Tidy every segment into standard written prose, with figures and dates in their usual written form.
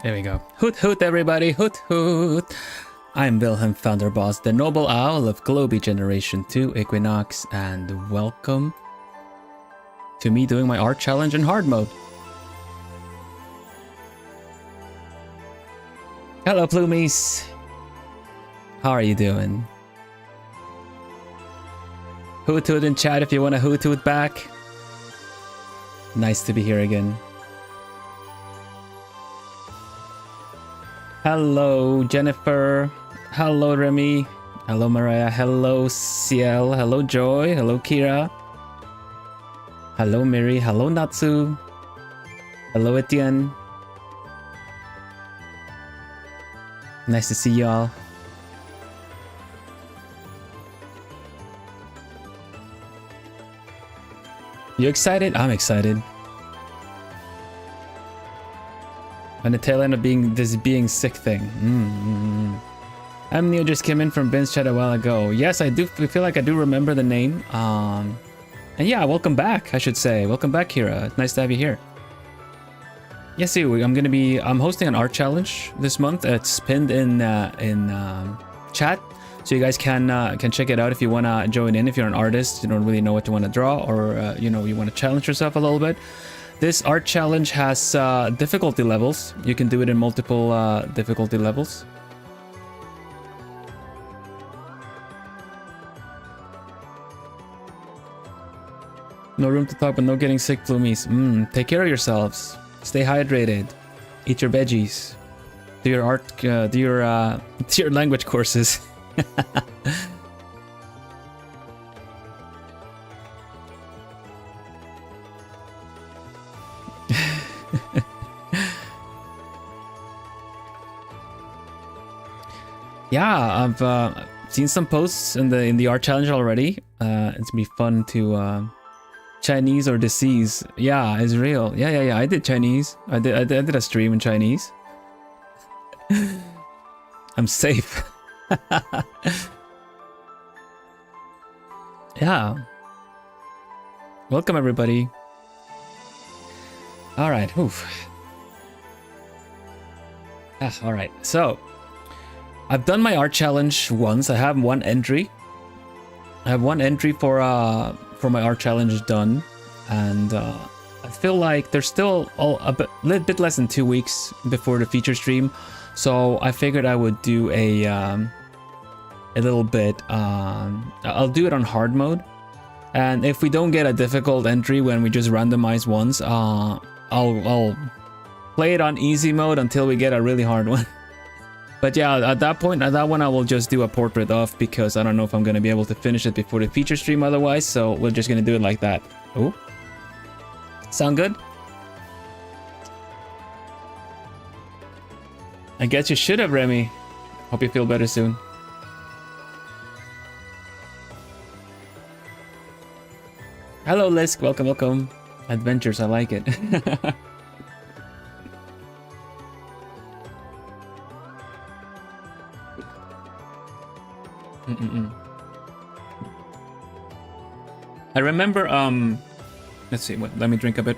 There we go. Hoot hoot everybody, hoot hoot! I'm Vilhelm Vanderbos, the noble owl of Globie Generation 2 Equinox, and welcome to me doing my art challenge in hard mode. Hello Plumies! How are you doing? Hoot hoot in chat if you want to hoot hoot back. Nice to be here again. Hello Jennifer, hello Remy, hello Mariah, hello Ciel, hello Joy, hello Kira, hello Miri, hello Natsu, hello Etienne. Nice to see y'all. You excited? I'm excited. On the tail end of this being sick thing. I'm Neo, just came in from Ben's chat a while ago. Yes, I do feel like I do remember the name. And yeah, welcome back, I should say. Welcome back, Kira. It's nice to have you here. Yes, I'm hosting an art challenge this month. It's pinned in chat, so you guys can check it out if you want to join in. If you're an artist, you don't really know what you want to draw, or you know, you want to challenge yourself a little bit. This art challenge has difficulty levels. You can do it in multiple difficulty levels. No room to talk, but no getting sick, Plumies. Take care of yourselves. Stay hydrated. Eat your veggies. Do your art, do your language courses. Yeah, I've seen some posts in the art challenge already. It's gonna be fun to Chinese or disease. Yeah, it's real. Yeah. I did Chinese. I did a stream in Chinese. I'm safe. Yeah. Welcome everybody. All right. Oof. All right. So I've done my art challenge once. I have one entry. I have one entry for my art challenge done, and I feel like there's still a bit less than 2 weeks before the feature stream, so I figured I would do a little bit. I'll do it on hard mode, and if we don't get a difficult entry when we just randomize ones, I'll play it on easy mode until we get a really hard one. But yeah, at that point, that one I will just do a portrait of, because I don't know if I'm going to be able to finish it before the feature stream otherwise, so we're just going to do it like that. Oh, sound good? I guess you should have, Remy. Hope you feel better soon. Hello Lisk, welcome. Adventures, I like it. I remember, let's see, let me drink a bit.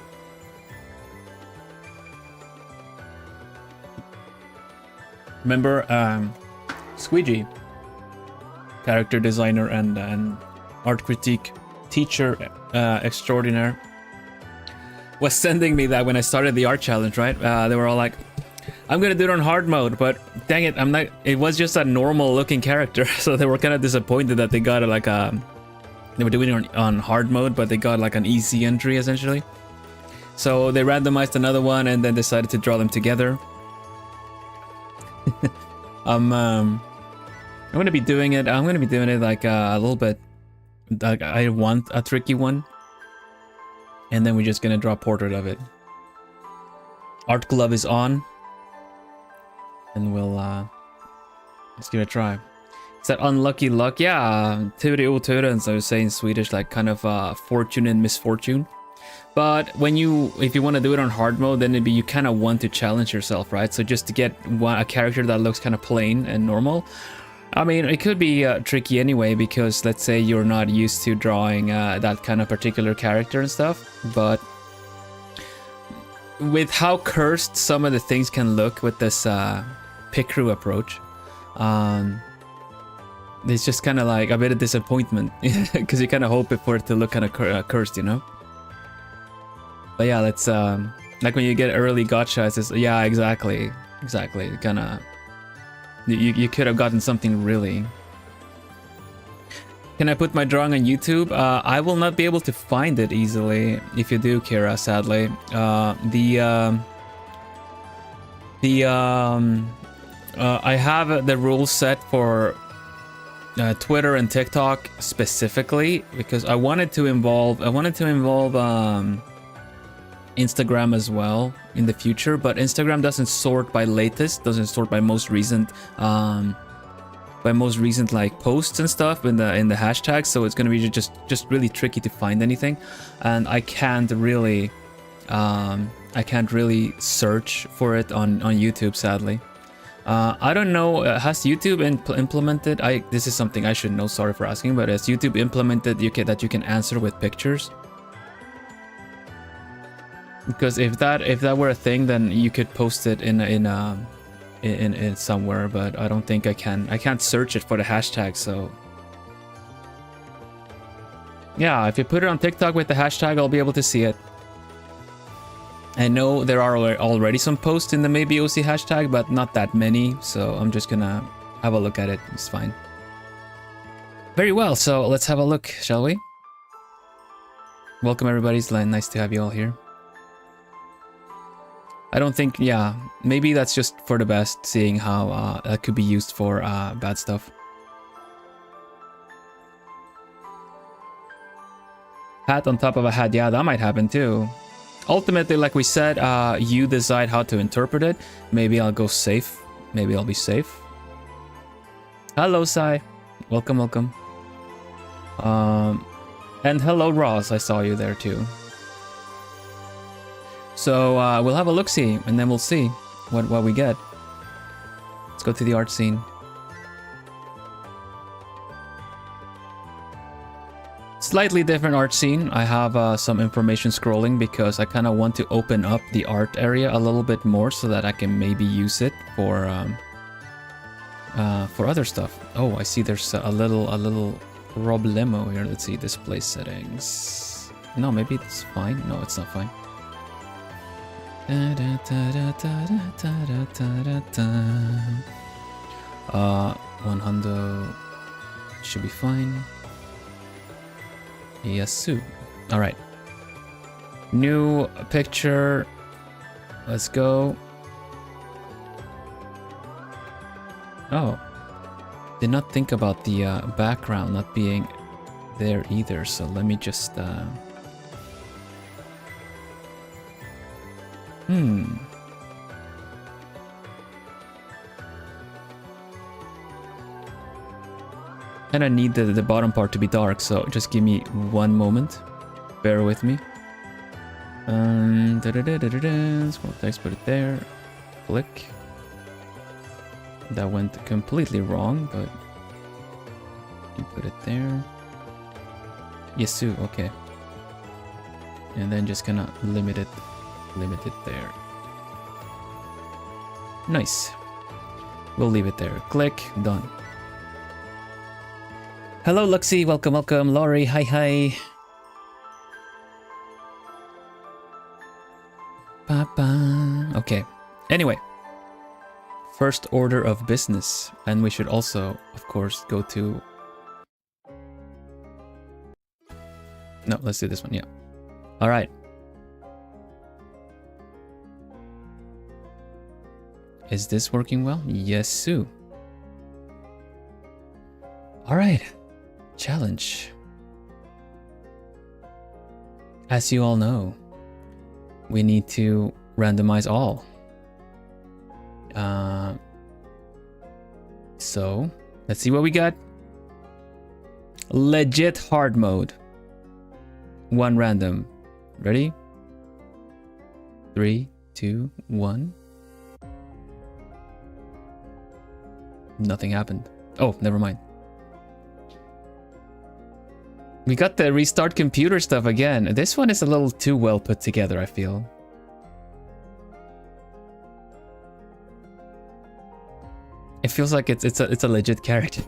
Remember, Squeegee, character designer and art critique teacher extraordinaire, was sending me that when I started the art challenge, right? They were all like, I'm gonna do it on hard mode, but dang it, I'm not. It was just a normal looking character, so they were kind of disappointed that they got like they were doing it on hard mode, but they got like an easy entry essentially. So they randomized another one and then decided to draw them together. I'm gonna be doing it. I'm gonna be doing it like a little bit. Like I want a tricky one, and then we're just gonna draw a portrait of it. Art glove is on. And we'll let's give it a try. Is that unlucky luck? Yeah, tur och oturen, so I would say in Swedish, like kind of fortune and misfortune. But if you want to do it on hard mode, then you kind of want to challenge yourself, right? So just to get a character that looks kind of plain and normal. I mean, it could be tricky anyway, because let's say you're not used to drawing that kind of particular character and stuff, but with how cursed some of the things can look with this pick crew approach, it's just kind of like a bit of disappointment because you kind of hope for it to look kind of cursed, you know. But yeah, that's like when you get early gotchas, it's yeah, exactly, kind of. You could have gotten something really. Can I put my drawing on YouTube? I will not be able to find it easily if you do, Kira, sadly. I have the rules set for Twitter and TikTok specifically because I wanted to involve Instagram as well in the future, but Instagram doesn't sort by latest, doesn't sort by most recent like posts and stuff in the hashtags, so it's gonna be just really tricky to find anything, and I can't really search for it on YouTube, sadly. I don't know, has YouTube implemented, this is something I should know, sorry for asking, but has YouTube implemented that you can answer with pictures? Because if that were a thing, then you could post it in somewhere, but I don't think I can. I can't search it for the hashtag, so yeah, if you put it on TikTok with the hashtag, I'll be able to see it. I know there are already some posts in the maybe OC hashtag, but not that many, so I'm just gonna have a look at it. It's fine. Very well, so let's have a look, shall we? Welcome everybody, it's nice to have you all here. I don't think, yeah, maybe that's just for the best, seeing how that could be used for bad stuff. Hat on top of a hat, yeah, that might happen too. Ultimately, like we said, you decide how to interpret it. Maybe I'll go safe. Maybe I'll be safe. Hello, Sai. Welcome, welcome. And hello, Ross. I saw you there too. So we'll have a look-see, and then we'll see what we get. Let's go to the art scene. Slightly different art scene. I have some information scrolling because I kind of want to open up the art area a little bit more so that I can maybe use it for other stuff. Oh, I see there's a little problemo here. Let's see, display settings. No, maybe it's fine. No, it's not fine. One hundo should be fine. Yasu. All right. New picture. Let's go. Oh, did not think about the background not being there either. So let me just. And I need the bottom part to be dark, so just give me one moment. Bear with me. Scroll text, put it there. Click. That went completely wrong, but you put it there. Yasu, okay. And then just gonna limit it there. Nice. We'll leave it there. Click, done. Hello, Luxie. Welcome, welcome. Laurie, hi, hi. Papa. Okay. Anyway. First order of business. And we should also, of course, go to... No, let's do this one, yeah. All right. Is this working well? Yes, Sue. All right. Challenge. As you all know, we need to randomize all. So let's see what we got. Legit hard mode. One random. Ready? 3, 2, 1. Nothing happened. Oh, never mind. We got the restart computer stuff again. This one is a little too well put together, I feel. It feels like it's a legit character.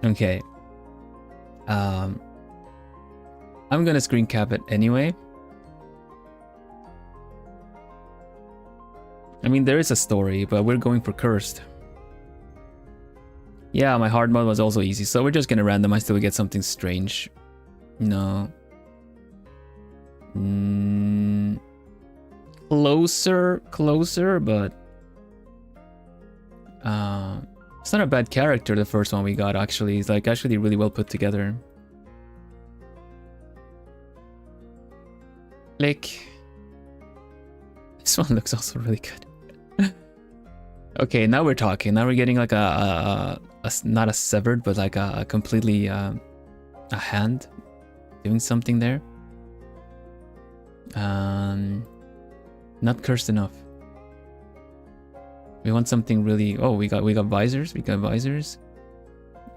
Okay. I'm gonna screen cap it anyway. I mean, there is a story, but we're going for cursed. Yeah, my hard mode was also easy, so we're just gonna randomize till we get something strange. No. Closer, but it's not a bad character. The first one we got actually is like actually really well put together. Like, this one looks also really good. Okay, now we're talking. Now we're getting like a not a severed, but like a completely a hand doing something there. Not cursed enough. We want something really. Oh, we got visors. We got visors.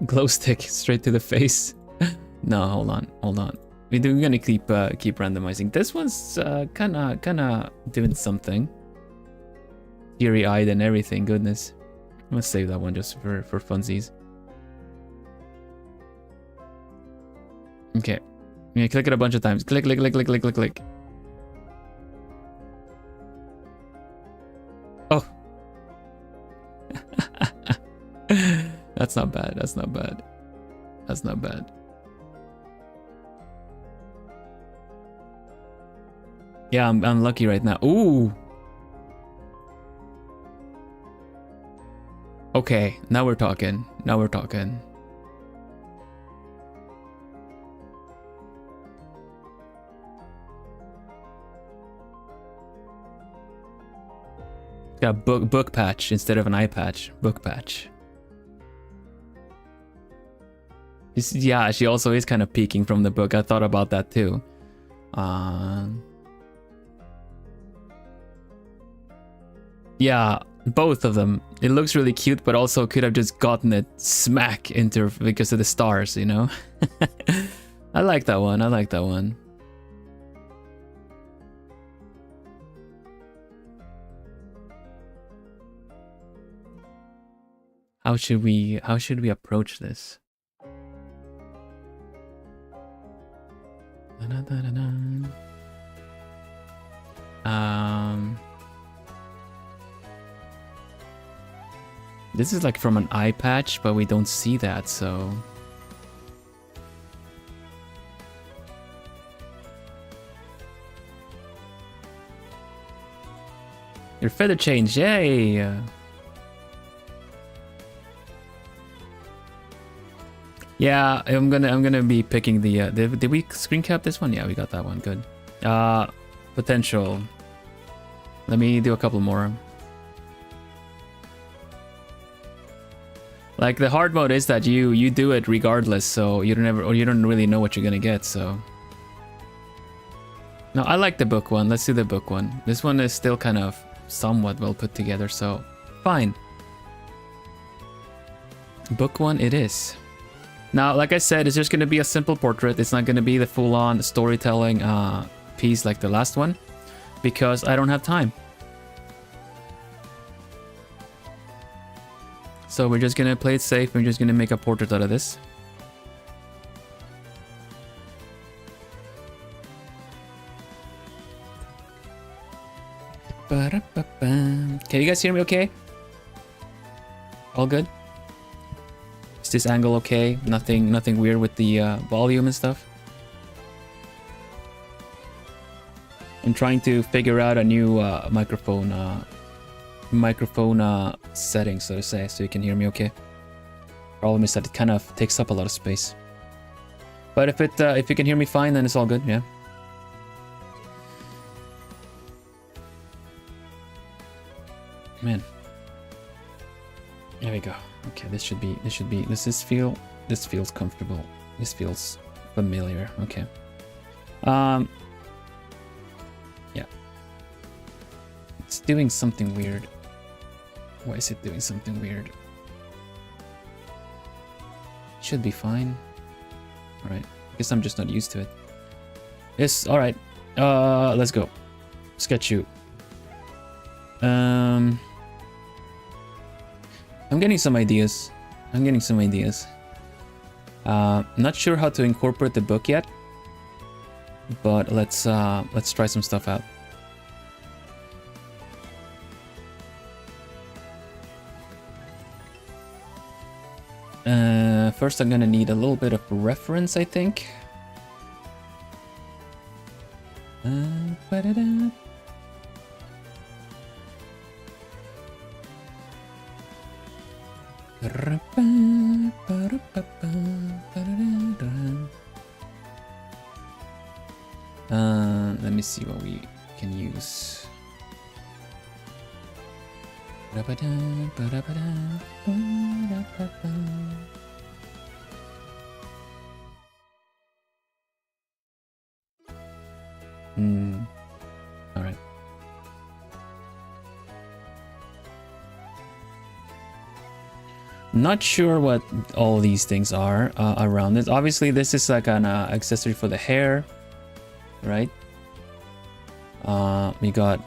Glow stick straight to the face. No, hold on. We're gonna keep randomizing. This one's kind of doing something. Teary-eyed and everything. Goodness, I'm gonna save that one just for funsies. Okay, I'm gonna click it a bunch of times. Click. Oh. That's not bad. That's not bad. Yeah, I'm lucky right now. Ooh. Okay, now we're talking. Got a book patch instead of an eye patch. Book patch. Yeah, she also is kind of peeking from the book. I thought about that too. Yeah, both of them. It looks really cute, but also could have just gotten it smack into because of the stars, you know? I like that one. How should we approach this? This is like from an eye patch, but we don't see that, so your feather change, yay! Yeah, I'm gonna be picking the. Did we screen cap this one? Yeah, we got that one. Good. Potential. Let me do a couple more. Like the hard mode is that you do it regardless, so you don't really know what you're gonna get. So. No, I like the book one. Let's do the book one. This one is still kind of somewhat well put together, so fine. Book one it is. Now, like I said, it's just going to be a simple portrait. It's not going to be the full-on storytelling piece like the last one, because I don't have time. So we're just going to play it safe. We're just going to make a portrait out of this. Can you guys hear me okay? All good? Is this angle okay? Nothing weird with the volume and stuff? I'm trying to figure out a new microphone setting, so to say, so you can hear me okay. Problem is that it kind of takes up a lot of space. But if you can hear me fine, then it's all good, yeah. Man. There we go. Okay, this feels comfortable. This feels familiar. Okay. Yeah. It's doing something weird. Why is it doing something weird? Should be fine. Alright. I guess I'm just not used to it. Yes, alright. Let's go. Sketch you. I'm getting some ideas. I'm getting some ideas. Not sure how to incorporate the book yet, but let's try some stuff out. First I'm gonna need a little bit of reference, I think. Let me see what we can use. All right. Not sure what all these things are around it. Obviously, this is like an accessory for the hair, right? We got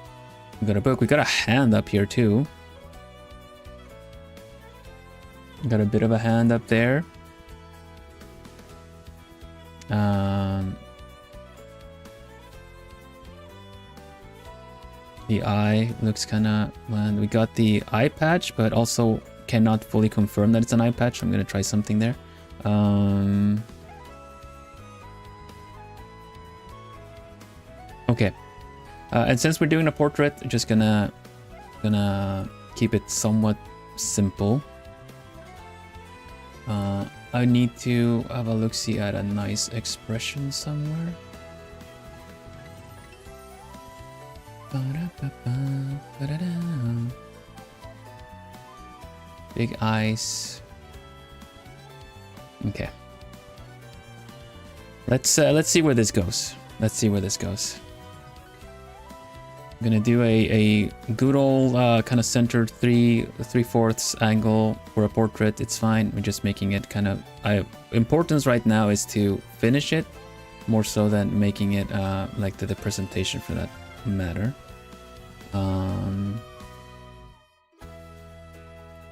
a book. We got a hand up here too. Got a bit of a hand up there. The eye looks kind of bland. We got the eye patch, but also cannot fully confirm that it's an eye patch. I'm gonna try something there. Okay, and since we're doing a portrait, I'm just gonna keep it somewhat simple. I need to have a look-see at a nice expression somewhere. Big eyes. Okay. Let's see where this goes. Let's see where this goes. I'm gonna do a good old kind of centered 3/4 angle for a portrait. It's fine. We're just making it kind of. Importance right now is to finish it more so than making it like the presentation for that matter.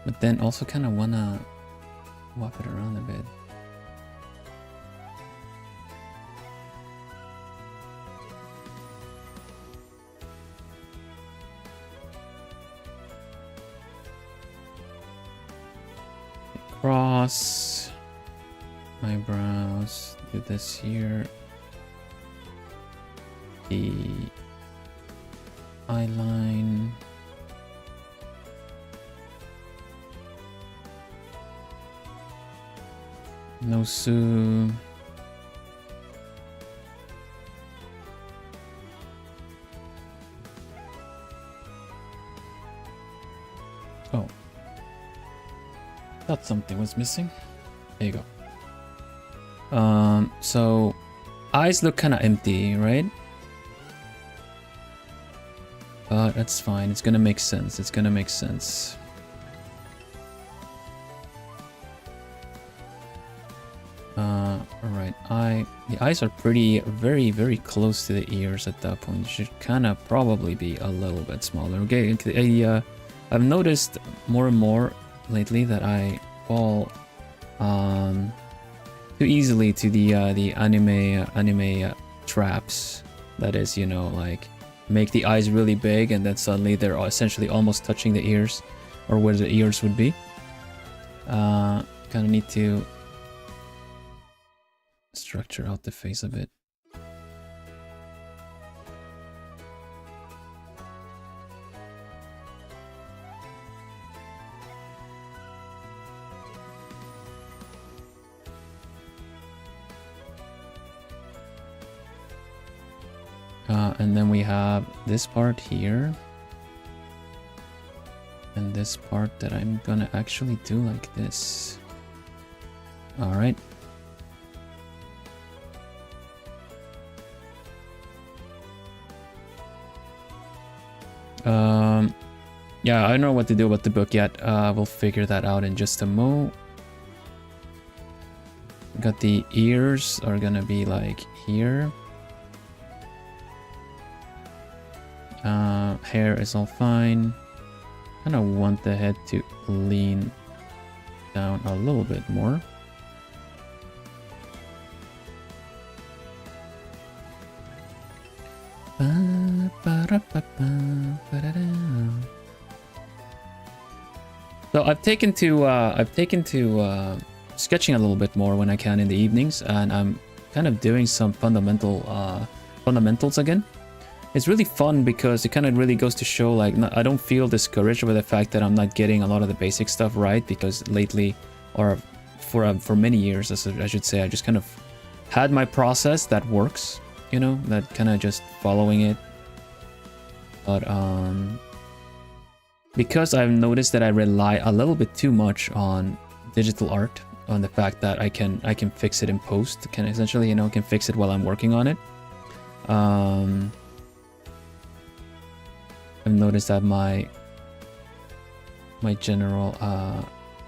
But then also kind of wanna walk it around a bit. Cross eyebrows, do this here. The eyeline. Nosu. Oh. Thought something was missing. There you go. So eyes look kind of empty, right? But that's fine. It's gonna make sense. It's gonna make sense. Alright. The eyes are very, very close to the ears at that point. It should kind of probably be a little bit smaller. Okay. I've noticed more and more lately that I fall too easily to the anime traps. That is, you know, like make the eyes really big and then suddenly they're essentially almost touching the ears or where the ears would be. Kind of need to structure out the face a bit. And then we have this part here. And this part that I'm gonna actually do like this. Alright. Yeah, I don't know what to do about the book yet. We'll figure that out in just a mo. Got the ears are gonna be like here. Hair is all fine. kind of want the head to lean down a little bit more. So I've taken to sketching a little bit more when I can in the evenings, and I'm kind of doing some fundamentals again. It's really fun because it kind of really goes to show, like, I don't feel discouraged with the fact that I'm not getting a lot of the basic stuff right, because lately, or for many years, I should say, I just kind of had my process that works, you know, that kind of just following it. But because I've noticed that I rely a little bit too much on digital art, on the fact that I can fix it in post, can essentially, you know, can fix it while I'm working on it. I've noticed that my general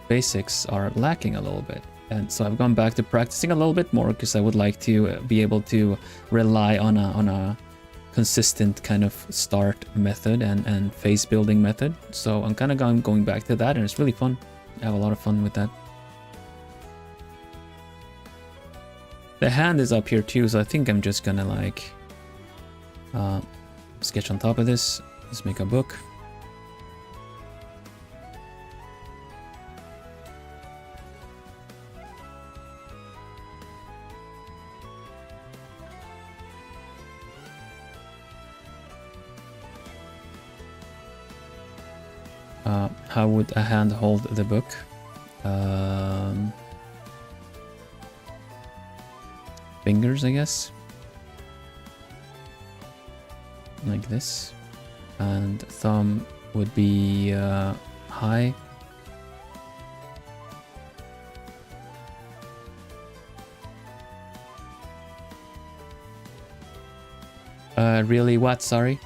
basics are lacking a little bit, and so I've gone back to practicing a little bit more, because I would like to be able to rely on a consistent kind of start method and face building method. So I'm kind of going back to that, and it's really fun. I have a lot of fun with that. The hand is up here too, so I think I'm just gonna like sketch on top of this. Let's make a book. How would a hand hold the book? Fingers, I guess. Like this. And thumb would be high. Really what? Sorry.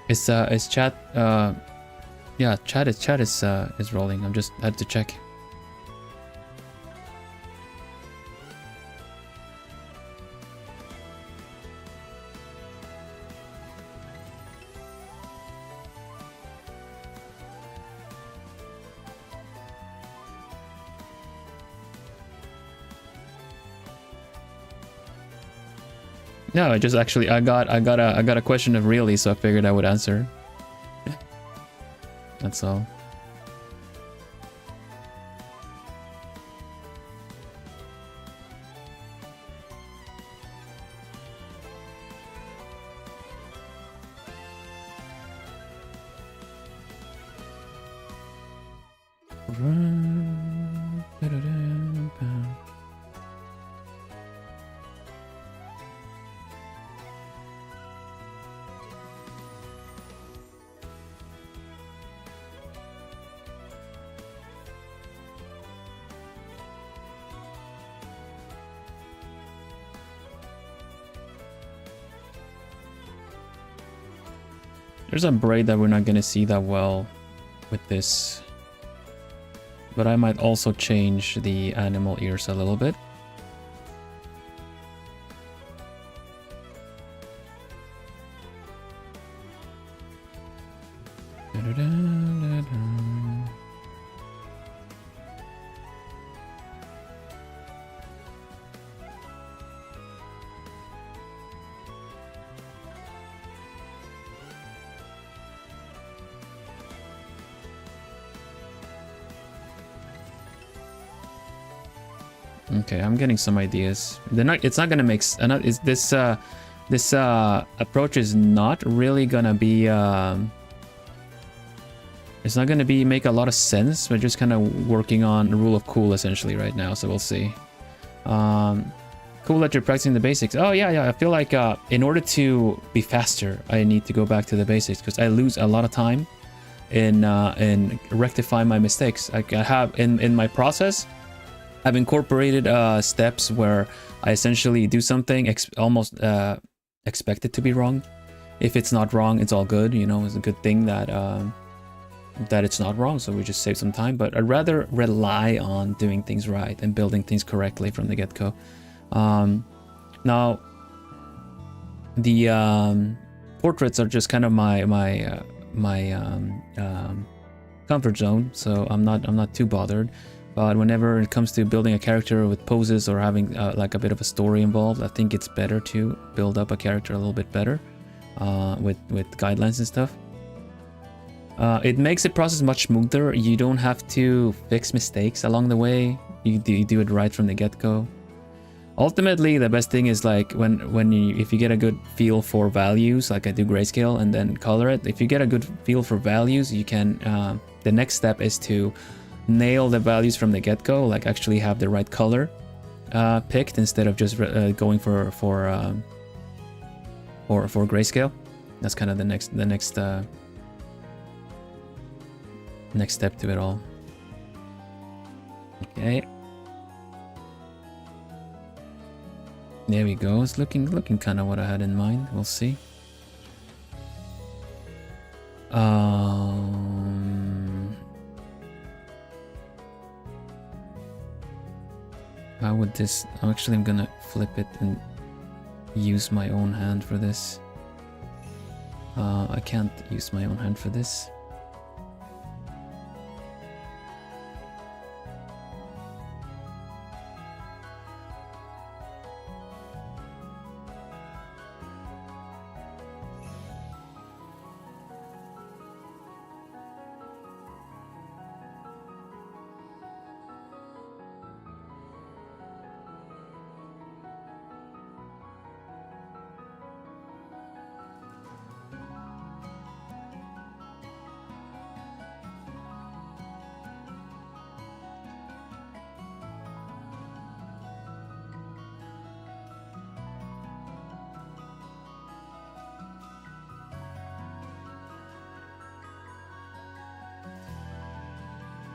Is chat yeah, chat is rolling. I'm just had to check. No, I just actually I got a question of really, so I figured I would answer. That's all. There's a braid that we're not gonna see that well with this, but I might also change the animal ears a little bit. Okay, I'm getting some ideas. They're not. It's not gonna make. Is this this approach is not really gonna be. It's not gonna be make a lot of sense. We're just kind of working on the rule of cool essentially right now. So we'll see. Cool that you're practicing the basics. Oh yeah. I feel like in order to be faster, I need to go back to the basics because I lose a lot of time in rectifying my mistakes. I have in my process. I've incorporated steps where I essentially do something almost expect it to be wrong. If it's not wrong, it's all good. You know, it's a good thing that that it's not wrong. So we just save some time. But I'd rather rely on doing things right and building things correctly from the get-go. Now, the portraits are just kind of my comfort zone. So I'm not too bothered. But whenever it comes to building a character with poses or having like a bit of a story involved, I think it's better to build up a character a little bit better with guidelines and stuff. It makes the process much smoother. You don't have to fix mistakes along the way. You do it right from the get-go. Ultimately, the best thing is like if you get a good feel for values, like I do grayscale and then color it. If you get a good feel for values, you can. The next step is to nail the values from the get-go, like actually have the right color picked instead of just going for grayscale. That's kind of the next step to it all. Okay, there we go. It's looking kind of what I had in mind. We'll see. How would this... Actually, I'm gonna flip it and use my own hand for this. I can't use my own hand for this.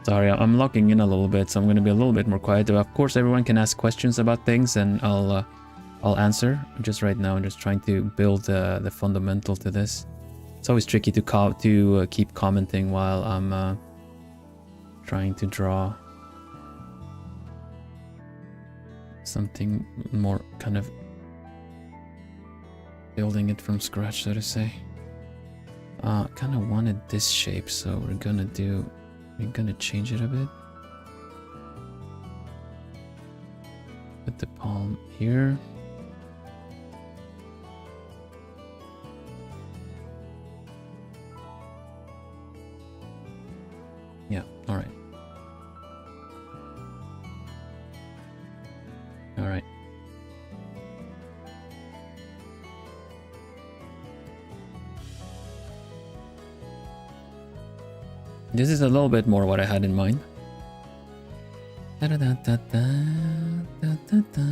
Sorry, I'm locking in a little bit, so I'm going to be a little bit more quiet. Of course, everyone can ask questions about things, and I'll answer. Just right now, I'm just trying to build the fundamental to this. It's always tricky to keep commenting while I'm trying to draw something more, kind of building it from scratch, so to say. Kind of wanted this shape, so we're gonna change it a bit. Put the palm here. Yeah, all right. All right. This is a little bit more what I had in mind. Da -da -da -da -da, da -da -da.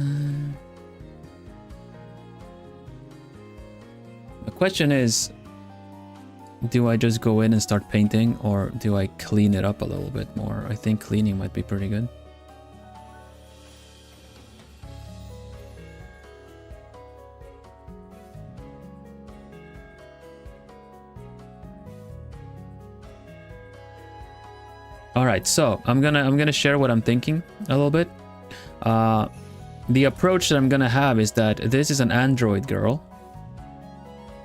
The question is, do I just go in and start painting, or do I clean it up a little bit more? I think cleaning might be pretty good. All right, so I'm gonna share what I'm thinking a little bit. The approach that I'm gonna have is that this is an Android girl.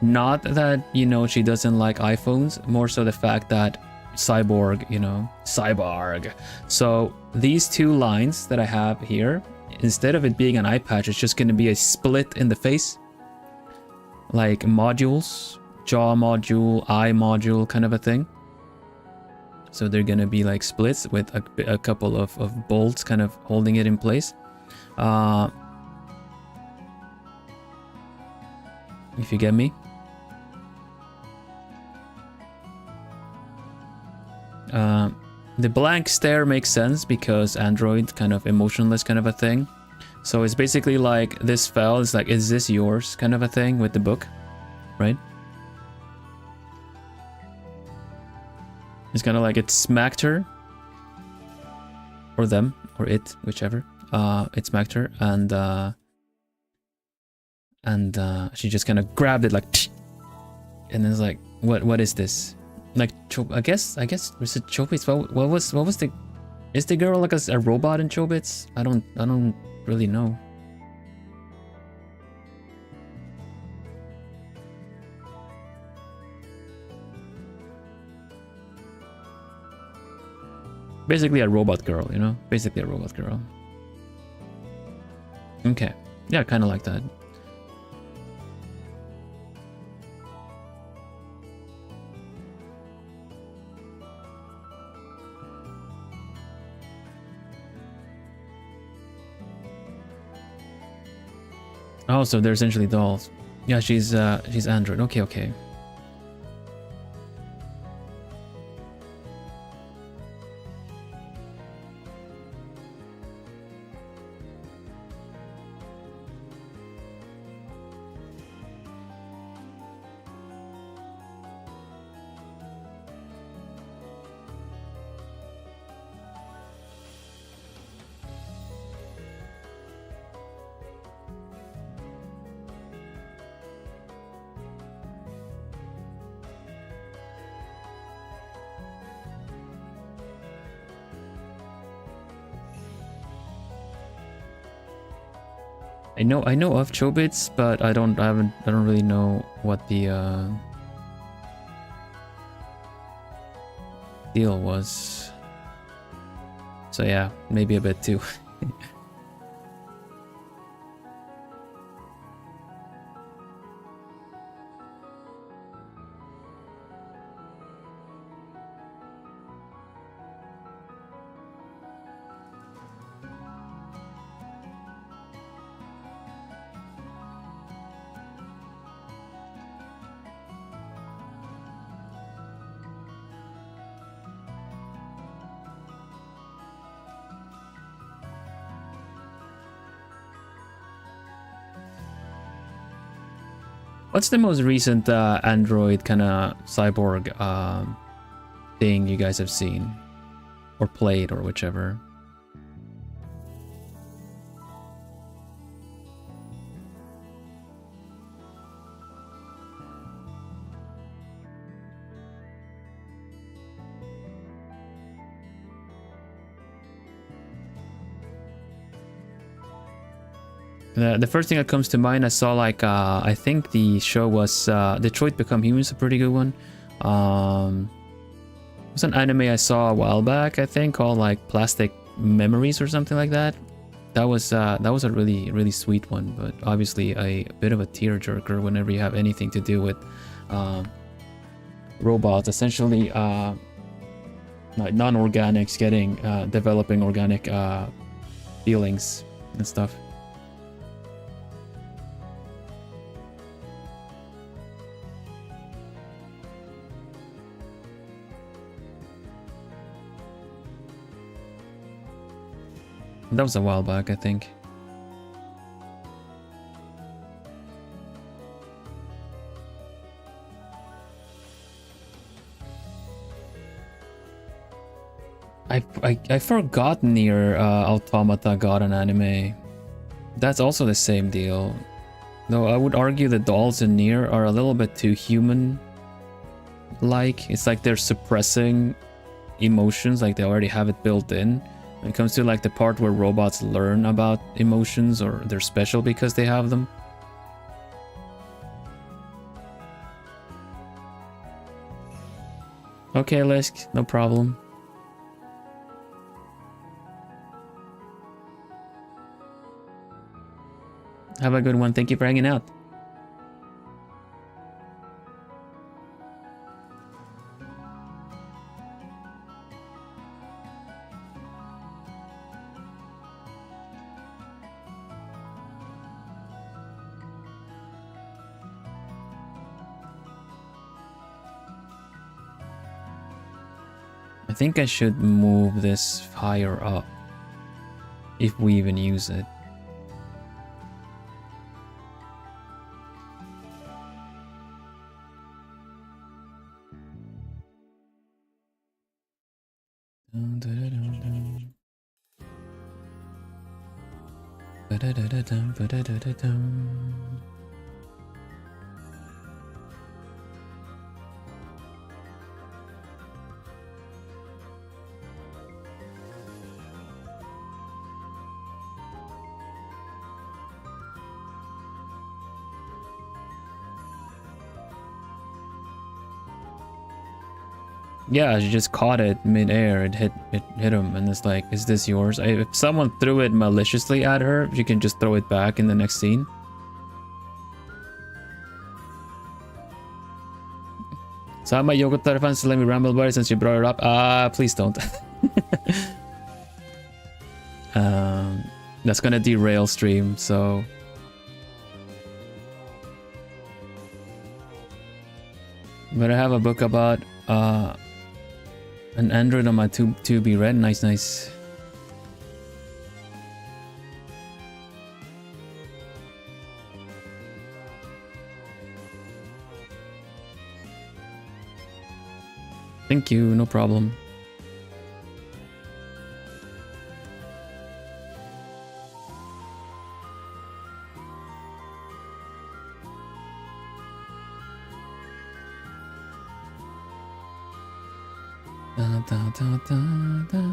Not that, you know, she doesn't like iPhones, more so the fact that cyborg, you know, cyborg. So these two lines that I have here, instead of it being an eye patch, it's just gonna be a split in the face. Like modules, jaw module, eye module kind of a thing. So they're gonna be like splits with a couple of bolts kind of holding it in place. If you get me. The blank stare makes sense because android, kind of emotionless kind of a thing. So it's basically like this fell is like, is this yours kind of a thing with the book, right? It's kind of like it smacked her, or them, or it, whichever. It smacked her, and she just kind of grabbed it like, and it's like, what is this? Like, I guess was it Chobits? What was the? Is the girl like a robot in Chobits? I don't really know. Basically a robot girl, you know? Basically a robot girl. Okay. Yeah, kind of like that. Oh, so they're essentially dolls. Yeah, she's android. Okay. I know of Chobits, but I don't really know what the deal was. So yeah, maybe a bit too. What's the most recent android kind of cyborg thing you guys have seen? Or played, or whichever? The first thing that comes to mind, I saw like, I think the show was Detroit Become Humans, a pretty good one. It was an anime I saw a while back, I think, called like Plastic Memories or something like that. That was a really sweet one, but obviously a bit of a tearjerker whenever you have anything to do with robots, essentially like non-organics getting developing organic feelings and stuff. That was a while back, I think. I forgot Nier Automata got an anime. That's also the same deal. Though I would argue the dolls in Nier are a little bit too human-like. It's like they're suppressing emotions, like they already have it built in. When it comes to like the part where robots learn about emotions or they're special because they have them. Okay, Lisk, no problem. Have a good one. Thank you for hanging out. think I should move this higher up. If we even use it. Dun, dun, dun, dun, dun. Ba-da-da-da-dum, ba-da-da-da-dum. Yeah, she just caught it mid-air. It hit him, and it's like, is this yours? If someone threw it maliciously at her, she can just throw it back in the next scene. So my yogurt fans to let me ramble about it since you brought it up. Please don't. That's gonna derail stream, so. But I have a book about an android on my to be read. Nice, nice. Thank you, no problem. Da, da, da, da, da.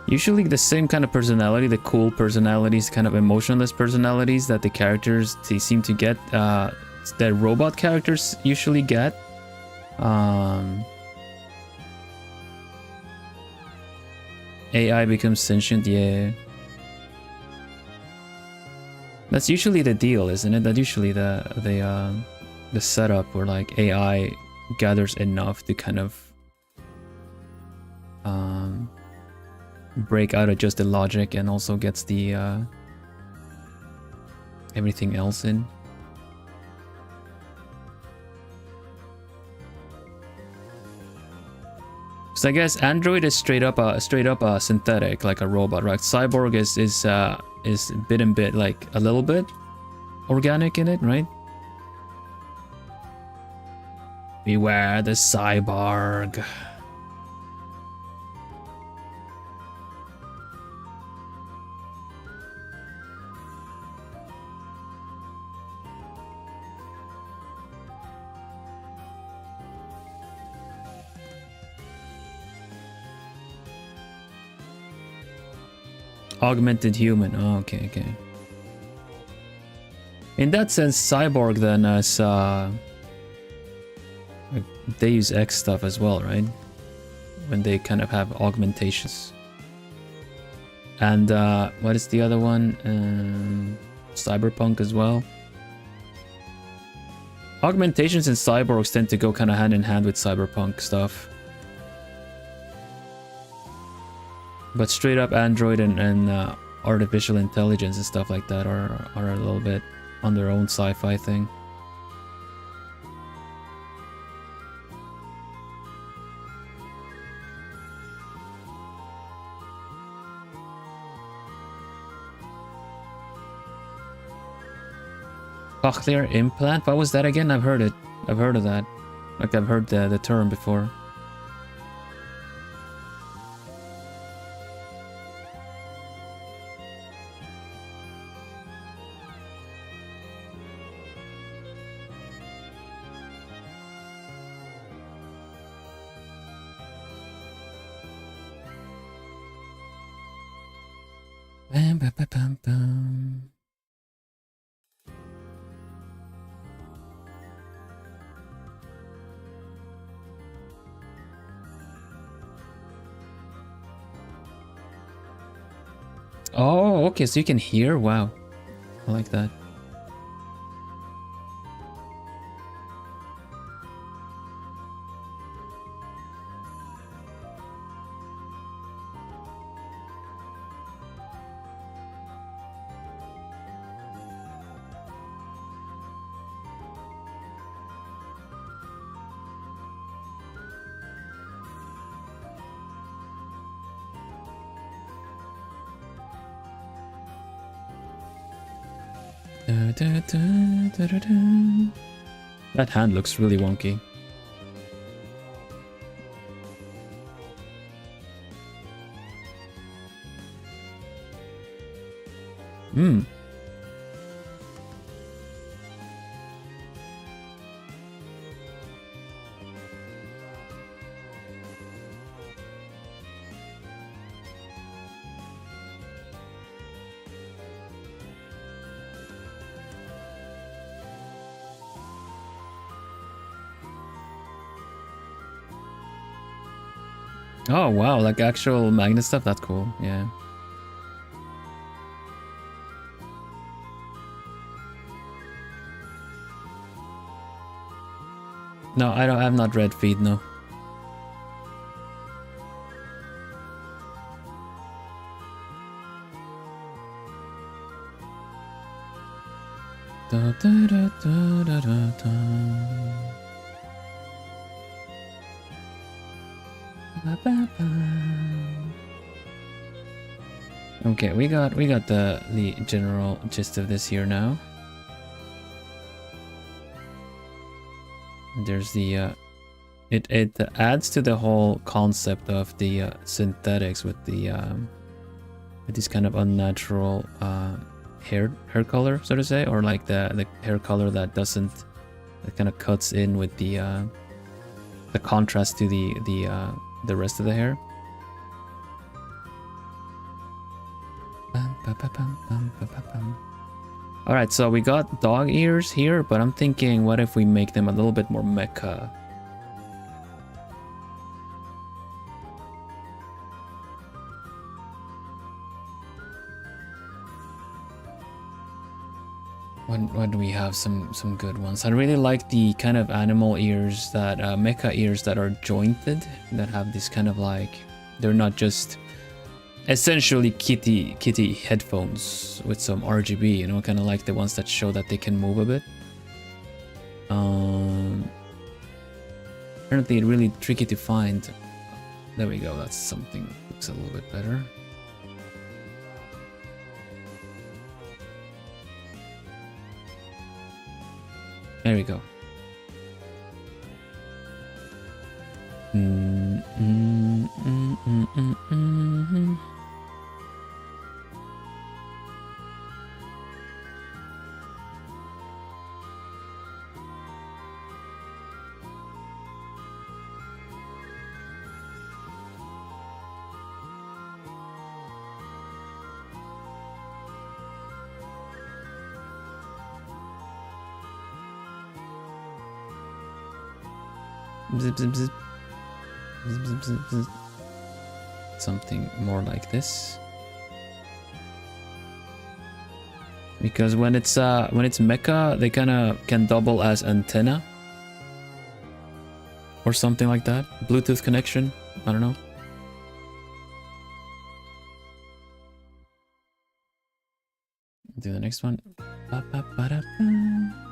Usually the same kind of personality, the cool personalities, kind of emotionless personalities that the characters they seem to get, that robot characters usually get. AI becomes sentient, yeah. That's usually the deal, isn't it? That's usually the setup where like AI gathers enough to kind of break out of just the logic and also gets the everything else in. So I guess Android is straight up a synthetic, like a robot, right? Cyborg is bit and bit, like a little bit organic in it, right? Beware the cyborg. Augmented human. Oh, okay, okay. In that sense, cyborg then as they use X stuff as well, right? When they kind of have augmentations. And what is the other one? Cyberpunk as well. Augmentations and cyborgs tend to go kind of hand in hand with cyberpunk stuff. But straight up Android and artificial intelligence and stuff like that are a little bit on their own sci-fi thing. Cochlear implant? What was that again? I've heard it. I've heard of that. Like I've heard the term before. Bam, bam, bam, bam, bam. Oh, okay, so you can hear? Wow. I like that. That hand looks really wonky. Hmm. Oh wow, like actual magnet stuff, that's cool, yeah. No, I have not read feed, no. Da, da, da, da, da, da, da. Ba, ba, ba. Okay, we got the general gist of this here now. There's the it adds to the whole concept of the synthetics with the with this kind of unnatural hair color, so to say, or like the hair color that doesn't, that kind of cuts in with the contrast to the rest of the hair. Alright, so we got dog ears here, but I'm thinking, what if we make them a little bit more mecha? When do we have some good ones? I really like the kind of animal ears that mecha ears that are jointed, that have this kind of like, they're not just essentially kitty headphones with some RGB, you know, kind of like the ones that show that they can move a bit. Apparently really tricky to find. There we go, that's something that looks a little bit better. There we go. Zip, zip, zip. Zip, zip, zip, zip. Something more like this. Because when it's mecha, they kind of can double as antenna or something like that. Bluetooth connection, I don't know. Do the next one. Ba, ba, ba, da, ba.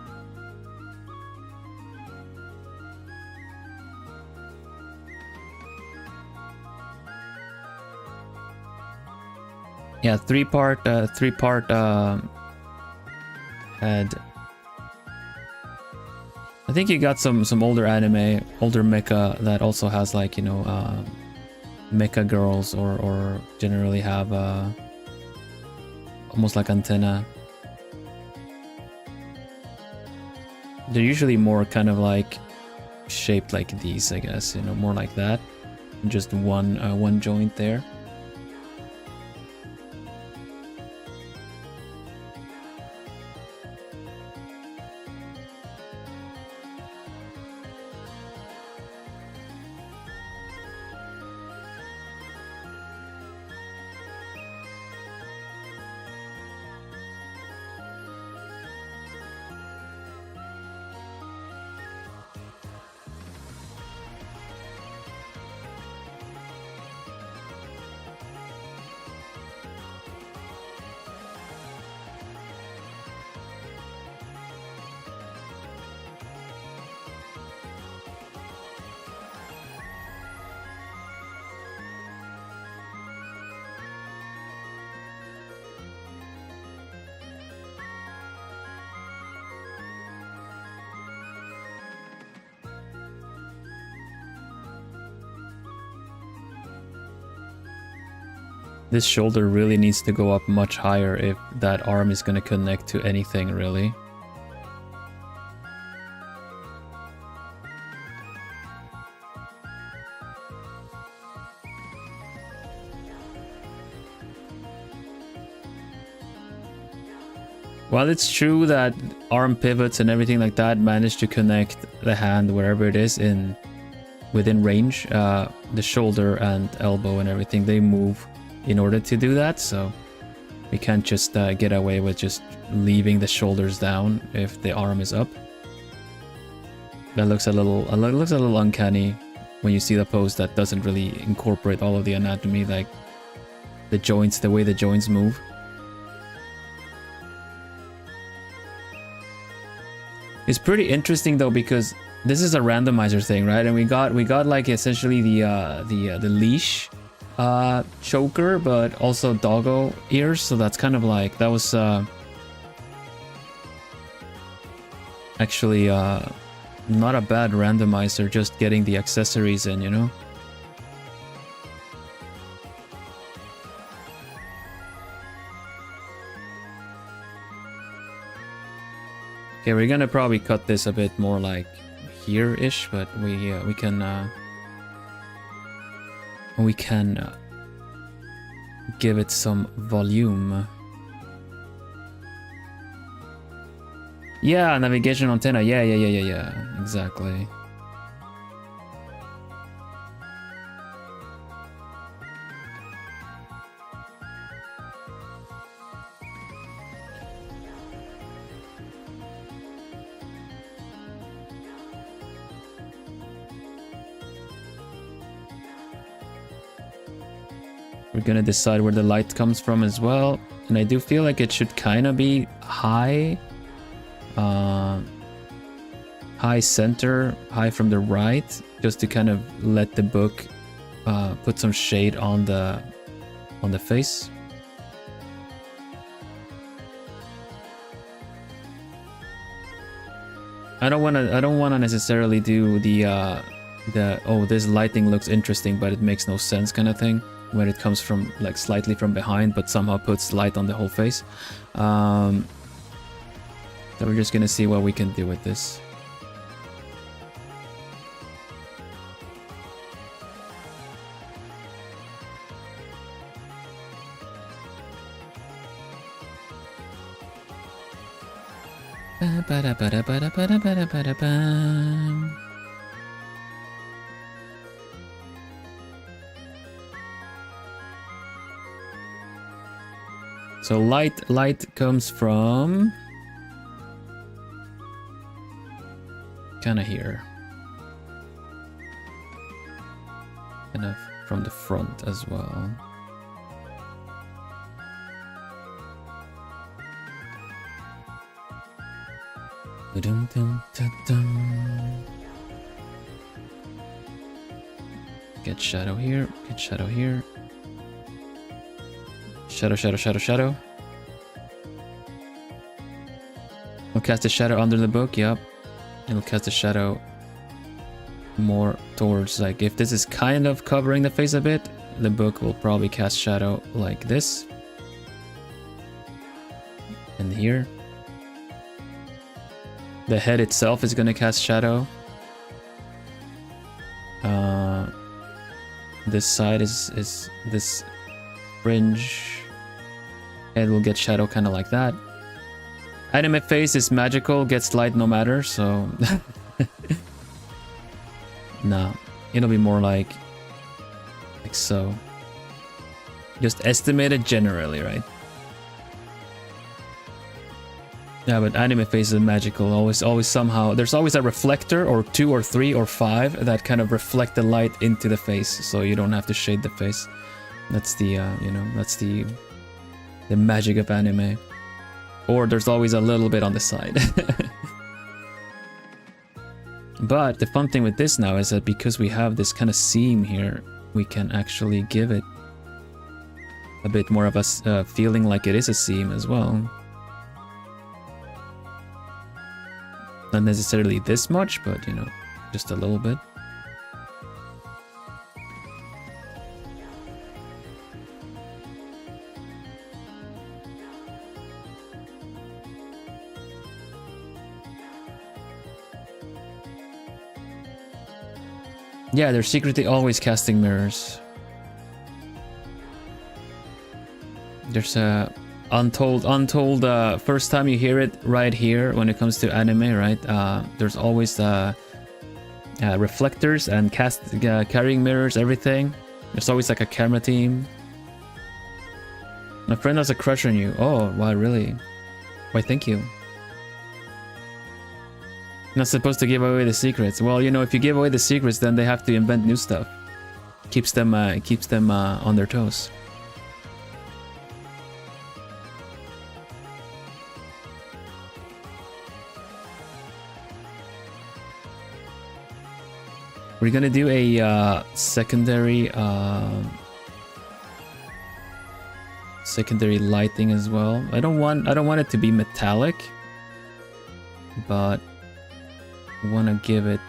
Yeah, three-part head. I think you got some older anime, older mecha that also has, like, you know, mecha girls or generally have almost like antenna. They're usually more kind of like shaped like these, I guess, you know, more like that. Just one joint there. This shoulder really needs to go up much higher if that arm is going to connect to anything, really. While it's true that arm pivots and everything like that manage to connect the hand wherever it is within range, the shoulder and elbow and everything, they move in order to do that, so we can't just get away with just leaving the shoulders down if the arm is up. That looks a little uncanny when you see the pose that doesn't really incorporate all of the anatomy, like the joints, the way the joints move. It's pretty interesting though, because this is a randomizer thing, right? And we got like essentially the leash choker, but also doggo ears. So that's kind of like, that was actually not a bad randomizer, just getting the accessories in, you know? Okay, we're gonna probably cut this a bit more like here-ish, but we can give it some volume. Yeah, navigation antenna. Yeah, exactly. We're gonna decide where the light comes from as well, and I do feel like it should kind of be high, high center, high from the right, just to kind of let the book put some shade on the face. I don't wanna necessarily do the oh, this lighting looks interesting but it makes no sense kind of thing, when it comes from like slightly from behind but somehow puts light on the whole face. So we're just gonna see what we can do with this. So light comes from kind of here, kind of from the front as well. Get shadow here, get shadow here. Shadow. We'll cast a shadow under the book, yep. It'll cast a shadow more towards, like, if this is kind of covering the face a bit, the book will probably cast shadow like this. And here. The head itself is gonna cast shadow. This side is this fringe. Head will get shadow kind of like that. Anime face is magical, gets light no matter, so nah, it'll be more like so. Just estimate it generally, right? Yeah, but anime face is magical. Always somehow. There's always a reflector, or 2 or 3 or 5, that kind of reflect the light into the face, so you don't have to shade the face. That's the you know, that's the magic of anime. Or there's always a little bit on the side. But the fun thing with this now is that because we have this kind of seam here, we can actually give it a bit more of a feeling like it is a seam as well. Not necessarily this much, but you know, just a little bit. Yeah, they're secretly always casting mirrors. There's a untold first time you hear it right here when it comes to anime, right? There's always reflectors and carrying mirrors, everything. There's always like a camera team. My friend has a crush on you. Oh, wow, really? Why, thank you. Not supposed to give away the secrets. Well, you know, if you give away the secrets, then they have to invent new stuff. Keeps them on their toes. We're gonna do a secondary lighting as well. I don't want it to be metallic, but I want to give it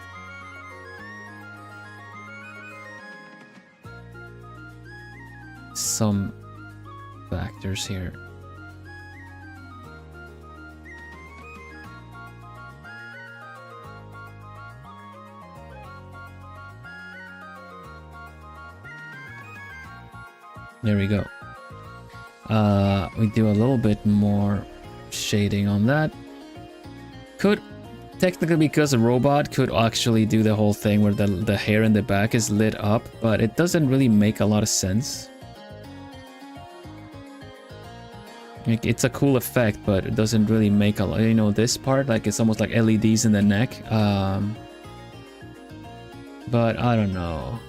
some factors here. There we go. We do a little bit more shading on that. Could technically, because a robot could actually do the whole thing where the hair in the back is lit up, but it doesn't really make a lot of sense. Like, it's a cool effect, but it doesn't really make a lot. You know, this part, like, it's almost like LEDs in the neck. But I don't know.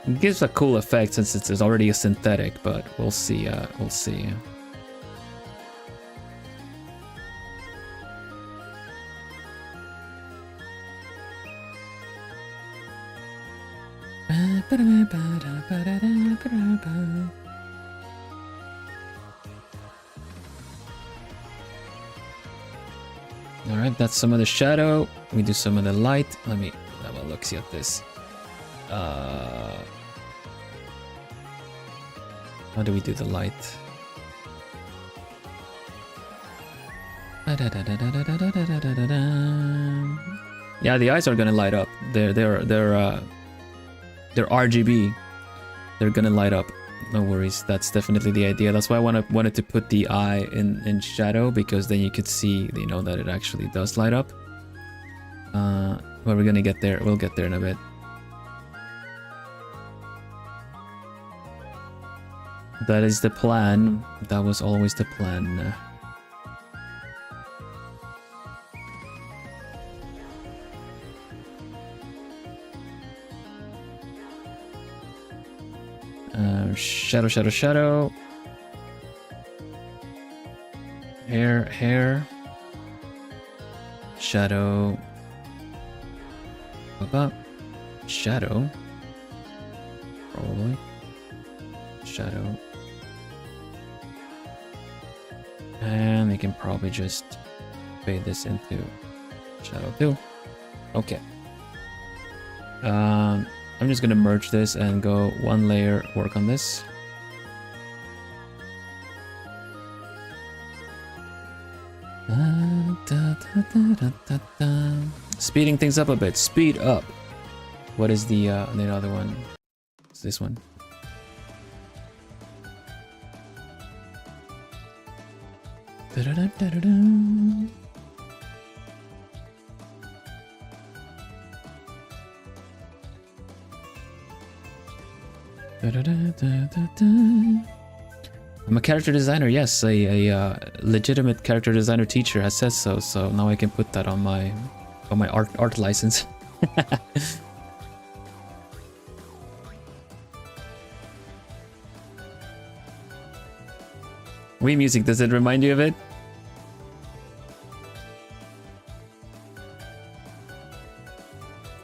It gives a cool effect since it's already a synthetic, but we'll see. We'll see. All right, that's some of the shadow. We do some of the light. Let me have a look see at this. How do we do the light? Yeah, the eyes are gonna light up. They're RGB. They're gonna light up. No worries. That's definitely the idea. That's why I wanted to put the eye in shadow, because then you could see, you know, that it actually does light up. But we're gonna get there. We'll get there in a bit. That is the plan. That was always the plan. Shadow, shadow, shadow. Hair. Shadow. Up. Shadow. Probably. Shadow. And we can probably just fade this into shadow too. Okay. I'm just gonna merge this and go one layer, work on this. Speeding things up a bit. Speed up. What is the other one? It's this one. I'm a character designer, yes, a legitimate character designer teacher has said so, so now I can put that on my art license. Wii music, does it remind you of it?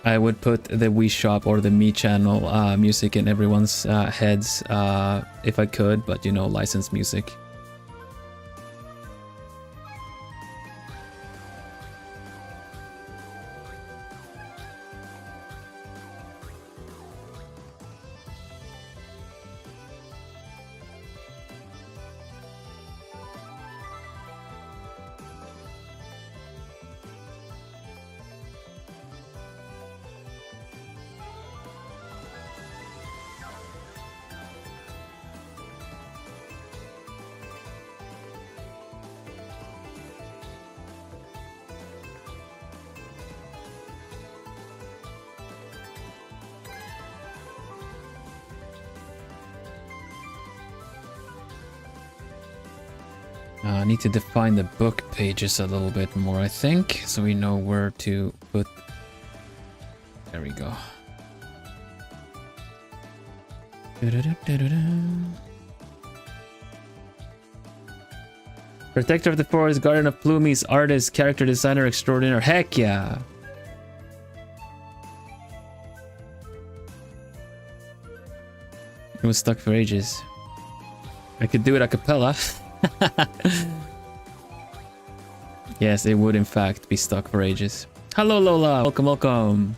I would put the Wii Shop or the Mi channel music in everyone's heads if I could, but you know, licensed music. I need to define the book pages a little bit more, I think, so we know where to put... There we go. Protector of the Forest, Guardian of Plumies, Artist, Character Designer Extraordinaire. Heck yeah! It was stuck for ages. I could do it a cappella. Yes, it would in fact be stuck for ages. Hello Lola, welcome, welcome.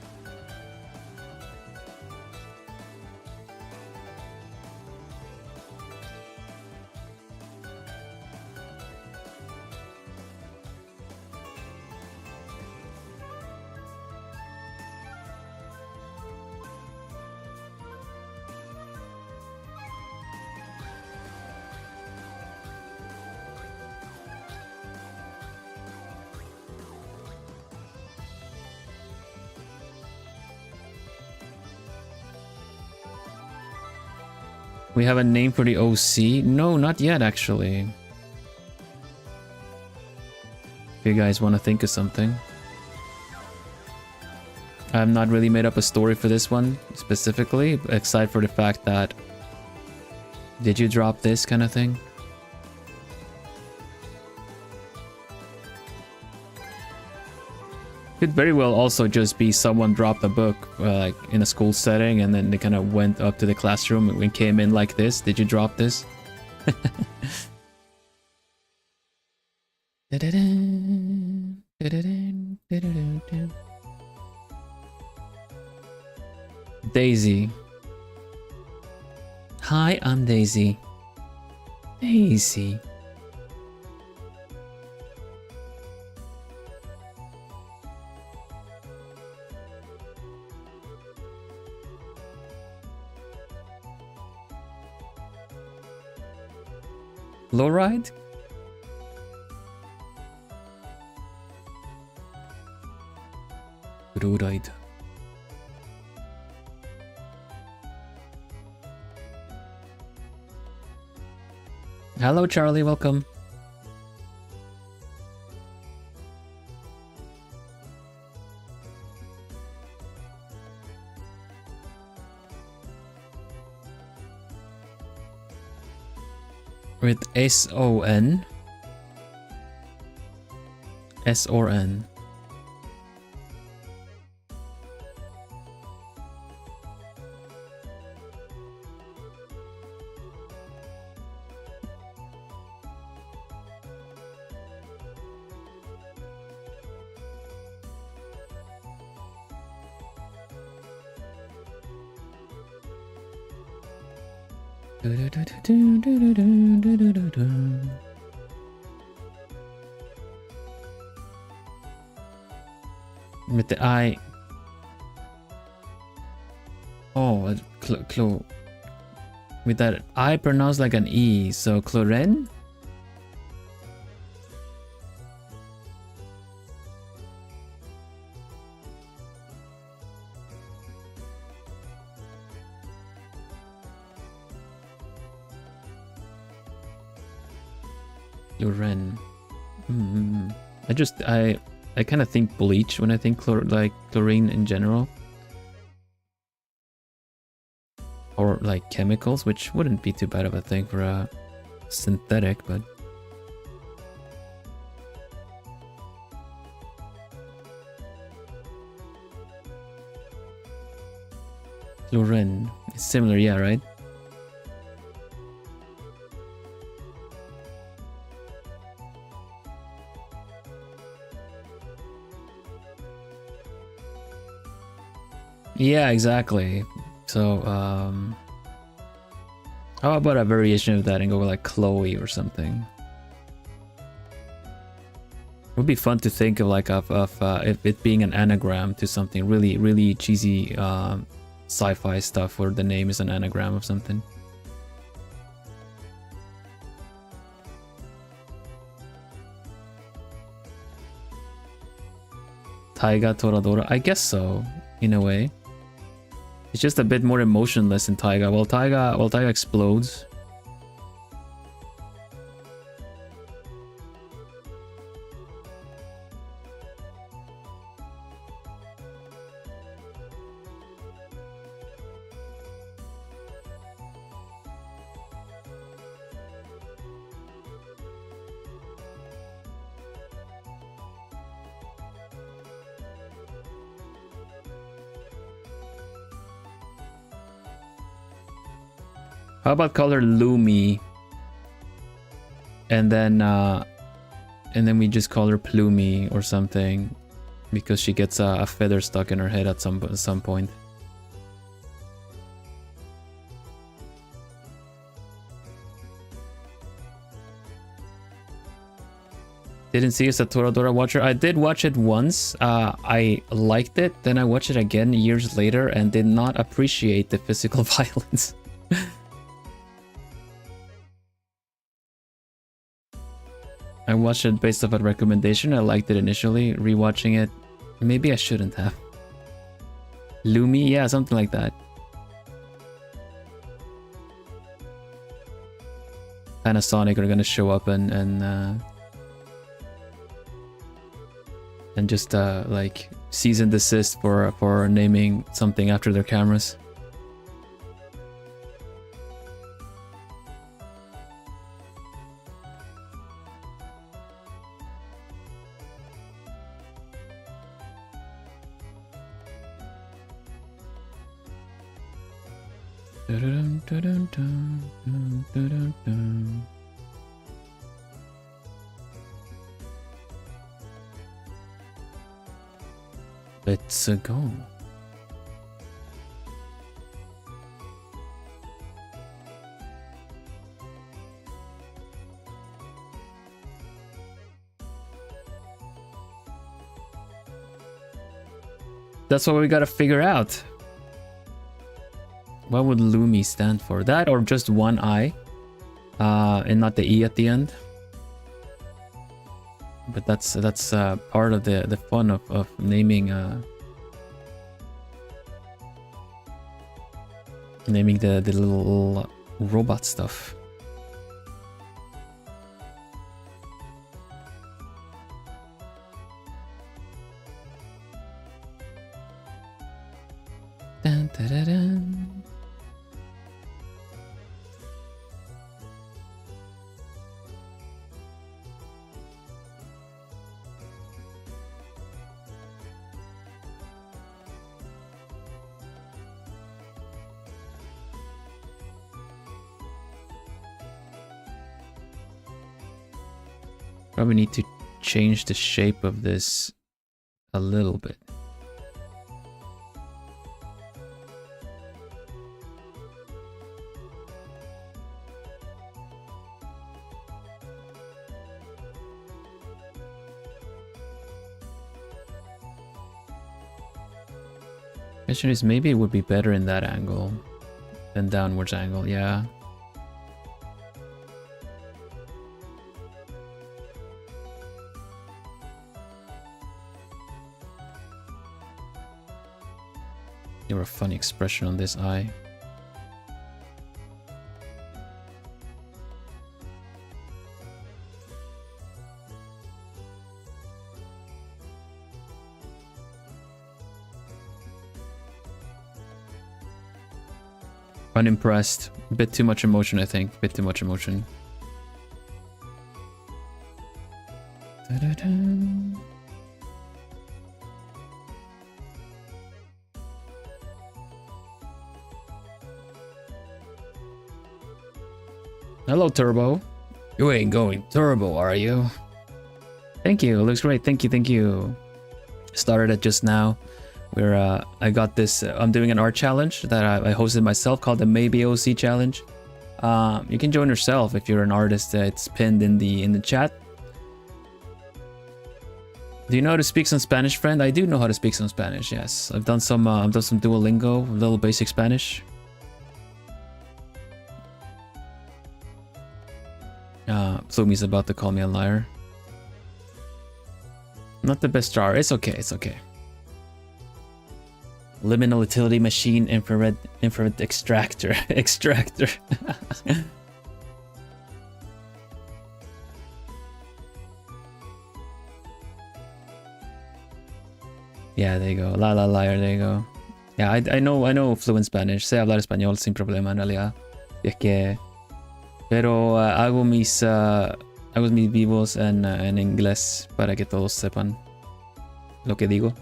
We have a name for the OC? No, not yet, actually. If you guys want to think of something. I have not really made up a story for this one, specifically, aside for the fact that... Did you drop this kind of thing? Could very well also just be someone dropped a book like in a school setting and then they kind of went up to the classroom and came in like this. Did you drop this? Daisy. Hi, I'm Daisy. Daisy. Lowride? Lowride. Hello Charlie, welcome. With S-O-N. S or N. With the I. Oh, with that I pronounced like an E, so Cloren? Cloren. I kind of think bleach when I think chlorine in general. Or like chemicals, which wouldn't be too bad of a thing for a synthetic, but... Chlorine. It's similar, yeah, right? Yeah, exactly. So, how about a variation of that and go like Chloe or something? It would be fun to think of like of it being an anagram to something really, really cheesy sci-fi stuff where the name is an anagram of something. Taiga Toradora? I guess so, in a way. It's just a bit more emotionless in Taiga. Well, Taiga explodes. How about call her Lumi? And then we just call her Plumi or something, because she gets a feather stuck in her head at some point. Didn't see us at Toradora Watcher. I did watch it once. I liked it. Then I watched it again years later and did not appreciate the physical violence. I watched it based off a recommendation. I liked it initially. Rewatching it, maybe I shouldn't have. Lumi? Yeah, something like that. Panasonic are gonna show up and just like cease and desist for naming something after their cameras. Let's go. That's what we gotta figure out. What would Lumi stand for? That or just one I? And not the E at the end? But that's part of the fun of naming naming the little robot stuff. Dun, dun, dun, dun. Probably need to change the shape of this a little bit. Question is, maybe it would be better in that angle than downwards angle, yeah. You're a funny expression on this eye. Unimpressed. A bit too much emotion, I think. A bit too much emotion. Da-da-da. Hello, Turbo. You ain't going turbo, are you? Thank you. Looks great. Thank you. Thank you. Started it just now. Where I got this. I'm doing an art challenge that I hosted myself called the Maybe OC Challenge. You can join yourself if you're an artist. It's pinned in the chat. Do you know how to speak some Spanish, friend? I do know how to speak some Spanish. Yes, I've done some Duolingo, a little basic Spanish. Flumi's about to call me a liar. Not the best jar. It's okay. It's okay. Liminal utility machine, infrared extractor. Extractor. Yeah, there you go. La la liar, there you go. Yeah, I know fluent Spanish. Sé hablar español sin problema en realidad. Y es que pero hago mis vivos en inglés para que todos sepan lo que digo.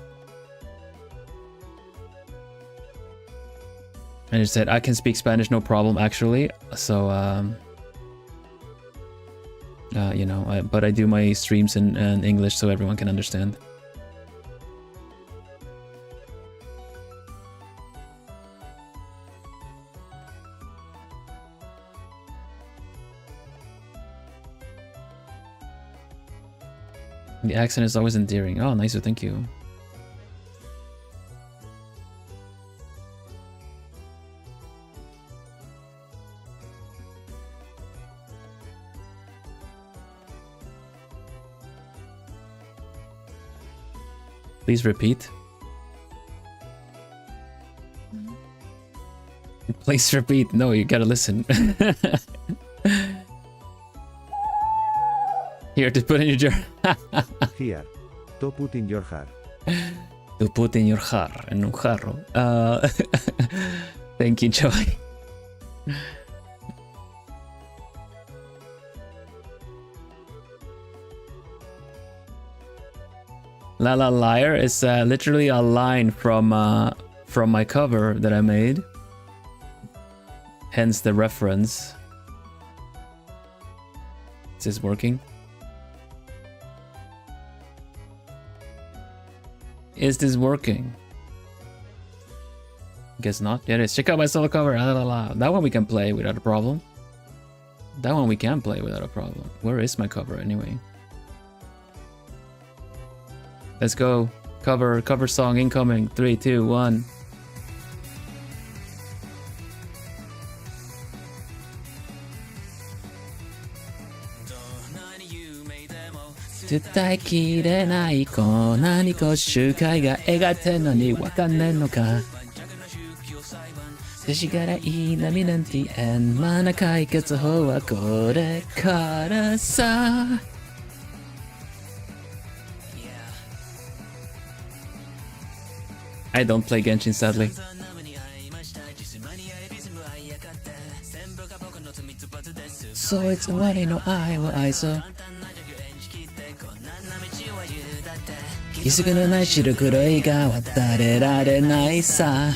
And it said, I can speak Spanish, no problem, actually. So, you know, but I do my streams in English so everyone can understand. The accent is always endearing. Oh, nice, thank you. Please repeat. Please repeat. No, you gotta listen. Here to put in your jar. Here. To put in your jar. To put in your jar. En un jarro. Thank you, Joy. La La Liar is literally a line from my cover that I made. Hence the reference. Is this working? Is this working? Guess not. Yeah, it is. Check out my solo cover. La, la, la. That one we can play without a problem. That one we can play without a problem. Where is my cover anyway? Let's go. Cover song incoming. 3, 2, 1.絶対切れない粉にこ周回が描いてんのにわかんねんのか世知辛い波なんて円満な解決法はこれからさI don't play Genshin, sadly. So it's what no I will I so. 気づくのない白黒いが渡れられないさ。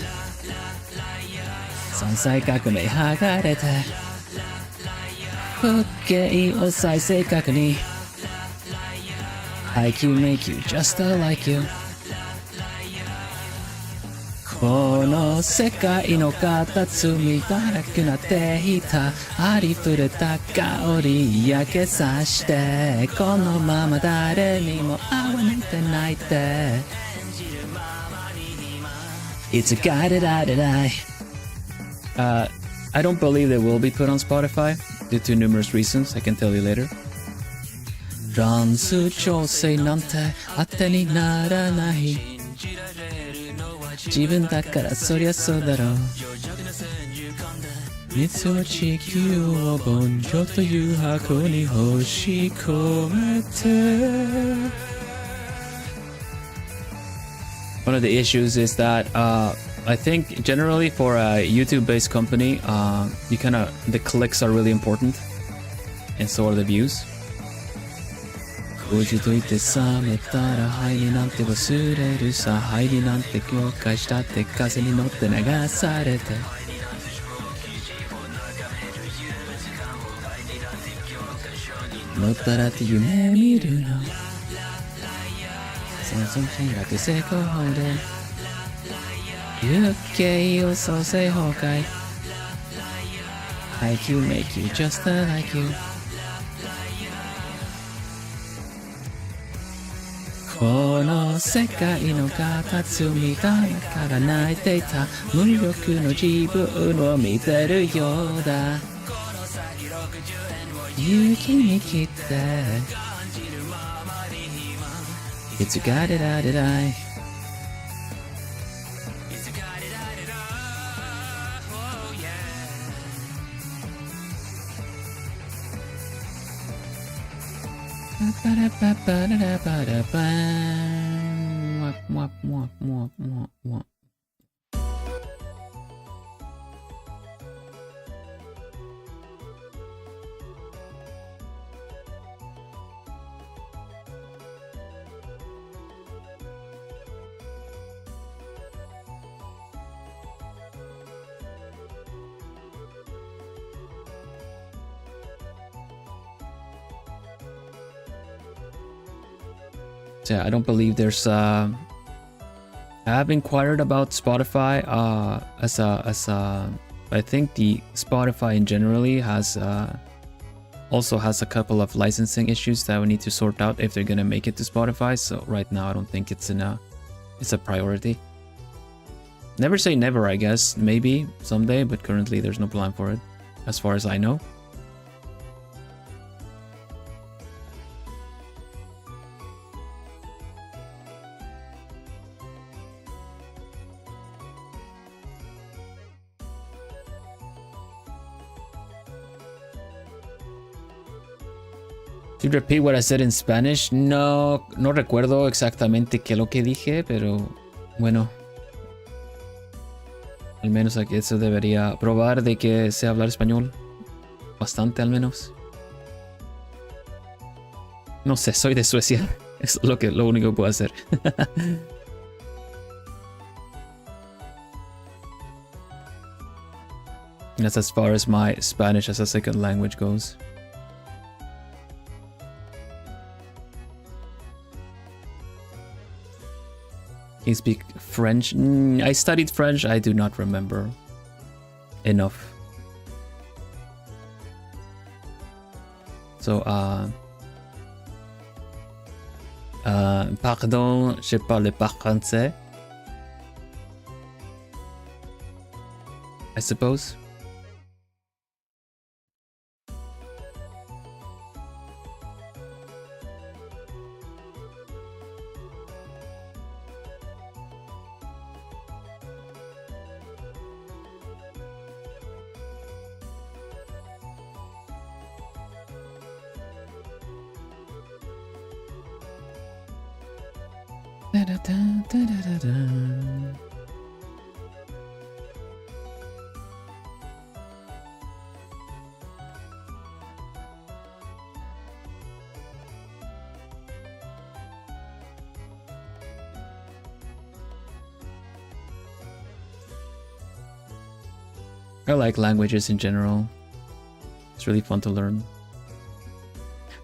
存在革命剥がれて。風景を再生確認。I can make you just like you.この世界の片隅だらけなっていたありふれた香り焼けさしてこのまま誰にも会われてないって It's a guided eye I don't believe they will be put on Spotify due to numerous reasons. I can tell you later. 乱数調整なんて当てにならない自分だからそりゃそうだろう熱は地球を盆上という箱に押し込めて One of the issues is that I think generally for a YouTube based company you the clicks are really important and so are the views 落ちといて冷めたら入りなんて忘れるさ入りなんて境界したって風に乗って流されて乗ったらって夢見るのその日だって成功法で行方を創生崩壊 I can make you just like youこの世界の片隅誰かが泣いていた無力の自分を見てるようだ勇気に切って It's a guided eye yeah, I don't believe there's I have inquired about Spotify I think the Spotify in generally has also has a couple of licensing issues that we need to sort out if they're gonna make it to Spotify. So right now I don't think it's a priority. Never say never, I guess. Maybe someday, but currently there's no plan for it, as far as I know. To repeat what I said in Spanish, no recuerdo exactamente qué lo que dije, pero bueno. Al menos aquí eso debería probar de que sé hablar español. Bastante al menos. No sé, soy de Suecia. Es lo único que puedo hacer. That's as far as my Spanish as a second language goes. Can you speak French? I studied French. I do not remember enough. So, pardon, je parle pas français. I suppose. I like languages in general. It's really fun to learn.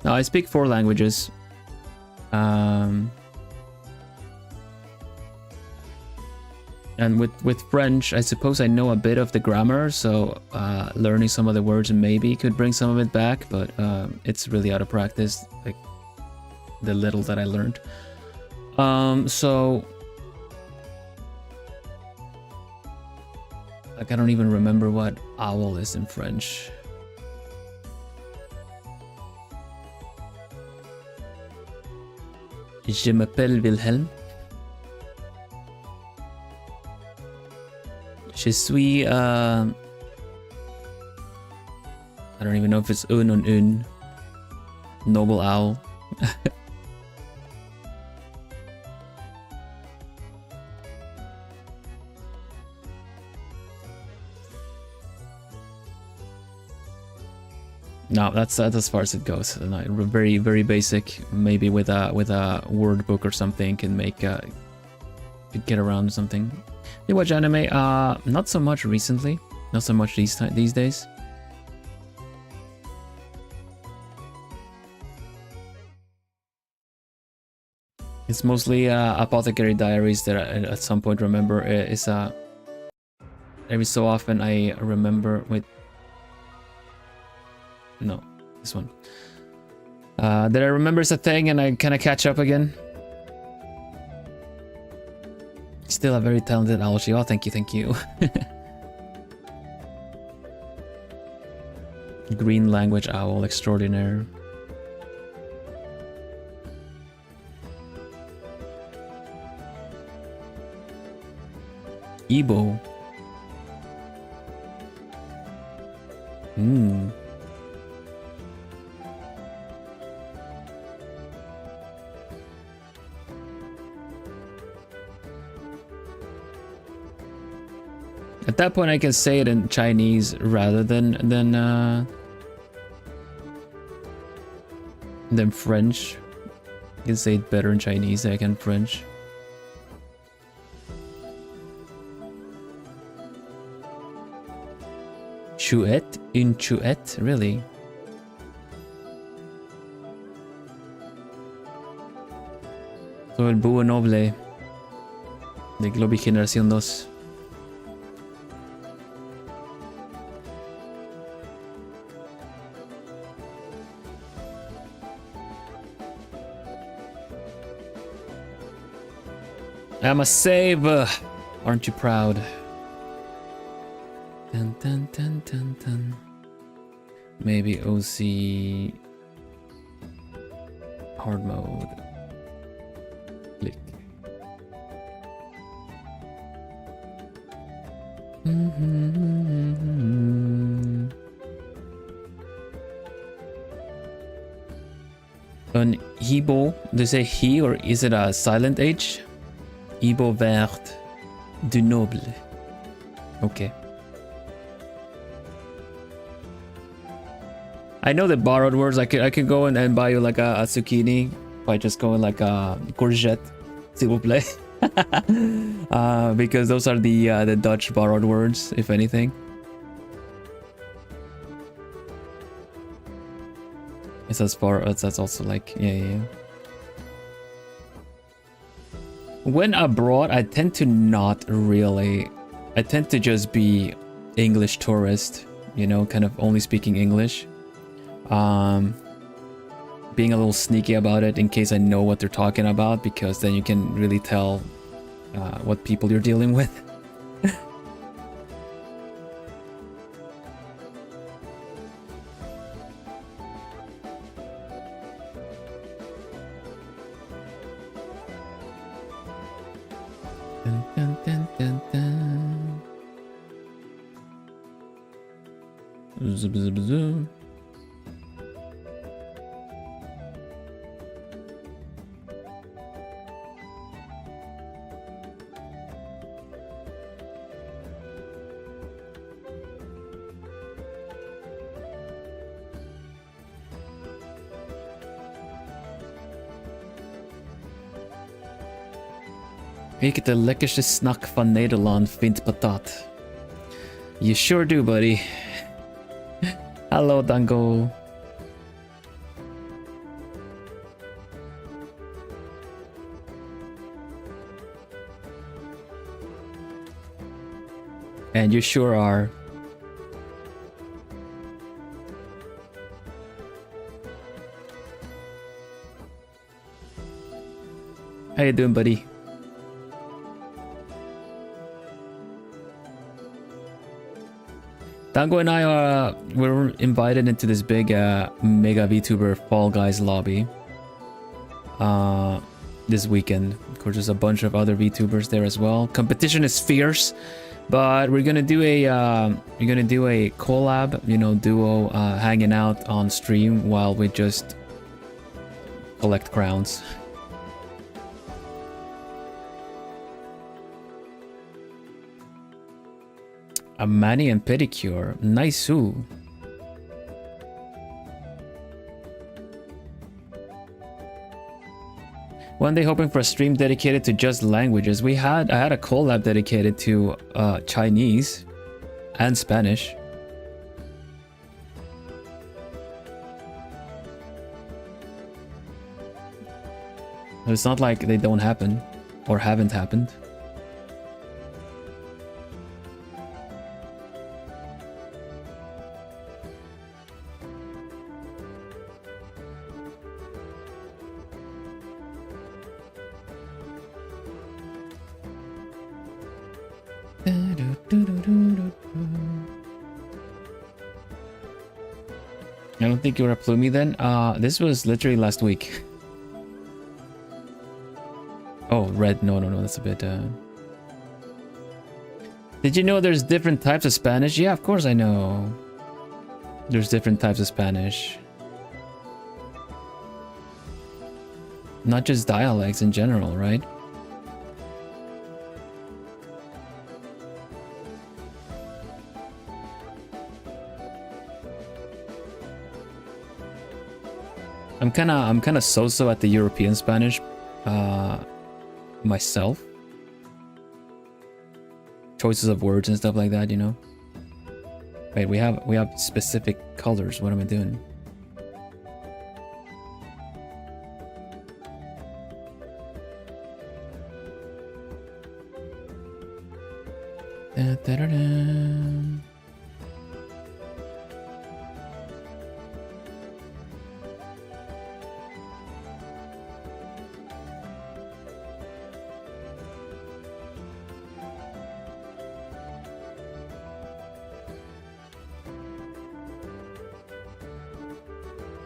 Now I speak 4 languages. And with French, I suppose I know a bit of the grammar, so learning some of the words maybe could bring some of it back, but it's really out of practice, like the little that I learned. So like I don't even remember what owl is in French. Je m'appelle Vilhelm. Je suis I don't even know if it's un or un. Noble owl. No, that's as far as it goes. Very, very basic. Maybe with a word book or something can make could get around something. You watch anime? Not so much recently. Not so much these days. It's mostly Apothecary Diaries that I at some point remember. It's every so often I remember with. No, this one. That I remember is a thing and I kind of catch up again. Still a very talented Algae. Oh, thank you. Green language owl extraordinaire. Igbo. At that point, I can say it in Chinese rather than French. I can say it better in Chinese than I can French. Chouette? Une chouette? Really? Soy el búho noble de Globie Generación 2. I'm a save. Aren't you proud? Dun, dun, dun, dun, dun. Maybe OC hard mode. Click. An Ibo, they say he, or is it a silent H? Ibo vert du noble. Okay. I know the borrowed words. I could go and buy you like a zucchini by just going like a courgette, s'il vous plaît. Because those are the Dutch borrowed words, if anything. It's as far as that's also like yeah. When abroad, I tend to not really. I tend to just be English tourist, you know, kind of only speaking English. Being a little sneaky about it in case I know what they're talking about, because then you can really tell what people you're dealing with. Dun, dun, dun, dun, dun. Zub, zub, zub. Ik de lekkerste snack van Nederland vindt patat. You sure do, buddy. Hello, Dango. And you sure are. How you doing, buddy? Dango and I were invited into this big mega VTuber Fall Guys lobby this weekend. Of course, there's a bunch of other VTubers there as well. Competition is fierce, but we're gonna do a collab, you know, duo hanging out on stream while we just collect crowns. A mani and pedicure. Nice. One day hoping for a stream dedicated to just languages. I had a collab dedicated to Chinese and Spanish. It's not like they don't happen or haven't happened. I don't think you were a plumie then. This was literally last week. Oh, red. No, that's a bit. Did you know there's different types of Spanish? Yeah, of course I know. There's different types of Spanish. Not just dialects in general, right? I'm kind of so-so at the European Spanish myself. Choices of words and stuff like that, you know. Wait, we have specific colors. What am I doing? Da-da-da.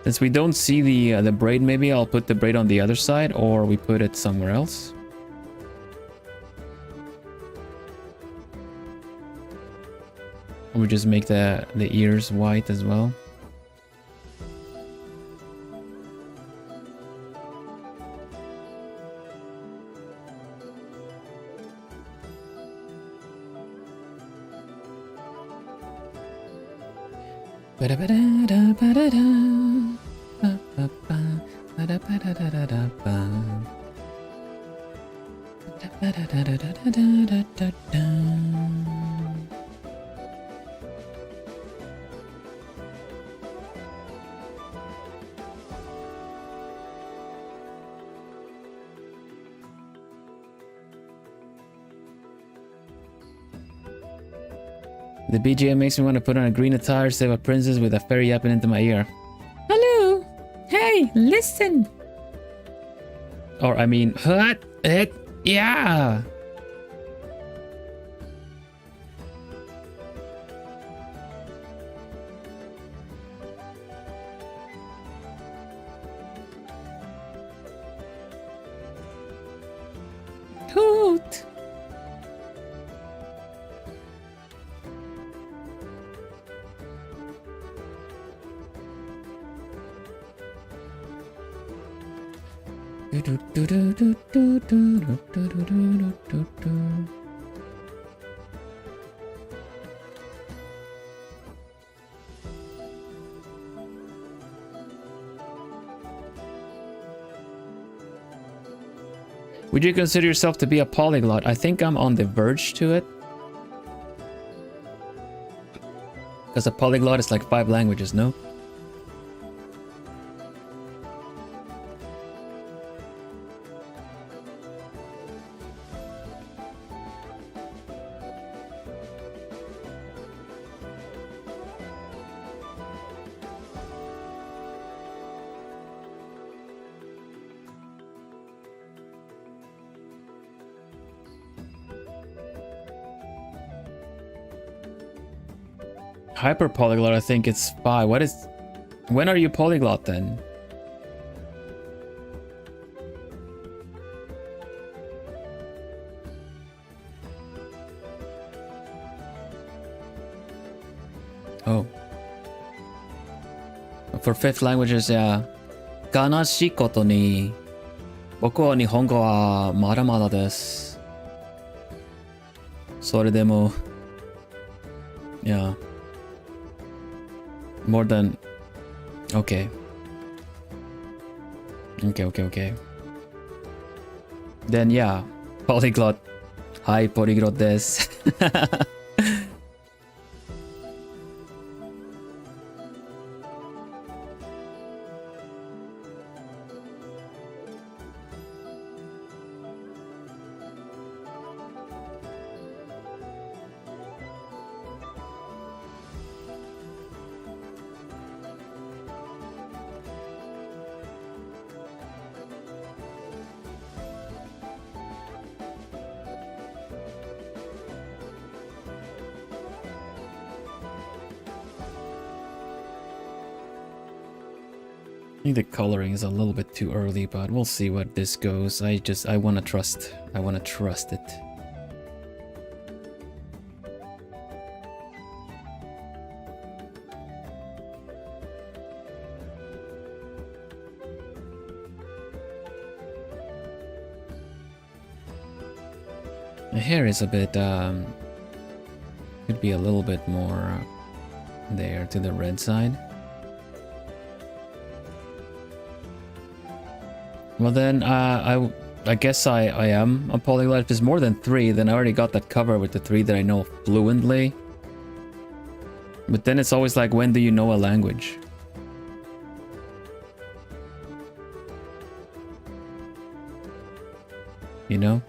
Since we don't see the braid, maybe I'll put the braid on the other side, or we put it somewhere else. Or we just make the ears white as well. The BGM makes me want to put on a green attire, save a princess with a fairy yapping into my ear. Hello! Hey, listen! Or, I mean, what? Yeah! Hoot! Would you consider yourself to be a polyglot? I think I'm on the verge to it. Because a polyglot is like 5 languages, no? Hyper polyglot, I think it's 5. When are you polyglot then? Oh. For 5th languages, yeah. 悲しいことに、僕は日本語はまだまだです。それでも、yeah. More than... Okay. Okay. Then yeah, polyglot. Hi, polyglot des. I think the coloring is a little bit too early, but we'll see what this goes. I want to trust it. The hair is a bit, could be a little bit more there to the red side. Well then, I guess I am a polyglot. If there's more than 3, then I already got that cover with the 3 that I know fluently. But then it's always like, when do you know a language? You know?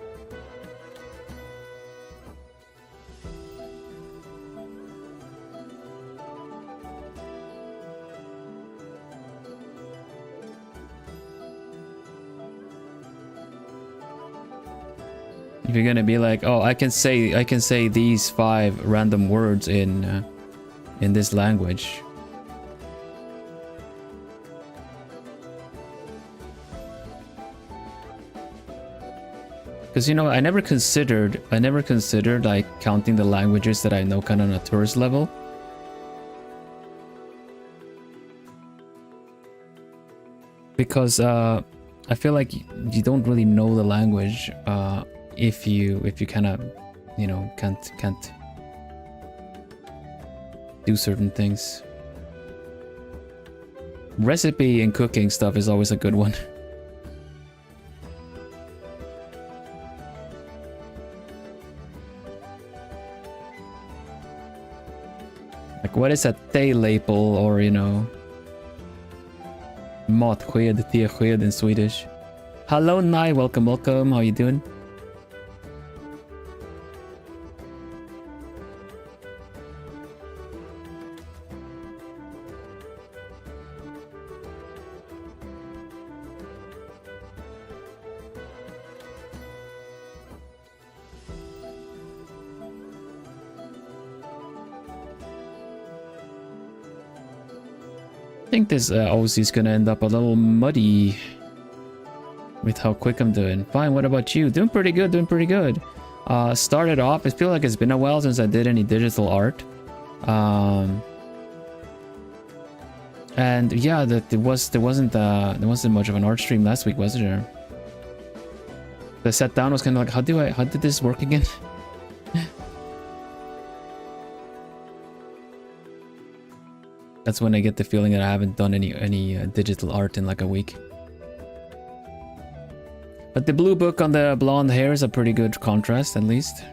If you're gonna be like, oh, I can say these 5 random words in this language. Because, you know, I never considered like counting the languages that I know kind of on a tourist level. Because I feel like you don't really know the language if you kind of, you know, can't do certain things. Recipe and cooking stuff is always a good one. Like, what is a thelepel, or, you know, matsked, tesked in Swedish. Hello, Nai, welcome, welcome. How you doing? I think this OC is gonna end up a little muddy with how quick I'm doing. Fine, what about you? Doing pretty good, doing pretty good. Started off, I feel like it's been a while since I did any digital art. And yeah, there wasn't much of an art stream last week, was there? The set down was kind of like, how did this work again? That's when I get the feeling that I haven't done any digital art in like a week. But the blue book on the blonde hair is a pretty good contrast, at least.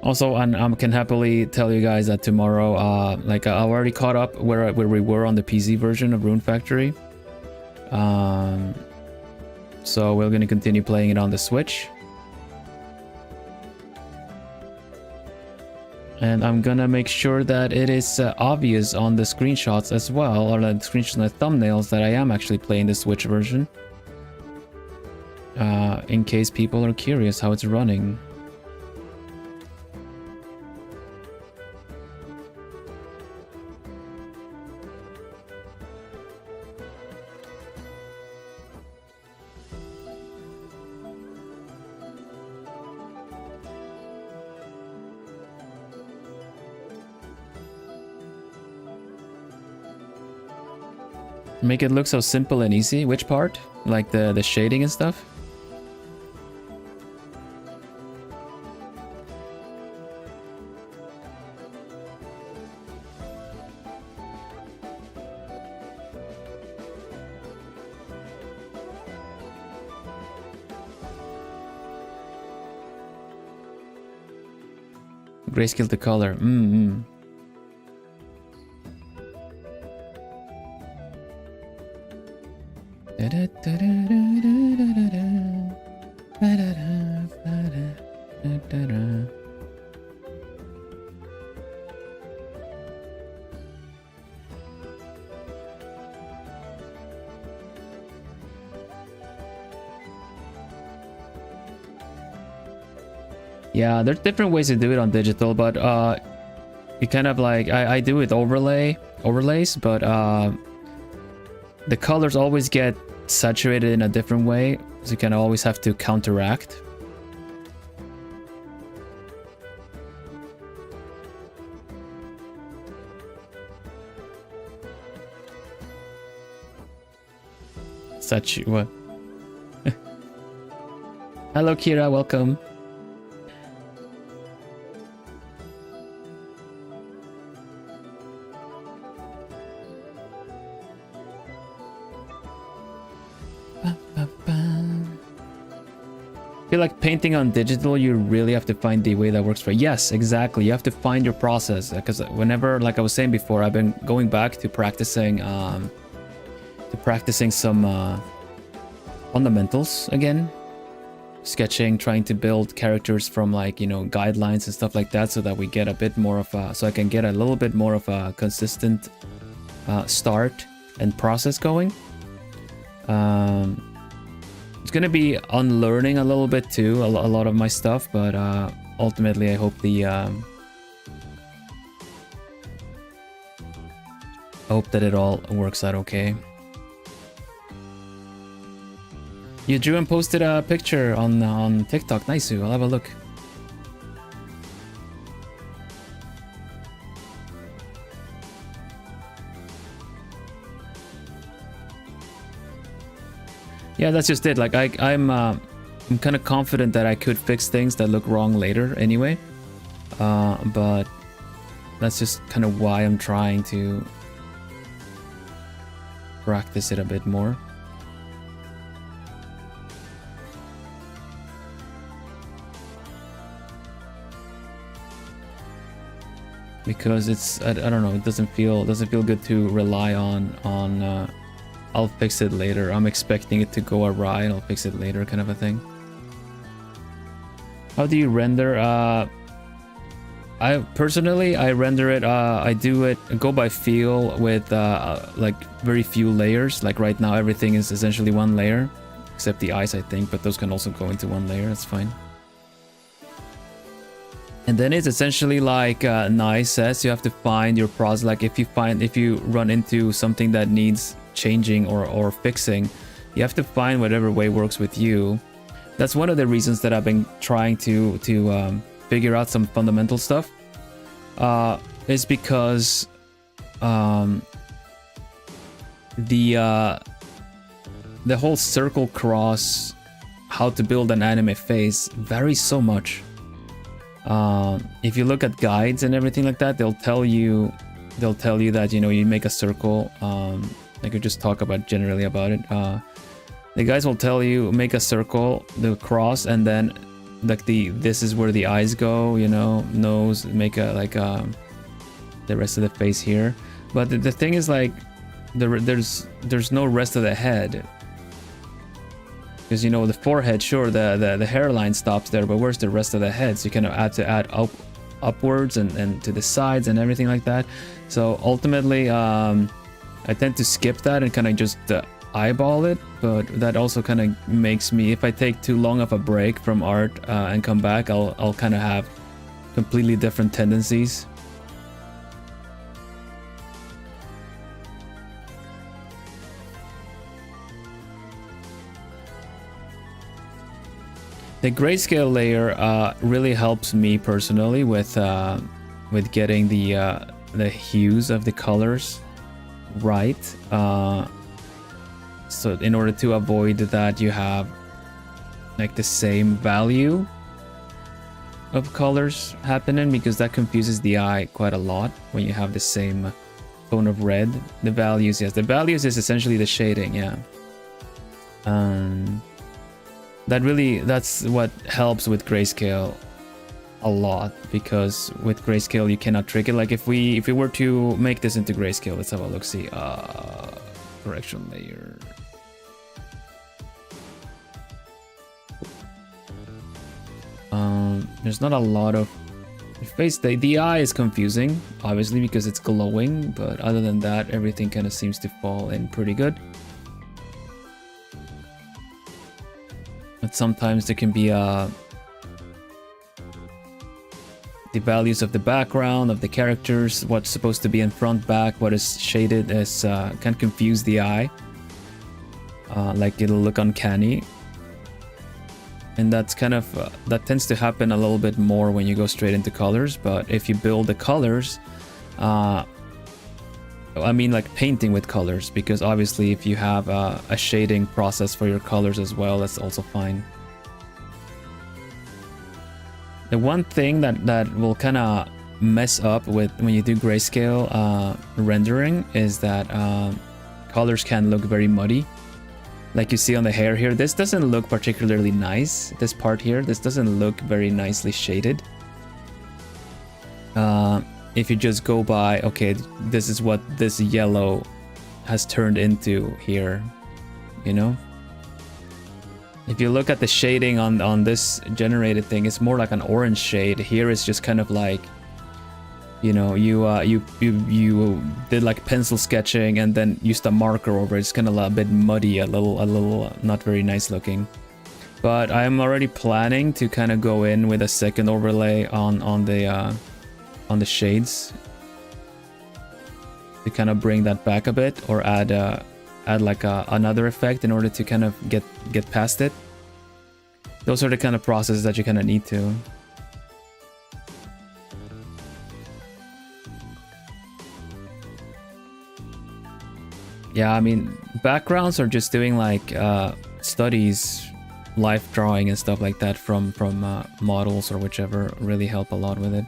Also, and I can happily tell you guys that tomorrow, like I already caught up where we were on the PC version of Rune Factory. So we're gonna continue playing it on the Switch. And I'm gonna make sure that it is obvious on the screenshots as well, or the screenshots and the thumbnails, that I am actually playing the Switch version. In case people are curious how it's running. Make it look so simple and easy. Which part? Like the shading and stuff? Grayscale to color. Yeah, there's different ways to do it on digital, but you kind of like I do it overlays, but the colors always get saturated in a different way, so you kind of always have to counteract. What? Hello, Kira, welcome. I feel like painting on digital, you really have to find the way that works for you. Yes, exactly. You have to find your process, because whenever, like I was saying before, I've been going back to practicing some fundamentals again, sketching, trying to build characters from, like, you know, guidelines and stuff like that, so that we get a bit more of a, so I can get a little bit more of a consistent start and process going. it's gonna be unlearning a little bit too, a lot of my stuff, but ultimately I hope that it all works out okay. You drew and posted a picture on TikTok. Nice, I'll have a look. Yeah, that's just it. Like I'm kind of confident that I could fix things that look wrong later anyway. But that's just kind of why I'm trying to practice it a bit more. Because it's I don't know, it doesn't feel good to rely on I'll fix it later. I'm expecting it to go awry and I'll fix it later kind of a thing. How do you render? I personally render it, I do it, go by feel with like very few layers. Like right now everything is essentially one layer, except the eyes I think, but those can also go into one layer, that's fine. And then it's essentially like Nye says, you have to find your process. Like if you run into something that needs changing or fixing, you have to find whatever way works with you. That's one of the reasons that I've been trying to figure out some fundamental stuff, is because the whole circle cross, how to build an anime face varies so much. If you look at guides and everything like that, they'll tell you that, you know, you make a circle. I could just talk about generally about it. The guys will tell you make a circle, the cross, and then like this is where the eyes go, you know, nose, make a like the rest of the face here. But the thing is, like, there's no rest of the head. Because, you know, the forehead, sure, the hairline stops there, but where's the rest of the head? So you kind of have to add upwards and to the sides and everything like that. So ultimately, I tend to skip that and kind of just eyeball it. But that also kind of makes me, if I take too long of a break from art and come back, I'll kind of have completely different tendencies. The grayscale layer really helps me personally with getting the hues of the colors right. So in order to avoid that, you have like the same value of colors happening, because that confuses the eye quite a lot when you have the same tone of red. The values, yes, the values is essentially the shading, yeah. That's what helps with grayscale a lot, because with grayscale you cannot trick it. Like if we were to make this into grayscale, let's have a look, see, correction layer. There's not a lot of face. The eye is confusing, obviously, because it's glowing, but other than that, everything kind of seems to fall in pretty good. But sometimes there can be the values of the background of the characters, what's supposed to be in front, back, what is shaded, is can confuse the eye. Like it'll look uncanny, and that's kind of that tends to happen a little bit more when you go straight into colors. But if you build the colors, I mean like painting with colors, because obviously if you have a shading process for your colors as well, that's also fine. The one thing that will kind of mess up with when you do grayscale rendering is that colors can look very muddy. Like you see on the hair here, this doesn't look particularly nice. This part here, this doesn't look very nicely shaded. If you just go by, okay, this is what this yellow has turned into here, you know? If you look at the shading on this generated thing, it's more like an orange shade. Here it's just kind of like you know, you did like pencil sketching and then used a marker over it. It's kind of a bit muddy, a little not very nice looking. But I'm already planning to kind of go in with a second overlay on the shades to kind of bring that back a bit, or add like another effect in order to kind of get past it. Those are the kind of processes that you kind of need to. Yeah, I mean, backgrounds are just doing like studies, life drawing and stuff like that from models or whichever really help a lot with it.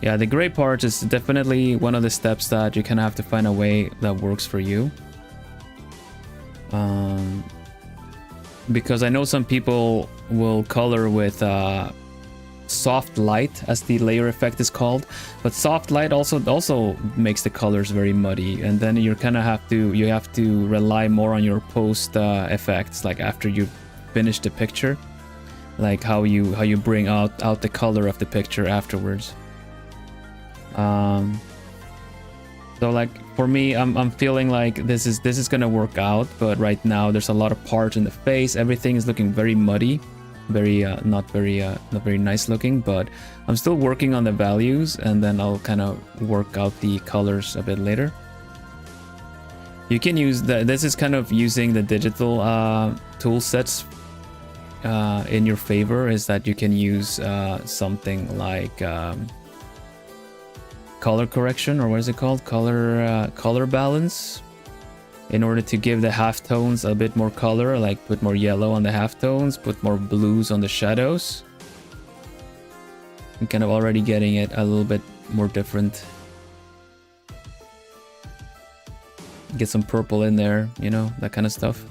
Yeah, the gray part is definitely one of the steps that you kind of have to find a way that works for you. Because I know some people will color with soft light, as the layer effect is called, but soft light also makes the colors very muddy, and then you kind of have to rely more on your post effects, like after you finish the picture, like how you bring out the color of the picture afterwards. So like for me, I'm feeling like this is gonna work out, but right now there's a lot of parts in the face. Everything is looking very muddy, very not very nice looking. But I'm still working on the values, and then I'll kind of work out the colors a bit later. You can use this is kind of using the digital tool sets in your favor. Is that you can use something like color correction, or what is it called, color balance, in order to give the halftones a bit more color, like put more yellow on the halftones, put more blues on the shadows. I'm kind of already getting it a little bit more different. Get some purple in there, you know, that kind of stuff.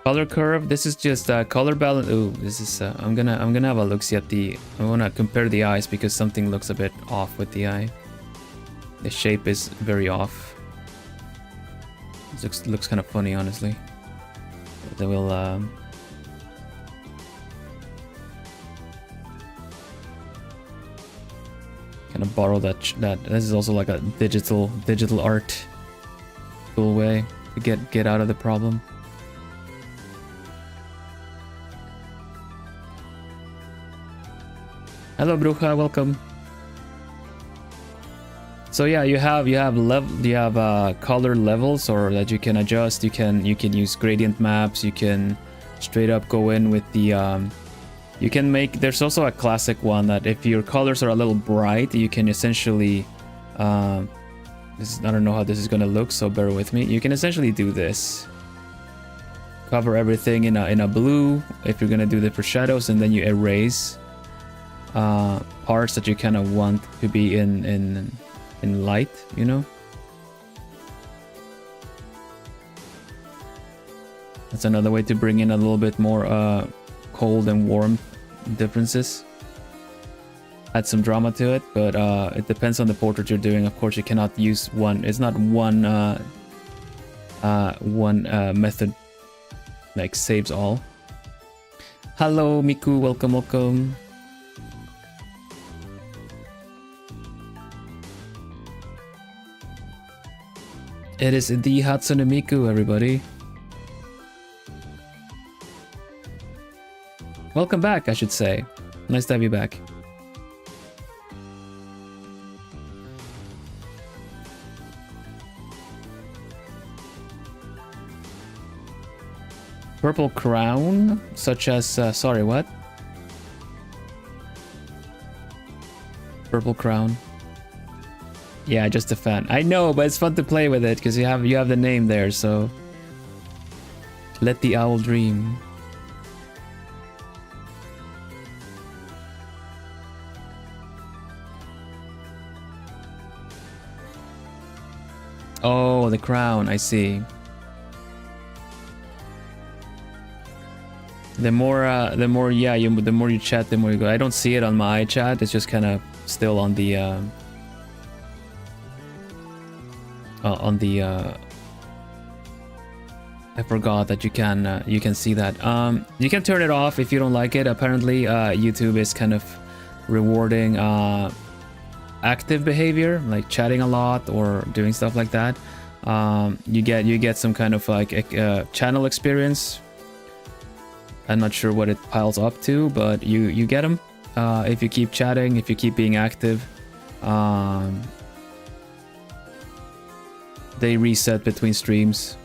Color curve. This is just color balance. Ooh, this is. I'm gonna have a look see at the. I wanna compare the eyes because something looks a bit off with the eye. The shape is very off. It looks kind of funny, honestly. But I will. Kind of borrow that. This is also like a digital art cool way to get out of the problem. Hello Bruja, welcome. So yeah, you have color levels, or that you can adjust. You can use gradient maps. You can straight up go in with the you can make. There's also a classic one that if your colors are a little bright, you can essentially I don't know how this is gonna look, so bear with me. You can essentially do this. Cover everything in a blue if you're gonna do that for shadows, and then you erase parts that you kind of want to be in light, you know. That's another way to bring in a little bit more cold and warm differences. Add some drama to it, but it depends on the portrait you're doing. Of course, you cannot use one. It's not one method like saves all. Hello Miku, welcome. It is the Hatsune Miku, everybody. Welcome back, I should say. Nice to have you back. Purple crown, such as, sorry, what? Purple crown. Yeah, just a fan. I know, but it's fun to play with it because you have the name there, so let the owl dream. Oh, the crown, I see. The more the more you chat, the more you go. I don't see it on my chat. It's just kind of still on the I forgot that you can see that. You can turn it off if you don't like it. Apparently, YouTube is kind of rewarding active behavior, like chatting a lot or doing stuff like that. You get some kind of like a channel experience. I'm not sure what it piles up to, but you get them if you keep chatting, if you keep being active. They reset between streams.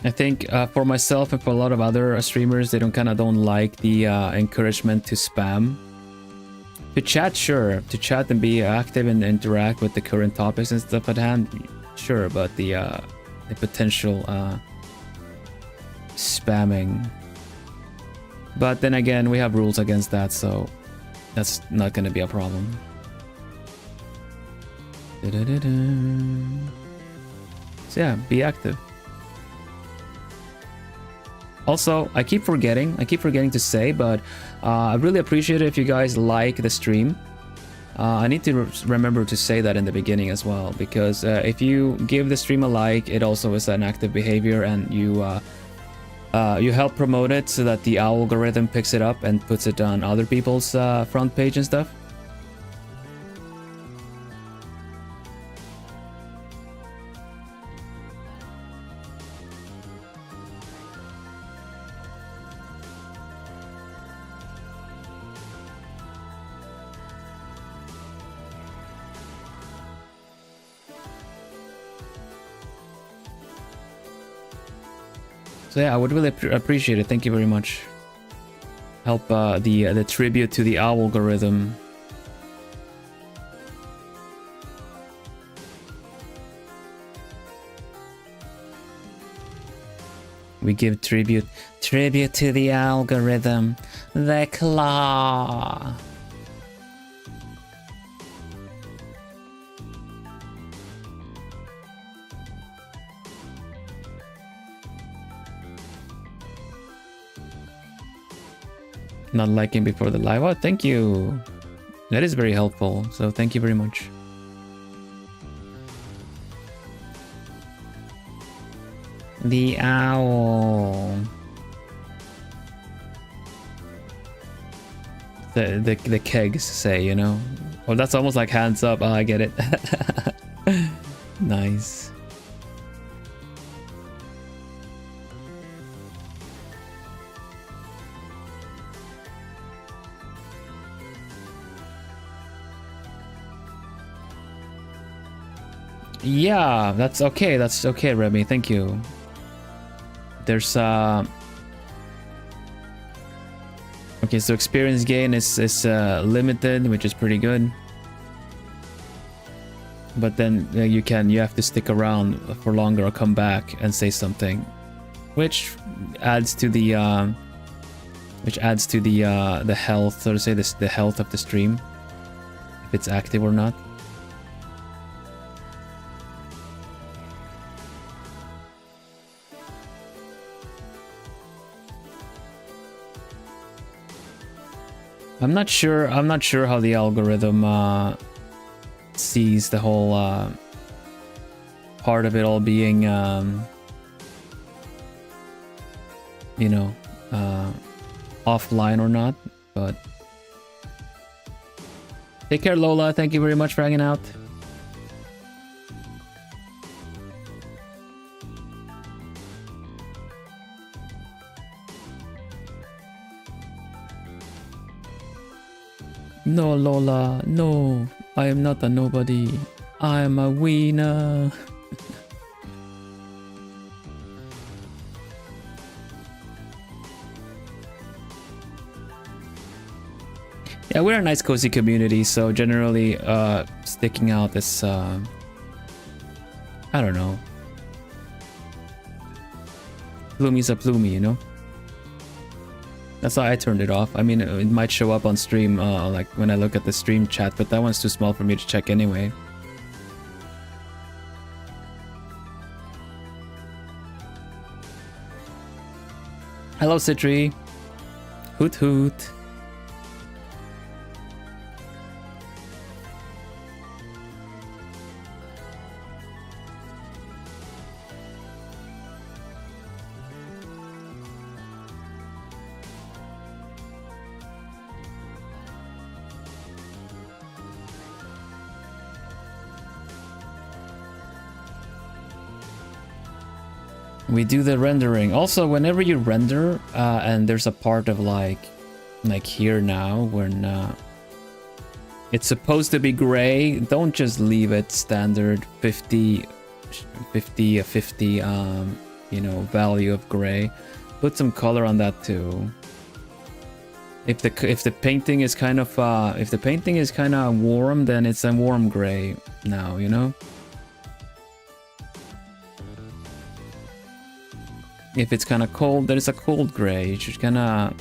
I think for myself and for a lot of other streamers, they don't like the encouragement to spam. To chat, sure. To chat and be active and interact with the current topics and stuff at hand, sure. But the potential spamming. But then again, we have rules against that, so that's not going to be a problem. So yeah, be active. Also, I keep forgetting to say, but I really appreciate it if you guys like the stream. I need to remember to say that in the beginning as well, because if you give the stream a like, it also is an active behavior, and you help promote it so that the algorithm picks it up and puts it on other people's front page and stuff. So yeah, I would really appreciate it. Thank you very much. Help the tribute to the algorithm. We give tribute to the algorithm. The claw. Not liking before the live. Oh, thank you. That is very helpful. So thank you very much. The owl. The kegs say, you know. Oh, that's almost like hands up. Oh, I get it. Nice. Yeah, that's okay. That's okay, Remy. Thank you. There's okay, so experience gain is limited, which is pretty good. But then you have to stick around for longer or come back and say something, which adds to the health, so to say, the health of the stream, if it's active or not. I'm not sure how the algorithm sees the whole part of it all being you know, offline or not, but take care, Lola. Thank you very much for hanging out. No, Lola, no, I am not a nobody. I am a winner. Yeah, we're a nice cozy community, so generally sticking out this I don't know. Plumy's a plumy, you know? That's why I turned it off. I mean, it might show up on stream, like when I look at the stream chat, but that one's too small for me to check anyway. Hello, Citri. Hoot hoot. We do the rendering. Also, whenever you render, and there's a part of like here now, when it's supposed to be gray, don't just leave it standard 50, you know, value of gray. Put some color on that too. If the painting is kind of warm, then it's a warm gray now, you know. If it's kind of cold, then it's a cold gray. You should kind of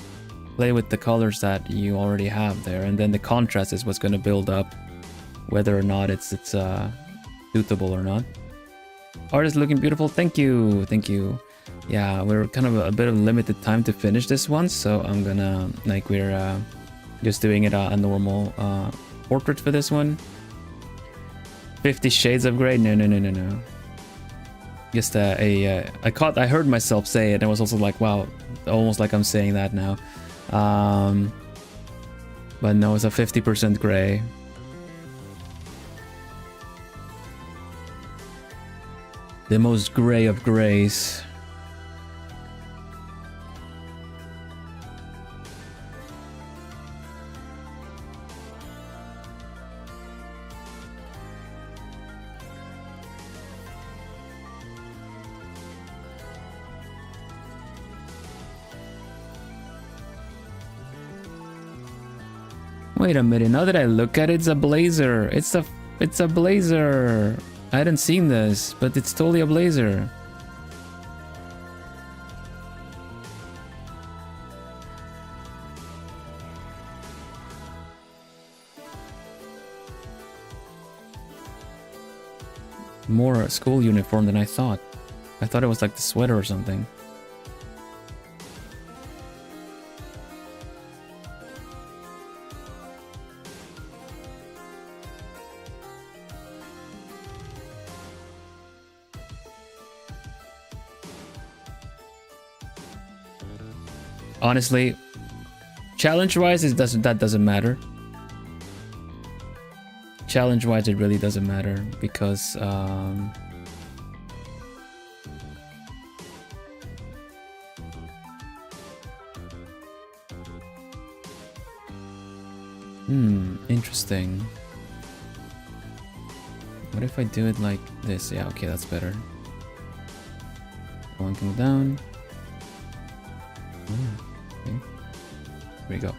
play with the colors that you already have there, and then the contrast is what's going to build up whether or not it's suitable or not. Art is looking beautiful. Thank you, thank you. Yeah, we're kind of a bit of limited time to finish this one, so I'm gonna we're just doing it a normal portrait for this one. 50 Shades of Grey. No. Just I heard myself say it, and I was also like, wow, almost like I'm saying that now. But no, it's a 50% gray. The most gray of grays. Wait a minute, now that I look at it, it's a blazer. It's a blazer. I hadn't seen this, but it's totally a blazer. More a school uniform than I thought. I thought it was like the sweater or something. Honestly, challenge-wise, that doesn't matter. Challenge-wise, it really doesn't matter because interesting. What if I do it like this? Yeah, okay, that's better. One can go down. Okay. Here we go.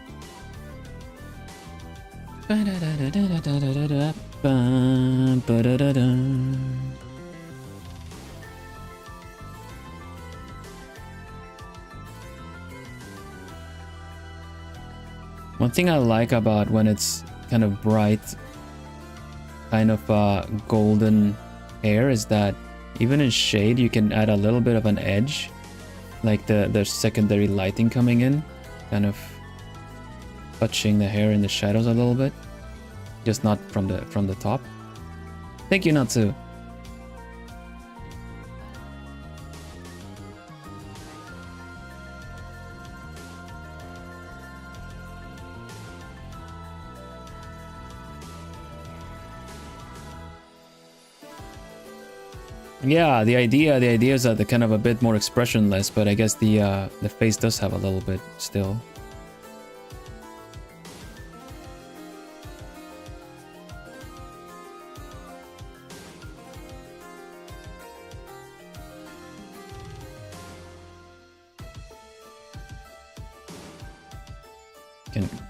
One thing I like about when it's kind of bright, kind of golden hair is that even in shade you can add a little bit of an edge, like the secondary lighting coming in, kind of touching the hair in the shadows a little bit, just not from the top. Thank you, Natsu. Yeah, the idea is that they're kind of a bit more expressionless, but I guess the face does have a little bit still.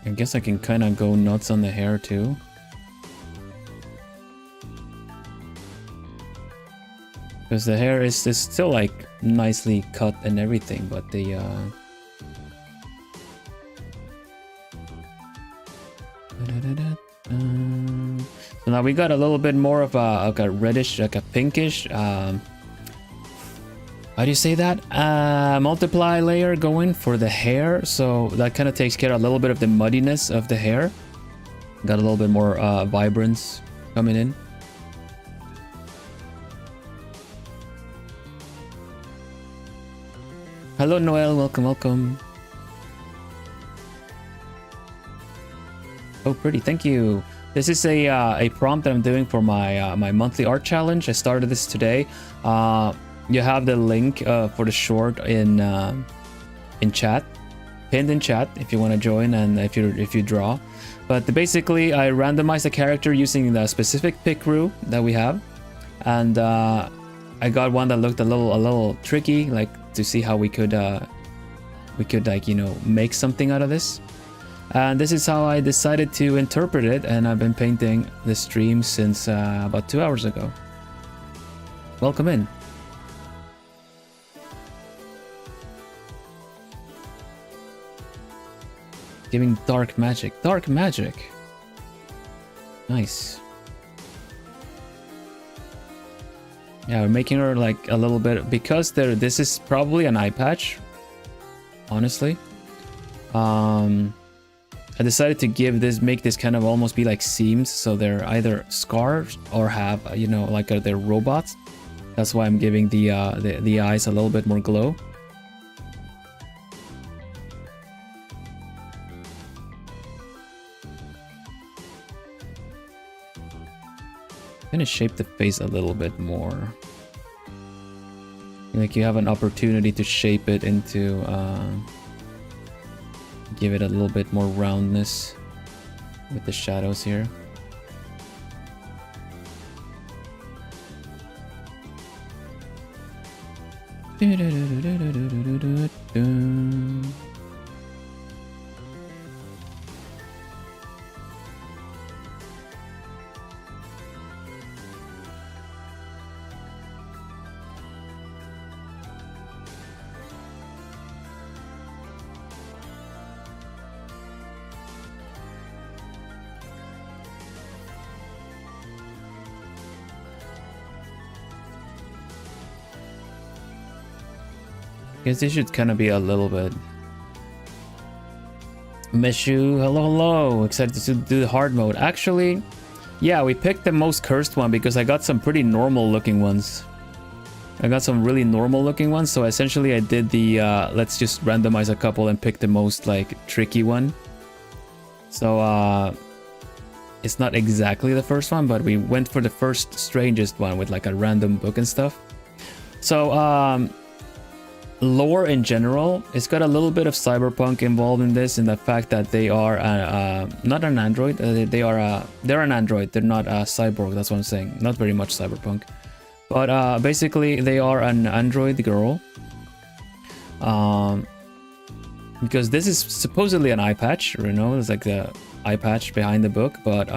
I guess I can kind of go nuts on the hair too. Because the hair is still like nicely cut and everything, but the so now we got a little bit more of a reddish, like a pinkish, how do you say that? Multiply layer going for the hair, so that kind of takes care of a little bit of the muddiness of the hair. Got a little bit more vibrance coming in. Hello Noel, welcome, welcome. Oh, pretty, thank you. This is a prompt that I'm doing for my my monthly art challenge. I started this today. You have the link for the short in chat, pinned in chat if you want to join and if you draw. But basically, I randomized the character using the specific pick rule that we have, and I got one that looked a little tricky, like to see how we could like, you know, make something out of this. And this is how I decided to interpret it, and I've been painting the stream since about 2 hours ago. Welcome in. Giving dark magic. Dark magic. Nice. Yeah, we're making her like a little bit, because this is probably an eye patch, honestly. I decided to make this kind of almost be like seams, so they're either scars or have, you know, like they're robots. That's why I'm giving the eyes a little bit more glow. I'm gonna shape the face a little bit more. Like you have an opportunity to shape it into, give it a little bit more roundness with the shadows here. Guess this should kind of be a little bit. Meshu, hello, hello. Excited to do the hard mode. Actually, yeah, we picked the most cursed one because I got some pretty normal looking ones. I got some really normal looking ones, so essentially I did the let's just randomize a couple and pick the most like tricky one. So it's not exactly the first one, but we went for the first strangest one with like a random book and stuff. So lore in general, it's got a little bit of cyberpunk involved in this, in the fact that they are not an android. They're an android. They're not a cyborg. That's what I'm saying. Not very much cyberpunk, but basically they are an android girl. Because this is supposedly an eye patch, you know, it's like the eye patch behind the book. But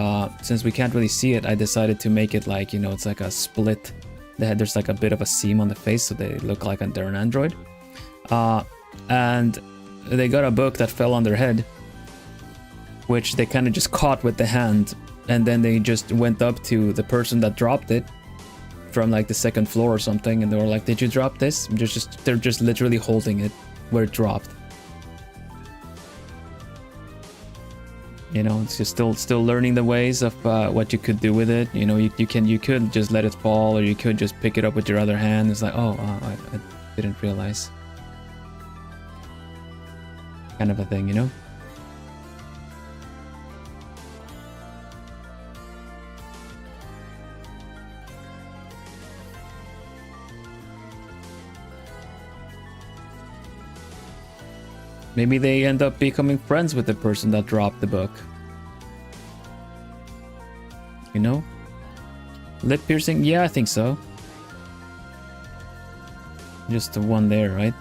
since we can't really see it, I decided to make it like, you know, it's like a split. There's like a bit of a seam on the face, so they look like they're an android. And they got a book that fell on their head, which they kind of just caught with the hand, and then they just went up to the person that dropped it from like the second floor or something, and they were like, "Did you drop this?" They're just literally holding it where it dropped. You know, it's just still learning the ways of what you could do with it. You know, you could just let it fall, or you could just pick it up with your other hand. It's like, oh, I didn't realize. Kind of a thing, you know? Maybe they end up becoming friends with the person that dropped the book. You know? Lip piercing? Yeah, I think so. Just the one there, right?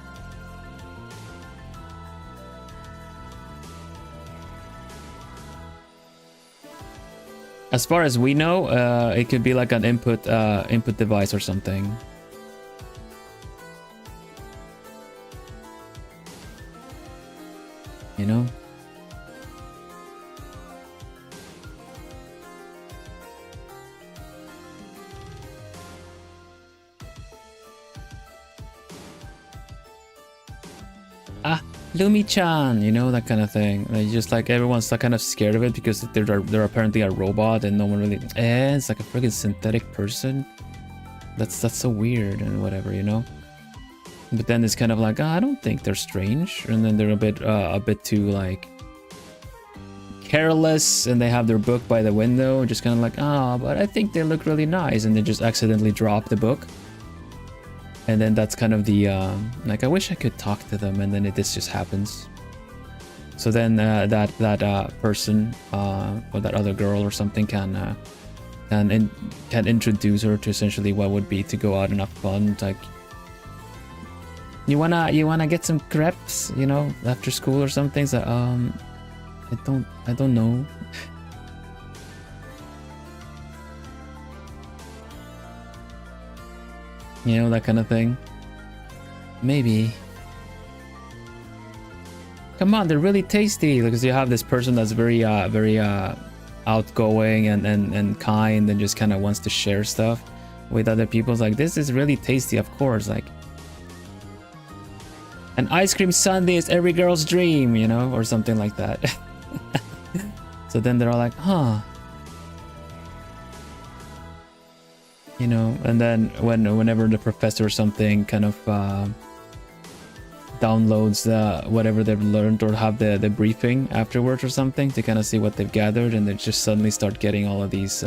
As far as we know, it could be like an input device or something. You know? Ah, Lumi-chan, you know, that kind of thing. Like, just like everyone's like kind of scared of it because they're apparently a robot and no one really. It's like a freaking synthetic person. That's so weird and whatever, you know. But then it's kind of like, I don't think they're strange, and then they're a bit too like careless, and they have their book by the window, just kind of like, but I think they look really nice, and they just accidentally drop the book. And then that's kind of the like, I wish I could talk to them, and then this just happens. So then that person or that other girl or something can introduce her to essentially what would be to go out and have fun. Like, you wanna get some crepes, you know, after school or something. So I don't know. You know, that kind of thing. Maybe. Come on, they're really tasty, because you have this person that's very outgoing and kind, and just kind of wants to share stuff with other people. It's like, this is really tasty, of course. Like, an ice cream sundae is every girl's dream, you know, or something like that. So then they're all like, huh. You know, and then whenever the professor or something kind of downloads whatever they've learned, or have the briefing afterwards or something to kind of see what they've gathered, and they just suddenly start getting all of these.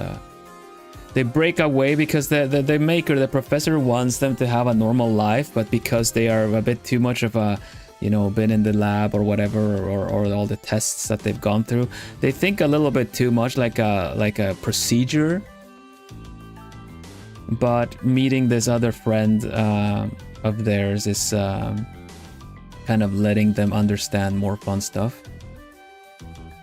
They break away because the maker, the professor, wants them to have a normal life, but because they are a bit too much of a, you know, been in the lab or whatever, or all the tests that they've gone through, they think a little bit too much like a procedure. But meeting this other friend of theirs is kind of letting them understand more fun stuff.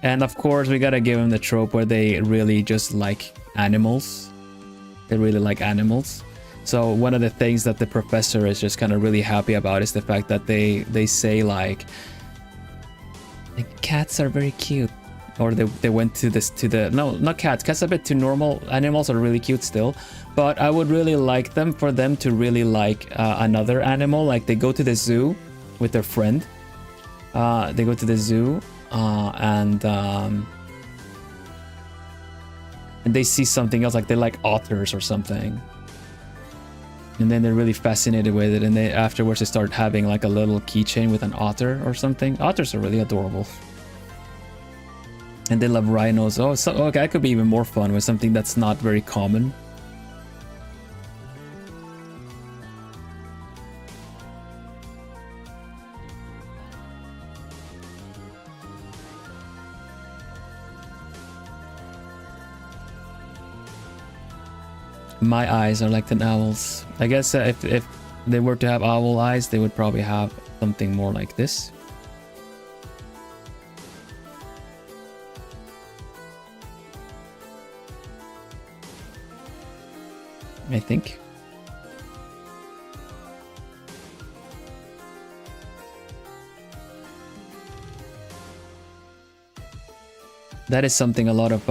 And of course, we gotta give them the trope where they really just like animals. They really like animals. So one of the things that the professor is just kind of really happy about is the fact that they say like cats are very cute. Or they went to no, not cats. Cats are a bit too normal. Animals are really cute still, but I would really like for them to really like another animal. Like, they go to the zoo with their friend. They go to the zoo and they see something else. Like, they like otters or something, and then they're really fascinated with it. And they afterwards they start having like a little keychain with an otter or something. Otters are really adorable. And they love rhinos. Oh, so okay, that could be even more fun with something that's not very common. My eyes are like the owls. I guess if they were to have owl eyes, they would probably have something more like this. I think. That is something a lot of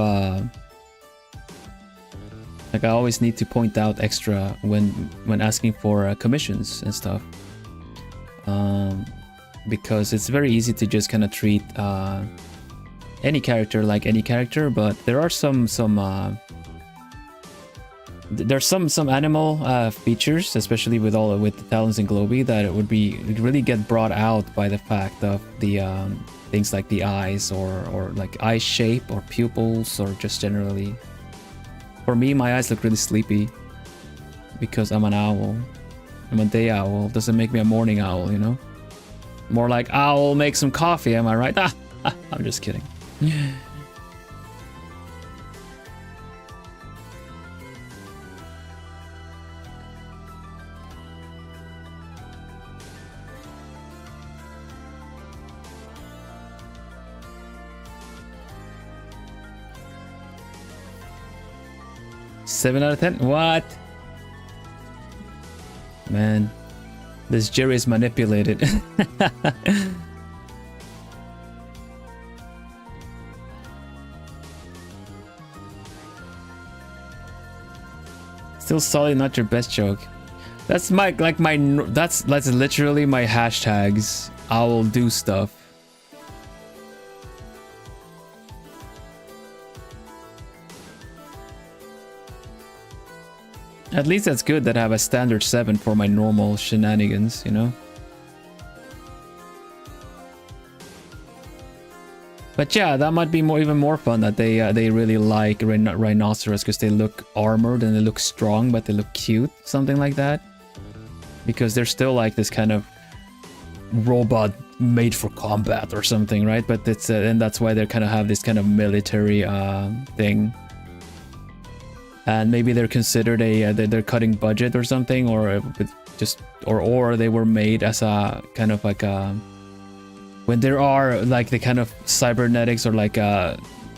like, I always need to point out extra when asking for commissions and stuff, because it's very easy to just kind of treat any character like any character, but there are some there's some animal features, especially with the talents in globie, that it would really get brought out by the fact of the things like the eyes, or like eye shape or pupils, or just generally. For me, my eyes look really sleepy because I'm an owl. I'm a day owl. Doesn't make me a morning owl, you know? More like, owl, make some coffee, am I right? I'm just kidding. 7 out of 10? What? Man, this Jerry is manipulated. Still solid, not your best joke. That's that's literally my hashtags. I will do stuff. At least that's good that I have a standard 7 for my normal shenanigans, you know? But yeah, that might be even more fun that they really like rhinoceros because they look armored and they look strong, but they look cute, something like that. Because they're still like this kind of robot made for combat or something, right? But it's and that's why they kind of have this kind of military thing. And maybe they're considered they're cutting budget or something, or or they were made as a kind of like a, when there are like the kind of cybernetics or like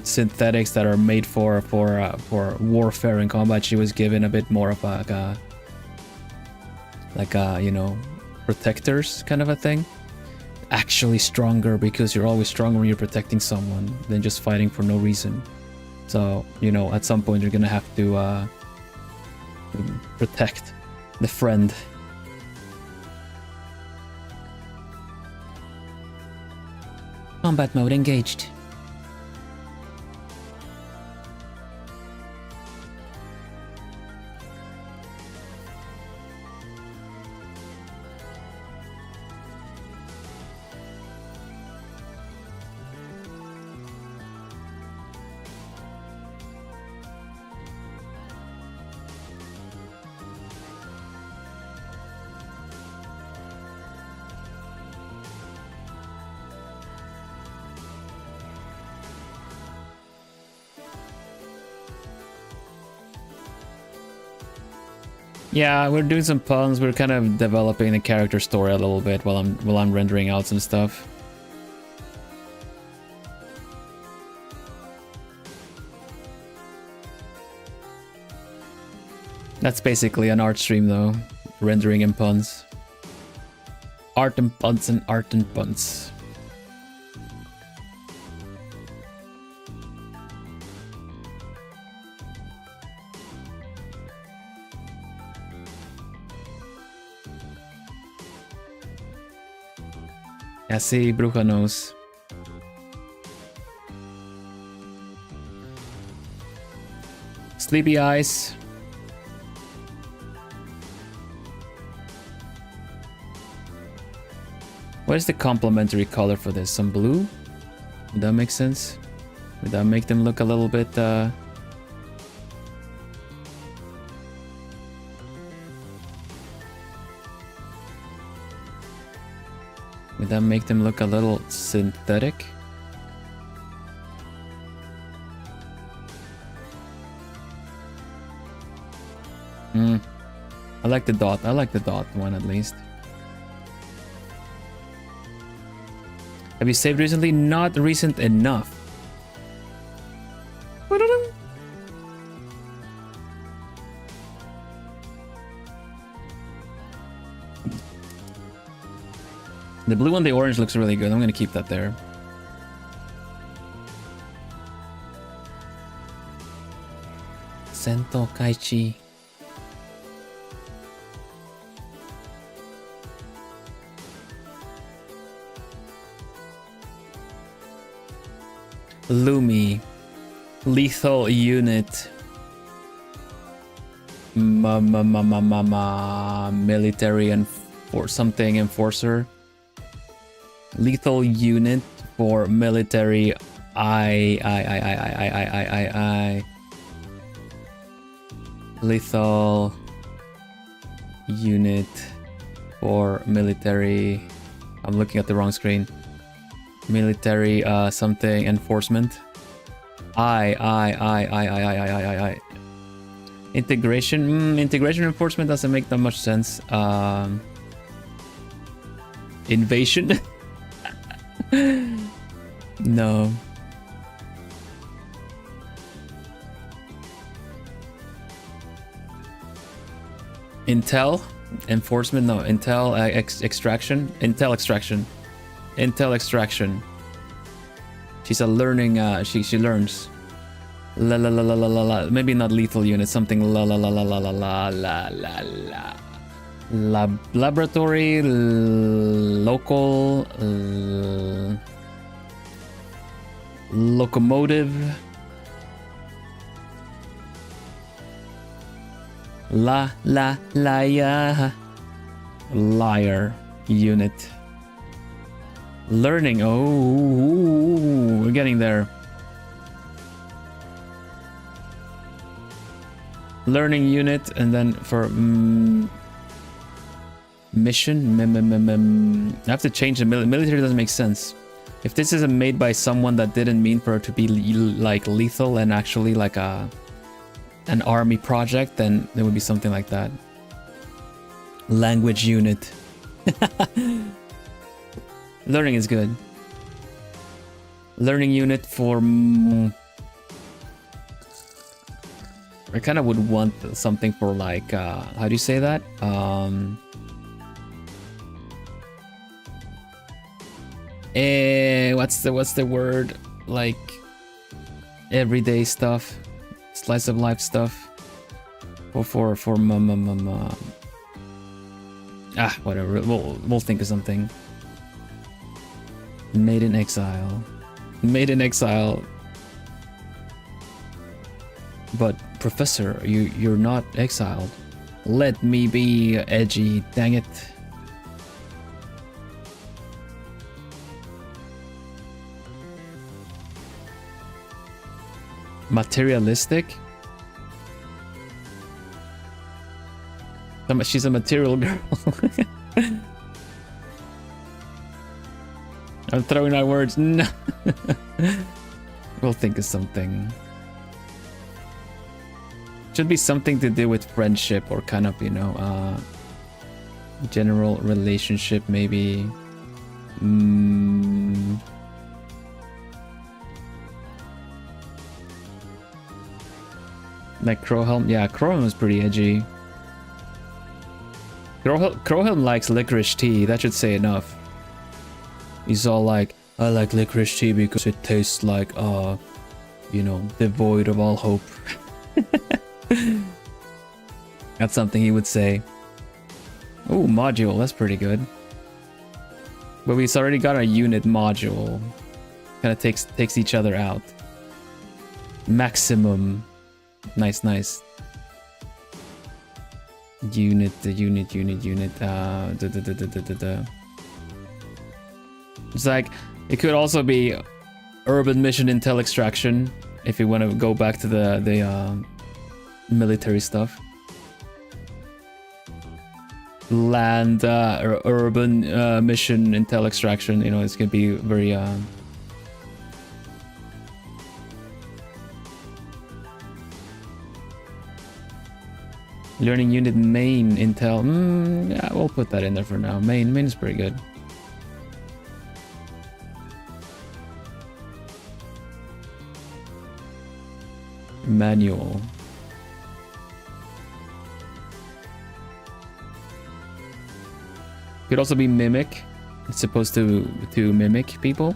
synthetics that are made for warfare and combat. She was given a bit more of like a you know, protectors kind of a thing. Actually stronger, because you're always stronger when you're protecting someone than just fighting for no reason. So, you know, at some point you're gonna have to protect the friend. Combat mode engaged. Yeah, we're doing some puns. We're kind of developing the character story a little bit while I'm rendering out some stuff. That's basically an art stream though, rendering and puns. Art and puns and art and puns. Yeah, see, Bruja knows. Sleepy eyes. What is the complementary color for this? Some blue? Would that make sense? Would that make them look a little bit would that make them look a little synthetic? I like the dot. I like the dot one at least. Have you saved recently? Not recent enough. The blue and the orange looks really good. I'm gonna keep that there. Sento Kaichi. Lumi. Lethal unit. Military and for something enforcer. Lethal unit for military. I. Lethal unit for military. I'm looking at the wrong screen. Military something enforcement. I. Integration. Integration enforcement doesn't make that much sense. Invasion. No. Intel enforcement, no, Intel extraction, Intel extraction, Intel extraction. She's a learning, she learns. La la la la la la la. Maybe not lethal unit, something la la la la la la la la la la. Laboratory, local, locomotive. La la liar. Liar unit. Learning. Oh, we're getting there. Learning unit, and then for mission. I have to change the military. Doesn't make sense. If this isn't made by someone that didn't mean for it to be like lethal and actually like an army project, then there would be something like that. Language unit. Learning is good. Learning unit for I kind of would want something for like how do you say that? What's the word? Like everyday stuff, slice of life stuff. Or for whatever. We'll think of something. Made in exile. Made in exile. But Professor, you're not exiled. Let me be edgy, dang it. Materialistic? She's a material girl. I'm throwing out words. No. We'll think of something. Should be something to do with friendship or kind of, you know, general relationship, maybe. Like Crowhelm. Yeah, Crowhelm is pretty edgy. Crowhelm likes licorice tea. That should say enough. He's all like, I like licorice tea because it tastes like, you know, devoid of all hope. That's something he would say. Oh, module. That's pretty good. But we've already got a unit module. Kind of takes each other out. Maximum. Nice, nice. Unit. It's like, it could also be urban mission intel extraction if you want to go back to the military stuff. Land or urban mission intel extraction, you know, it's gonna be very learning unit main intel. Yeah, we'll put that in there for now. Main is pretty good. Manual. Could also be mimic. It's supposed to mimic people.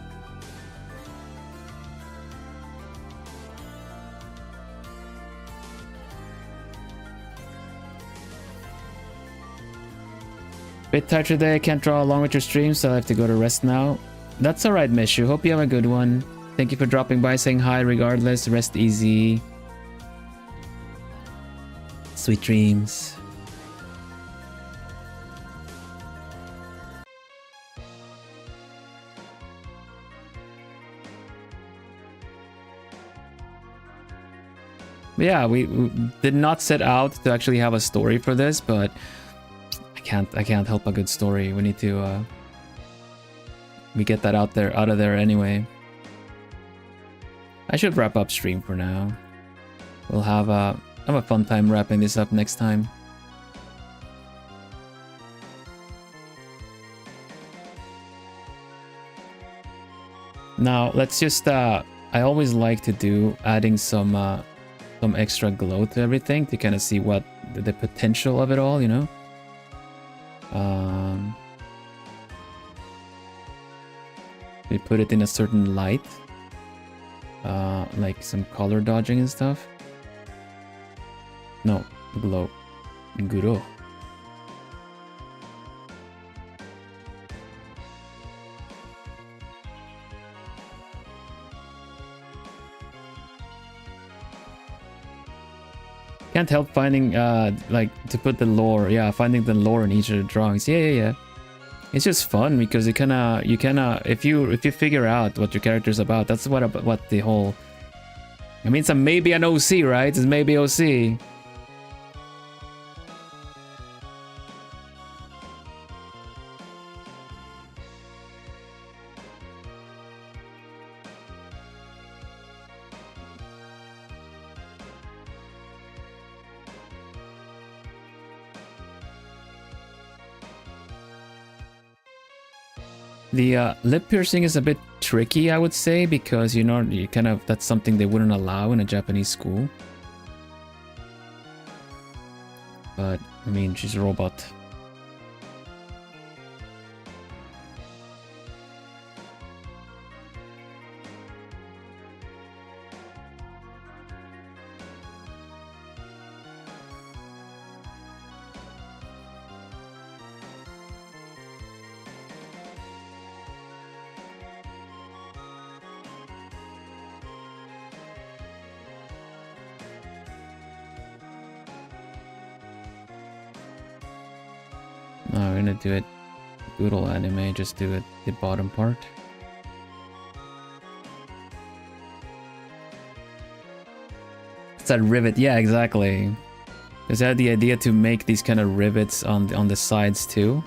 Bit tired today. I can't draw along with your stream, so I have to go to rest now. That's alright, Mishu. Hope you have a good one. Thank you for dropping by, saying hi regardless. Rest easy. Sweet dreams. Yeah, we did not set out to actually have a story for this, but I can't help a good story. We need to we get that out of there anyway. I should wrap up stream for now. We'll have a fun time wrapping this up next time. Now let's just I always like to do adding some extra glow to everything to kind of see what the potential of it all, you know. We put it in a certain light, like some color dodging and stuff. No, glow, guro. Can't help finding like to put the lore, yeah, finding the lore in each of the drawings. Yeah. It's just fun because you kinda if you figure out what your character's about, that's what the whole, I mean, it's maybe an OC, right? It's maybe OC. The lip piercing is a bit tricky, I would say, because you kind of, that's something they wouldn't allow in a Japanese school. But I mean, she's a robot. No, we're gonna do it Doodle anime, just do it the bottom part. It's that rivet, yeah, exactly. Because I had the idea to make these kind of rivets on the sides too.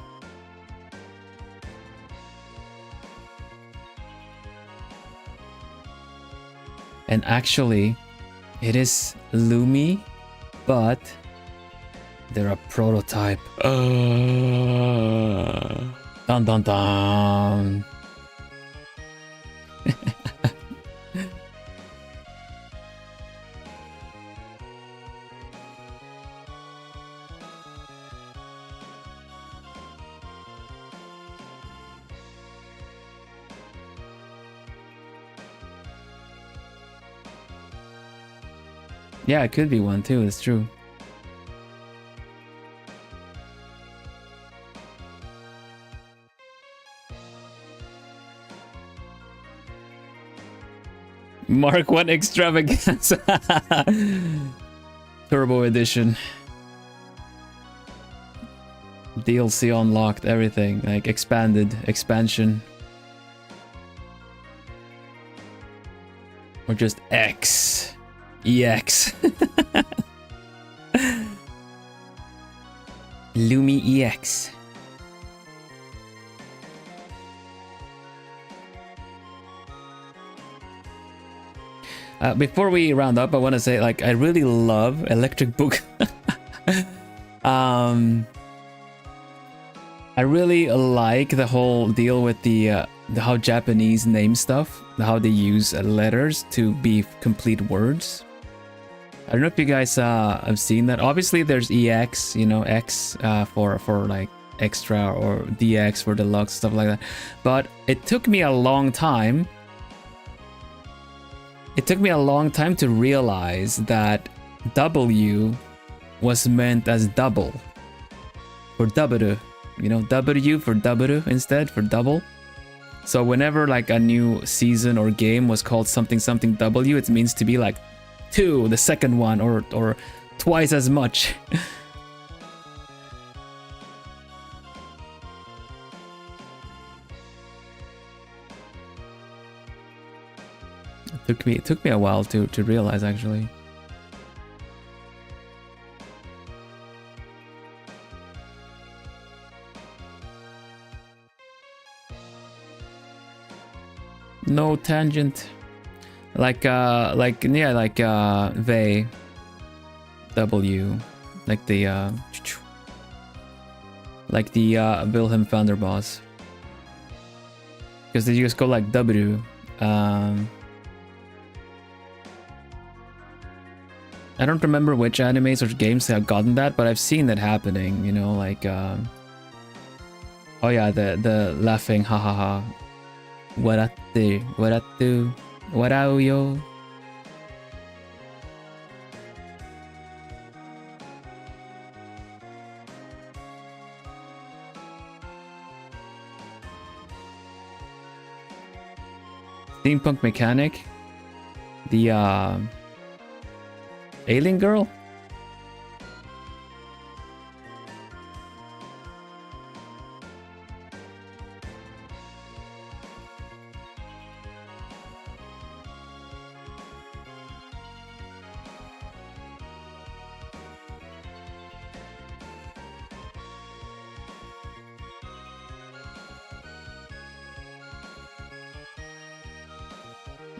And actually, it is Lumi, but they're a prototype. Dun dun dun. Yeah, it could be one too, it's true. Mark 1 extravaganza. Turbo edition. DLC unlocked, everything. Like expansion. Or just X. EX. Lumi EX. Before we round up, I want to say, like, I really love Electric Book. I really like the whole deal with the how Japanese name stuff, how they use letters to be complete words. I don't know if you guys have seen that. Obviously, there's EX, you know, X for like extra, or DX for deluxe, stuff like that. But it took me a long time. It took me a long time to realize that W was meant as double. For W, you know, W for W instead, for double. So whenever like a new season or game was called something something W, it means to be like 2, the second one, or twice as much. It took me a while to realize, actually. No tangent. Like they W, like the Vilhelm Vanderbos, because they just go like W. I don't remember which animes or games have gotten that, but I've seen that happening, you know, like, oh yeah, the laughing, ha ha ha, waratte, warattu, warau yo. Steampunk mechanic, the alien girl.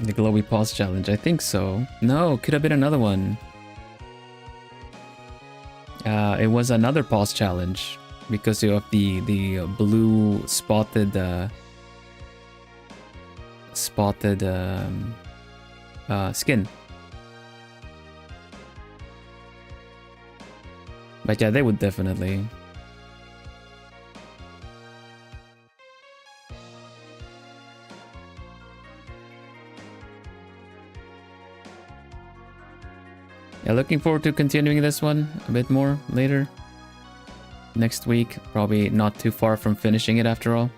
The globie pause challenge, I think so. No, could have been another one. It was another pause challenge because of the blue spotted skin. But yeah, they would definitely. Yeah, looking forward to continuing this one a bit more later. Next week, probably not too far from finishing it after all.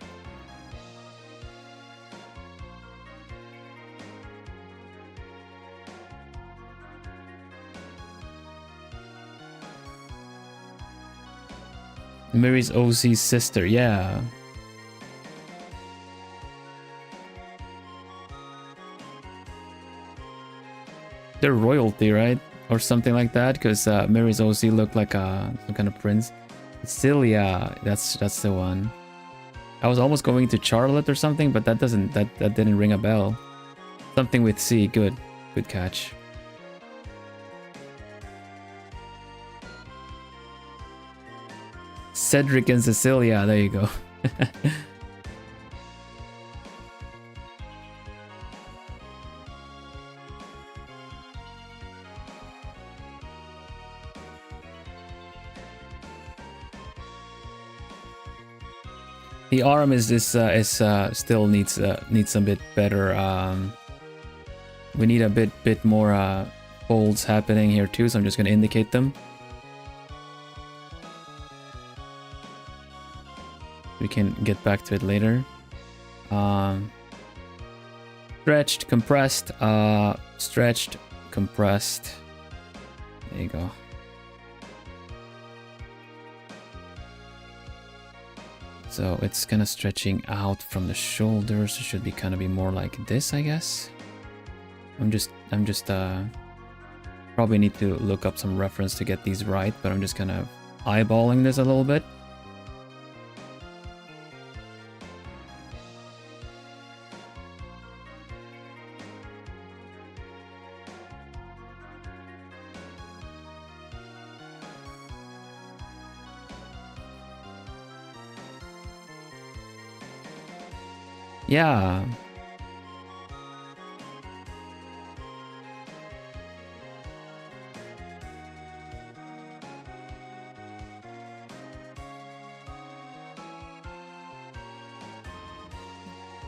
Mary's OC's sister, yeah. They're royalty, right? Or something like that, because Mary's OC looked like some kind of prince. Still, yeah, that's the one. I was almost going to Charlotte or something, but that didn't ring a bell. Something with C, good catch. Cedric and Cecilia, there you go. The arm is still needs a bit better. We need a bit more folds happening here too, so I'm just gonna indicate them. We can get back to it later. Stretched, compressed, stretched, compressed. There you go. So it's kind of stretching out from the shoulders. It should be kind of be more like this, I guess. I'm just probably need to look up some reference to get these right, but I'm just kind of eyeballing this a little bit. Yeah.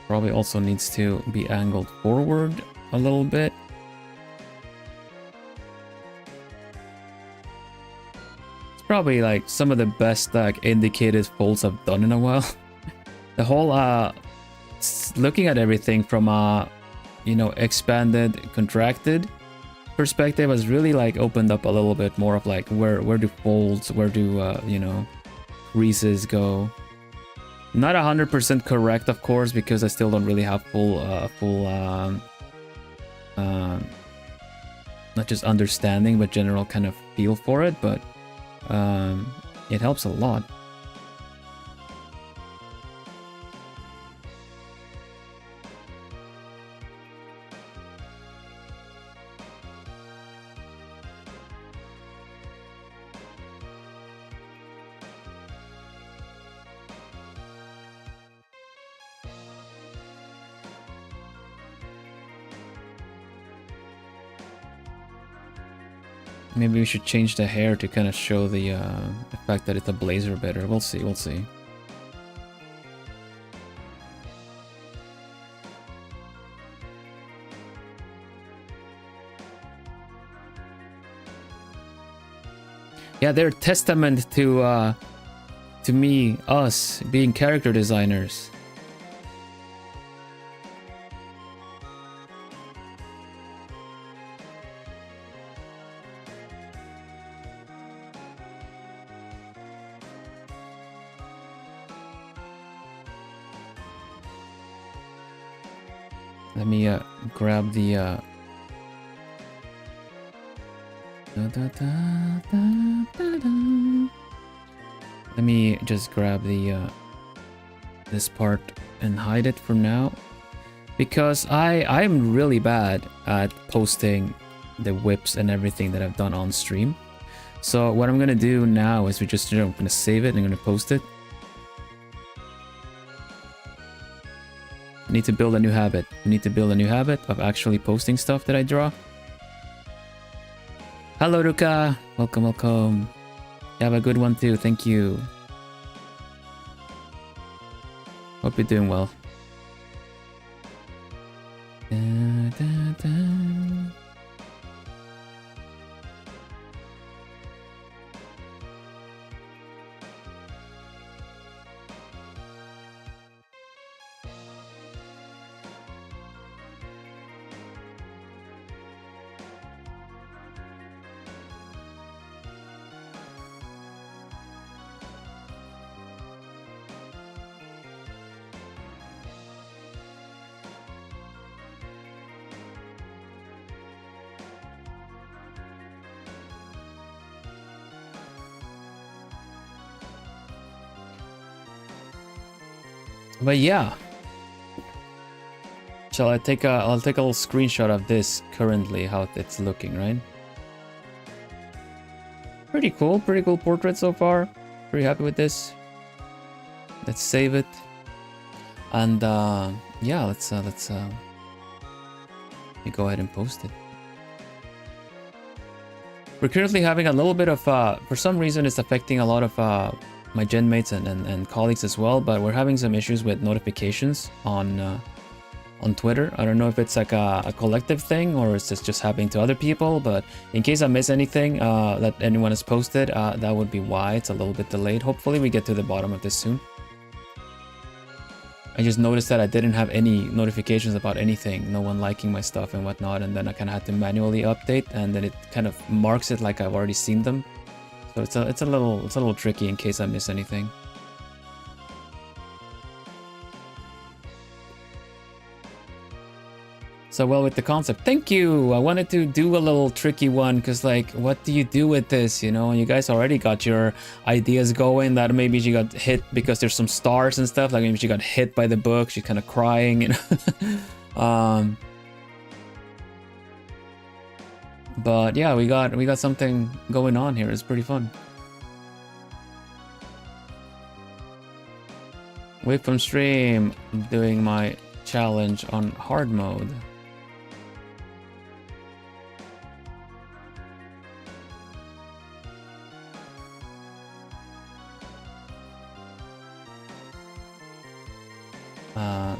Probably also needs to be angled forward a little bit. It's probably like some of the best like indicated folds I've done in a while. The whole looking at everything from a expanded, contracted perspective has really like opened up a little bit more of like where do folds, where do creases go. Not 100% correct, of course, because I still don't really have full not just understanding but general kind of feel for it, but it helps a lot. Maybe we should change the hair to kind of show the fact that it's a blazer better. We'll see, we'll see. Yeah, they're a testament to me, us, being character designers. Let me grab the let me just grab the this part and hide it for now, because I'm really bad at posting the whips and everything that I've done on stream. So what I'm gonna do now is I'm gonna save it and I'm gonna post it. I need to build a new habit. I need to build a new habit of actually posting stuff that I draw. Hello, Ruka. Welcome, welcome. You have a good one too. Thank you. Hope you're doing well. Da, da, da. But yeah, shall I take I'll take a little screenshot of this currently, how it's looking, right? Pretty cool portrait so far. Pretty happy with this. Let's save it, and yeah, let's let me go ahead and post it. We're currently having a little bit of for some reason it's affecting a lot of my gen mates and colleagues as well, but we're having some issues with notifications on Twitter. I don't know if it's like a collective thing or it's just happening to other people, but in case I miss anything that anyone has posted, that would be why it's a little bit delayed. Hopefully we get to the bottom of this soon. I just noticed that I didn't have any notifications about anything, no one liking my stuff and whatnot, and then I kind of had to manually update, and then it kind of marks it like I've already seen them. So it's a little tricky in case I miss anything. So well with the concept. Thank you. I wanted to do a little tricky one because like, what do you do with this? You know, you guys already got your ideas going. That maybe she got hit because there's some stars and stuff. Like maybe she got hit by the book. She's kind of crying. You know. But yeah, we got something going on here. It's pretty fun. Wait from stream. I'm doing my challenge on hard mode.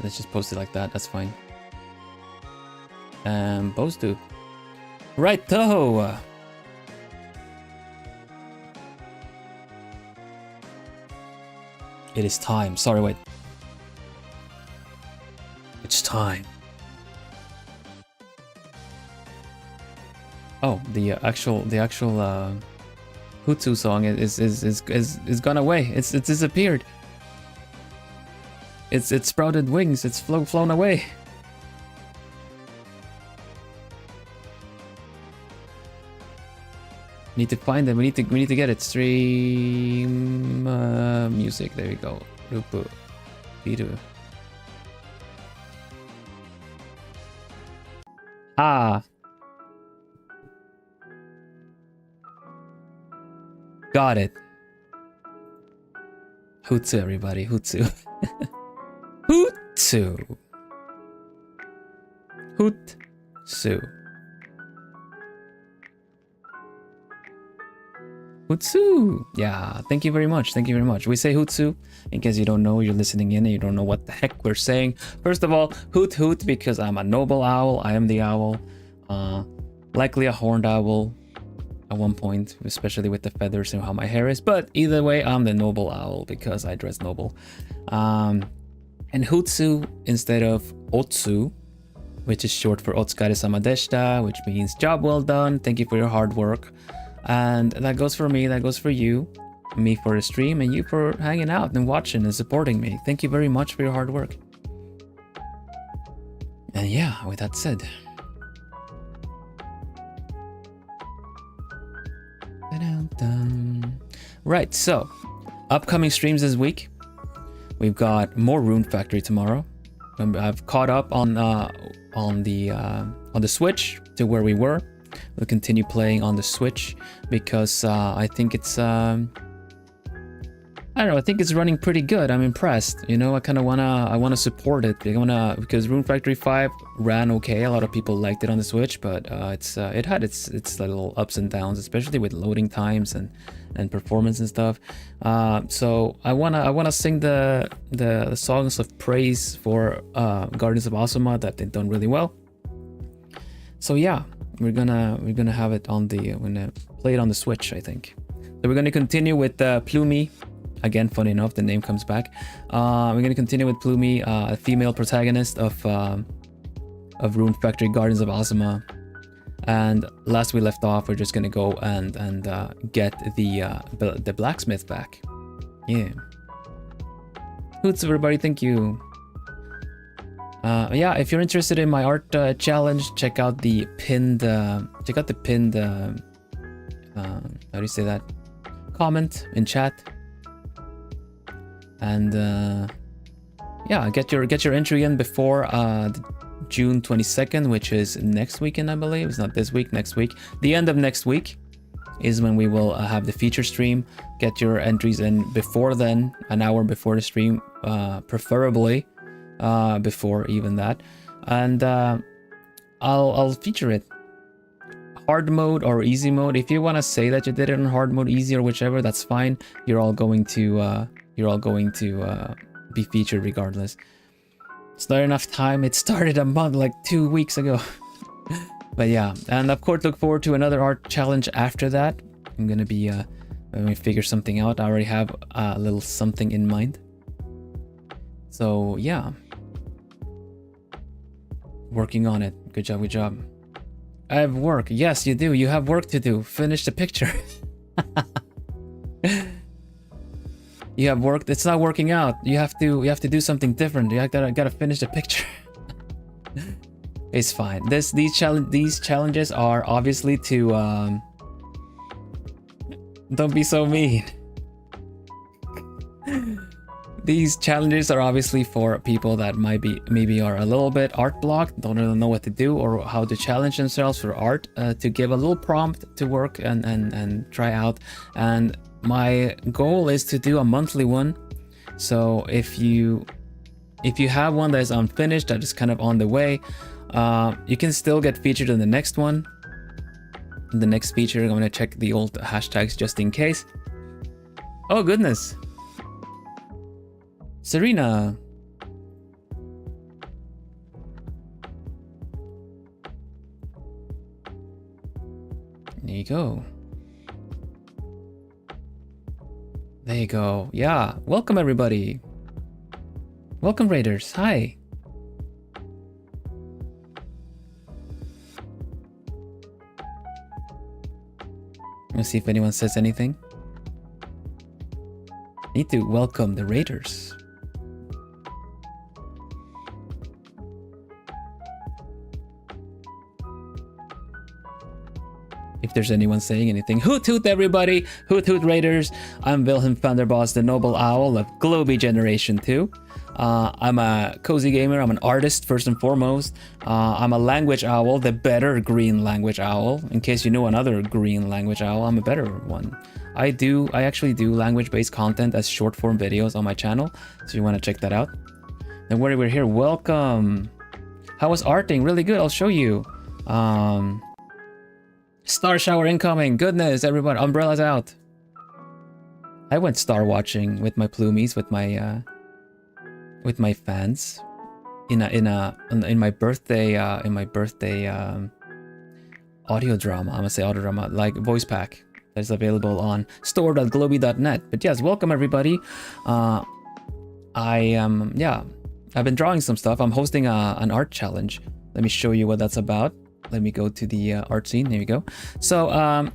Let's just post it like that. That's fine. Post to. Right, Toho. It is time. Sorry, wait. It's time. Oh, the actual Hutsu song is gone away. It's disappeared. It's sprouted wings. It's flown away. Need to find them. We need to get it. Stream music. There we go. Rupu. Biru. Ah. Got it. Hutsu, everybody. Hutsu. Hutsu. Hutsu. Hutsu! Yeah, thank you very much. Thank you very much. We say Hutsu in case you don't know, you're listening in and you don't know what the heck we're saying. First of all, hoot hoot because I'm a noble owl. I am the owl. Likely a horned owl at one point, especially with the feathers and how my hair is. But either way, I'm the noble owl because I dress noble. And Hutsu instead of Otsu, which is short for Otsukare-sama deshita, which means job well done. Thank you for your hard work. And that goes for me, that goes for you, me for the stream, and you for hanging out and watching and supporting me. Thank you very much for your hard work. And yeah, with that said. Right, so upcoming streams this week. We've got more Rune Factory tomorrow. I've caught up on the Switch to where we were. We'll continue playing on the Switch because I think it's I don't know, I think it's running pretty good. I'm impressed. You know, I kind of wanna support it. Because Rune Factory 5 ran okay. A lot of people liked it on the Switch, but it had its little ups and downs, especially with loading times and performance and stuff. So I wanna sing the songs of praise for Guardians of Asuma that they've done really well. So yeah, we're gonna have it on we're gonna play it on the Switch, I think. So we're gonna continue with Plumi. Again, funny enough, the name comes back. We're gonna continue with Plumi, a female protagonist of Rune Factory Guardians of Asuma. And last we left off, we're just gonna go and get the blacksmith back. Yeah. Hoots, everybody, thank you. Yeah, if you're interested in my art challenge, check out the pinned how do you say that? Comment in chat. And yeah, get your entry in before June 22nd, which is next weekend, I believe. It's not this week, next week. The end of next week is when we will have the feature stream. Get your entries in before then, an hour before the stream, preferably before even that. And I'll feature it. Hard mode or easy mode. If you want to say that you did it in hard mode, easy, or whichever, that's fine. You're all going to be featured regardless. It's not enough time. It started a month, like 2 weeks ago. But yeah, and of course look forward to another art challenge after that. I'm gonna be when we figure something out. I already have a little something in mind. So yeah, working on it. Good job, good job. I have work. Yes, you do. You have work to do. Finish the picture. You have work. It's not working out. You have to do something different. You gotta finish the picture. It's fine. These challenges are obviously to don't be so mean. These challenges are obviously for people that maybe are a little bit art blocked, don't really know what to do or how to challenge themselves for art, to give a little prompt to work and try out. And my goal is to do a monthly one. So if you have one that is unfinished, that is kind of on the way, you can still get featured in the next one. In the next feature, I'm gonna check the old hashtags just in case. Oh goodness. Serena. There you go. There you go. Yeah. Welcome everybody. Welcome Raiders. Hi. Let's see if anyone says anything. Need to welcome the Raiders. If there's anyone saying anything. Hoot hoot everybody! Hoot hoot Raiders! I'm Vilhelm Vanderbos, the noble owl of Globie Generation 2. I'm a cozy gamer, I'm an artist first and foremost. I'm a language owl, the better green language owl. In case you know another green language owl, I'm a better one. I actually do language-based content as short form videos on my channel, so you want to check that out. And while we're here, welcome! How was arting? Really good, I'll show you. Star shower incoming, goodness everyone, umbrellas out. I went star watching with my plumies, with my fans, in my birthday audio drama. I'm gonna say audio drama, like voice pack that's available on store.globie.net. But yes, welcome everybody. I've been drawing some stuff. I'm hosting an art challenge. Let me show you what that's about. Let me go to the art scene. Here we go. So,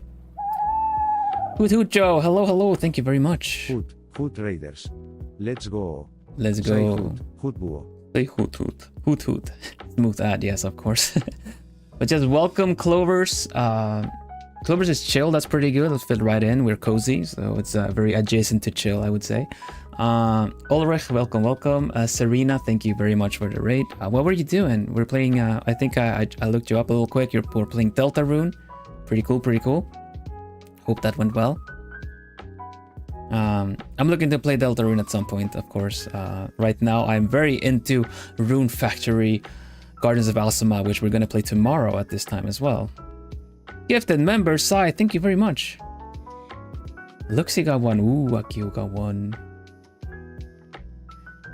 Hoot Joe, hello, thank you very much. Hoot Raiders. Let's go. Let's Say go. Hoot Buo. Say hoot. Smooth ad, yes, of course. But just welcome, Clovers. Clovers is chill. That's pretty good. Let's fit right in. We're cozy, so it's very adjacent to chill, I would say. Ulrich, welcome. Serena, thank you very much for the raid. What were you doing? We're playing. I think I looked you up a little quick. We're playing Deltarune. Pretty cool. Hope that went well. I'm looking to play Deltarune at some point, of course. Right now, I'm very into Rune Factory, Gardens of Alsama, which we're gonna play tomorrow at this time as well. Gifted member, Sai, thank you very much. Luxie got one. Ooh, Akio got one.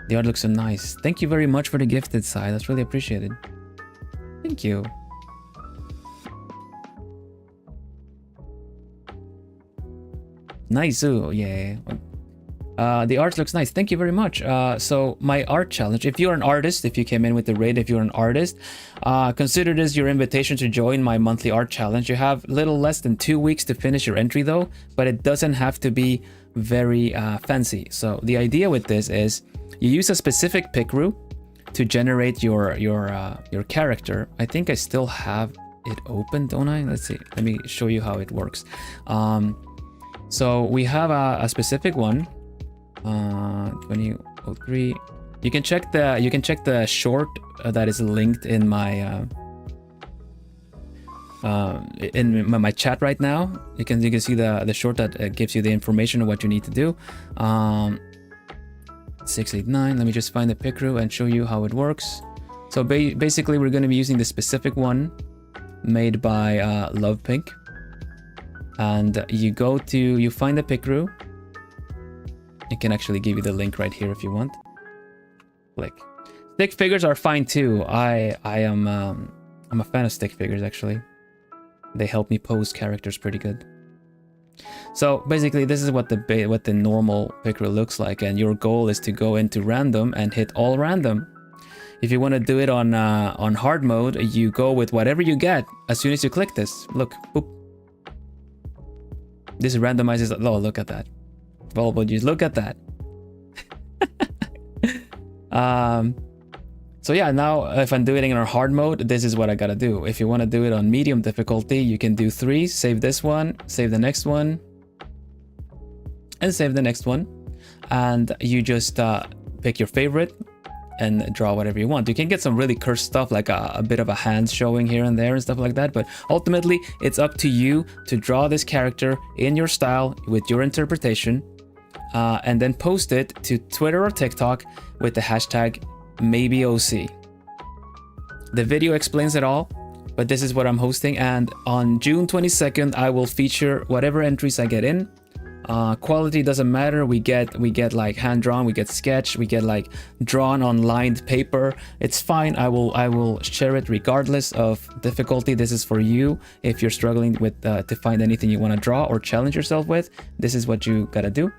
The art looks so nice. Thank you very much for the gifted, Sai. That's really appreciated. Thank you. Nice, ooh, yeah. The art looks nice. Thank you very much. So my art challenge, if you're an artist, if you came in with the raid, if you're an artist, consider this your invitation to join my monthly art challenge. You have little less than 2 weeks to finish your entry though, but it doesn't have to be very fancy. So the idea with this is you use a specific pick-ru to generate your character. I think I still have it open, don't I? Let's see. Let me show you how it works. So we have a specific one. 2003. You can check the short that is linked in my my chat right now. You can see the short that gives you the information of what you need to do. 689. Let me just find the pick-ru and show you how it works. So basically, we're going to be using the specific one made by Love Pink, and you find the pick-ru. It can actually give you the link right here if you want. Click. Stick figures are fine too. I'm a fan of stick figures actually. They help me pose characters pretty good. So basically, this is what the normal pick-ru looks like, and your goal is to go into random and hit all random. If you want to do it on hard mode, you go with whatever you get as soon as you click this. Look, boop. This randomizes. Oh, look at that. Well, but you look at that. So yeah, now if I'm doing it in hard mode, this is what I gotta do. If you want to do it on medium difficulty, you can do 3, save this one, save the next one, and save the next one. And you just pick your favorite and draw whatever you want. You can get some really cursed stuff, like a bit of a hand showing here and there and stuff like that, but ultimately it's up to you to draw this character in your style with your interpretation, and then post it to Twitter or TikTok with the hashtag #MaybeOC. The video explains it all, but this is what I'm hosting, and on June 22nd I will feature whatever entries I get in. Quality doesn't matter. We get like hand drawn, we get sketch, we get like drawn on lined paper. It's fine. I will share it regardless of difficulty. This is for you. If you're struggling with to find anything you want to draw or challenge yourself with, this is what you gotta do.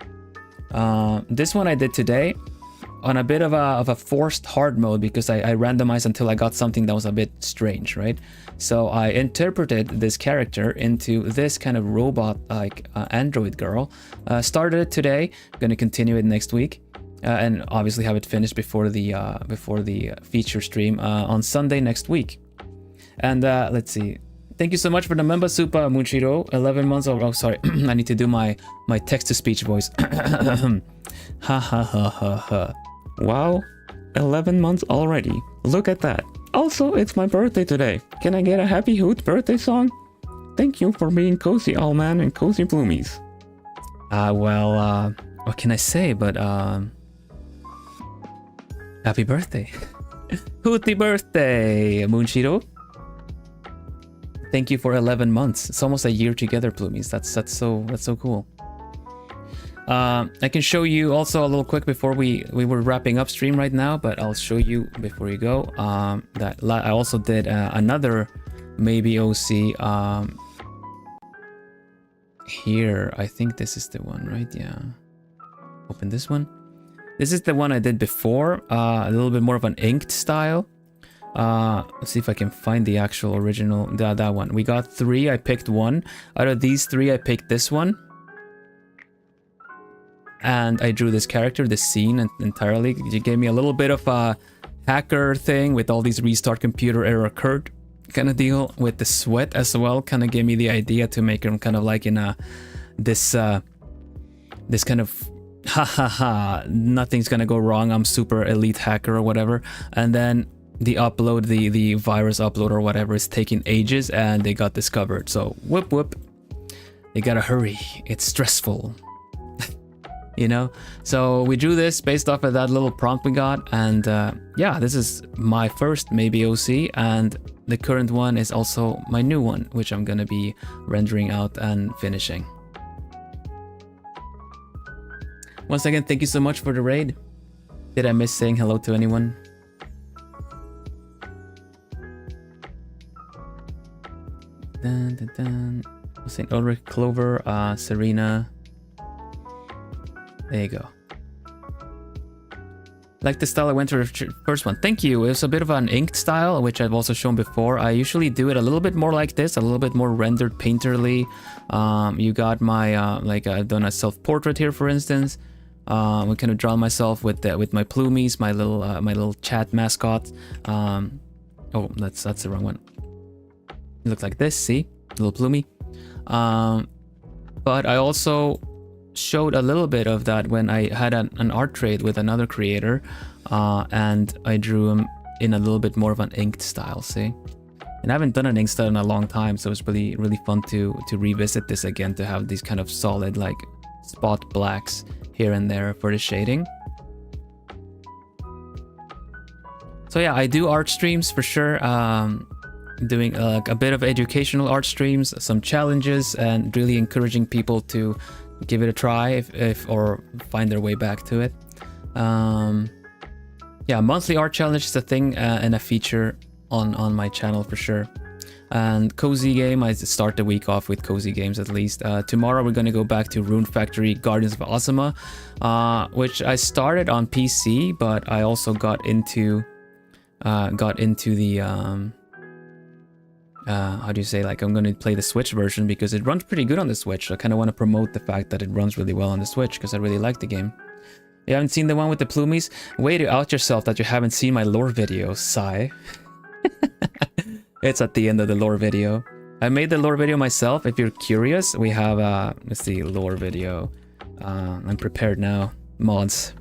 This one I did today on a bit of a forced hard mode because I randomized until I got something that was a bit strange, right? So I interpreted this character into this kind of robot like android girl. Started it today, gonna continue it next week, and obviously have it finished before the feature stream on Sunday next week. And let's see. Thank you so much for the member super, Munchiro. 11 months old. Oh, sorry. I need to do my text-to-speech voice. Ha ha ha ha ha. Wow, 11 months already. Look at that. Also, it's my birthday today. Can I get a Happy Hoot birthday song? Thank you for being cozy, all man, and cozy bloomies. Well, what can I say? But happy birthday. Hooty birthday, Munchiro. Thank you for 11 months. It's almost a year together, Plumies. That's so cool. I can show you also a little quick before we were wrapping up stream right now, but I'll show you before you go that I also did another maybe OC here. I think this is the one, right? Yeah. Open this one. This is the one I did before, a little bit more of an inked style. Let's see if I can find the actual original, that one. We got 3, I picked 1. Out of these 3, I picked this one. And I drew this character, this scene entirely. You gave me a little bit of a hacker thing with all these restart computer error occurred kind of deal with the sweat as well. Kind of gave me the idea to make him kind of like in this kind of ha ha ha, nothing's gonna go wrong, I'm super elite hacker or whatever. And then the upload, the virus upload or whatever is taking ages and they got discovered. So whoop whoop, they gotta hurry, it's stressful. You know, so we drew this based off of that little prompt we got, and yeah, this is my first maybe OC, and the current one is also my new one, which I'm gonna be rendering out and finishing. Once again, thank you so much for the raid. Did I miss saying hello to anyone? Dun, dun, dun. St. Ulrich, Clover, Serena. There you go. Like the style I went to the first one. Thank you. It's a bit of an inked style, which I've also shown before. I usually do it a little bit more like this, a little bit more rendered painterly. You got my like I've done a self-portrait here, for instance. We kind of drawn myself with my plumies, my little chat mascot. Oh, that's the wrong one. It looks like this. See, little plumie. But I also showed a little bit of that when I had an art trade with another creator, and I drew him in a little bit more of an inked style, see? And I haven't done an inked style in a long time, so it's really fun to revisit this again, to have these kind of solid like spot blacks here and there for the shading. So yeah, I do art streams for sure, doing a bit of educational art streams, some challenges, and really encouraging people to give it a try if or find their way back to it. Yeah, monthly art challenge is a thing and a feature on my channel for sure. And cozy game, I start the week off with cozy games at least. Tomorrow we're gonna go back to Rune Factory Guardians of Ozma, which I started on PC, but I also got into the how do you say, like, I'm going to play the Switch version because it runs pretty good on the Switch. I kind of want to promote the fact that it runs really well on the Switch because I really like the game. You haven't seen the one with the plumies? Way to out yourself that you haven't seen my lore video, sigh. It's at the end of the lore video. I made the lore video myself. If you're curious, we have let's see, lore video. I'm prepared now. Mods.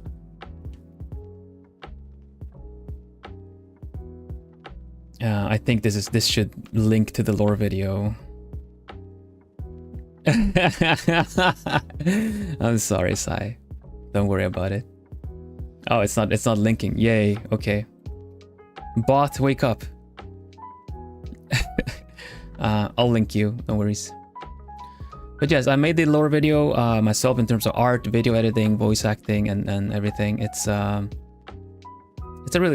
I think this should link to the lore video. I'm sorry, Sai. Don't worry about it. Oh, it's not linking. Yay. Okay. Bot, wake up. I'll link you. No worries. But yes, I made the lore video myself in terms of art, video editing, voice acting, and everything. It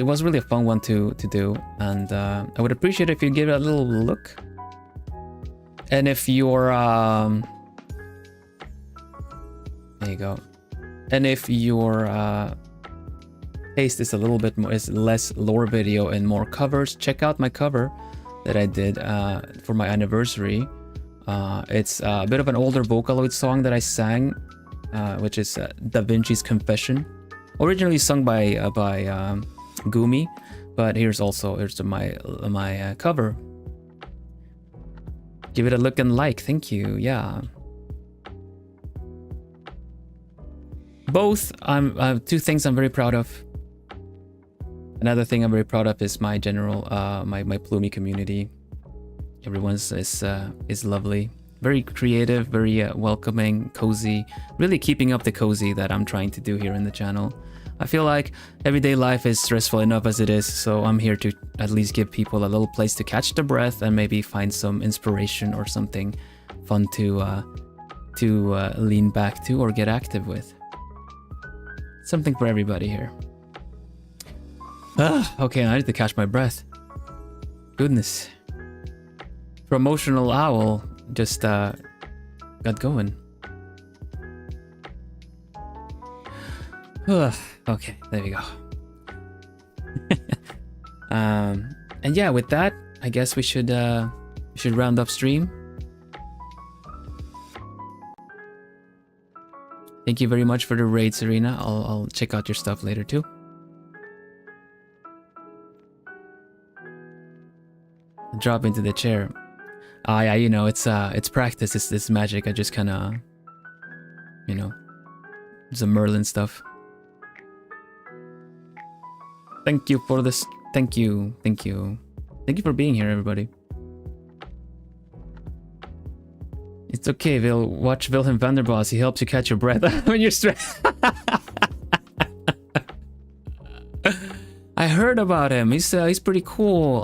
was really a fun one to do, and I would appreciate if you give it a little look. And if you're there you go. And if your taste is a little bit more, is less lore video and more covers, check out my cover that I did for my anniversary. It's a bit of an older Vocaloid song that I sang, which is Da Vinci's Confession, originally sung by Gumi, but here's my cover. Give it a look and like. Thank you. Yeah. Both. Two things I'm very proud of. Another thing I'm very proud of is my general my Plumie community. Everyone's is lovely, very creative, very welcoming, cozy. Really keeping up the cozy that I'm trying to do here in the channel. I feel like everyday life is stressful enough as it is, so I'm here to at least give people a little place to catch their breath and maybe find some inspiration or something fun to to lean back to or get active with. Something for everybody here. Okay, I need to catch my breath. Goodness. Promotional owl just got going. Okay, there we go. And yeah, with that, I guess we should round up stream. Thank you very much for the raid, Serena. I'll check out your stuff later too. Drop into the chair. Yeah, you know, it's practice. It's magic. I just kind of, you know, some Merlin stuff. Thank you for this. Thank you for being here, everybody. It's okay, watch Vilhelm Vanderbos. He helps you catch your breath when you're stressed. I heard about him. He's pretty cool.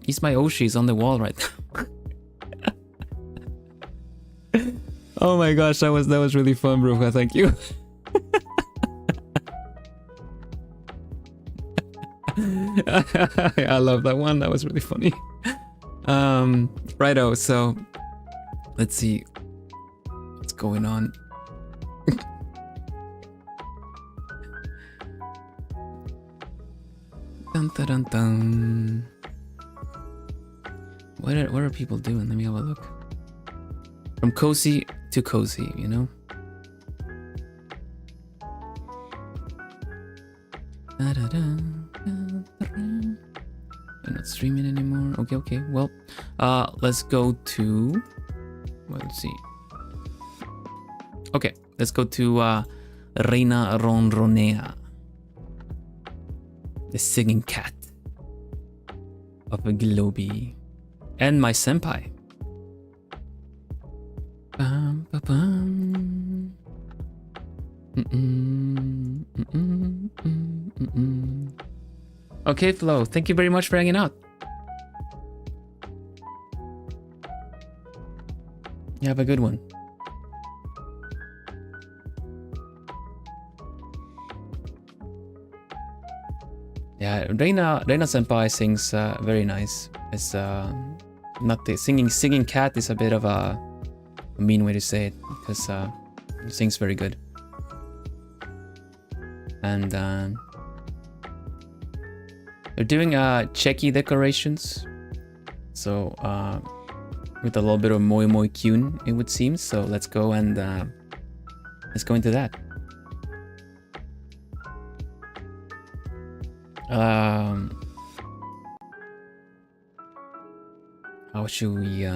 He's my Oshi. He's on the wall right now. Oh my gosh, that was really fun, Bruja. Thank you. I love that one. That was really funny. Righto. So let's see what's going on. Dun, dun, dun, dun. What are people doing? Let me have a look. From cozy to cozy, you know? Da, da, da, da, da. I'm not streaming anymore. Okay. Well, let's go to... Well, let's see. Okay, let's go to Reina Ronronea. The singing cat of a globie. And my senpai. Bum, ba, bum. Okay, Flo, thank you very much for hanging out. You have a good one. Yeah, Reina senpai sings very nice. It's not the singing cat is a bit of a mean way to say it, because he sings very good. And they're doing checky decorations, so with a little bit of moi moi kyun, it would seem. So let's go and let's go into that. How should we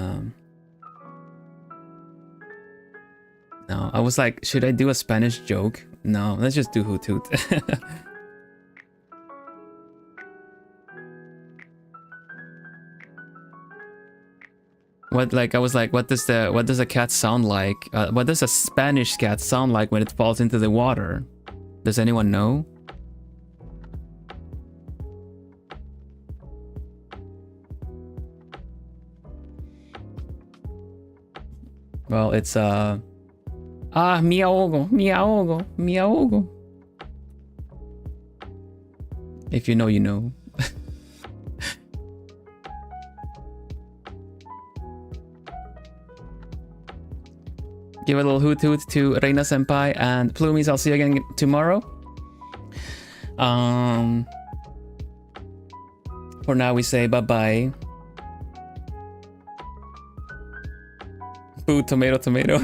No, I was like, should I do a Spanish joke? No, let's just do hoot hoot. I was like, what does a cat sound like? What does a Spanish cat sound like when it falls into the water? Does anyone know? Well, it's me ahogo, me ahogo, me ahogo. If you know, you know. Give a little hoot hoot to Reina senpai and Plumies. I'll see you again tomorrow. For now, we say bye bye. Boo, tomato, tomato.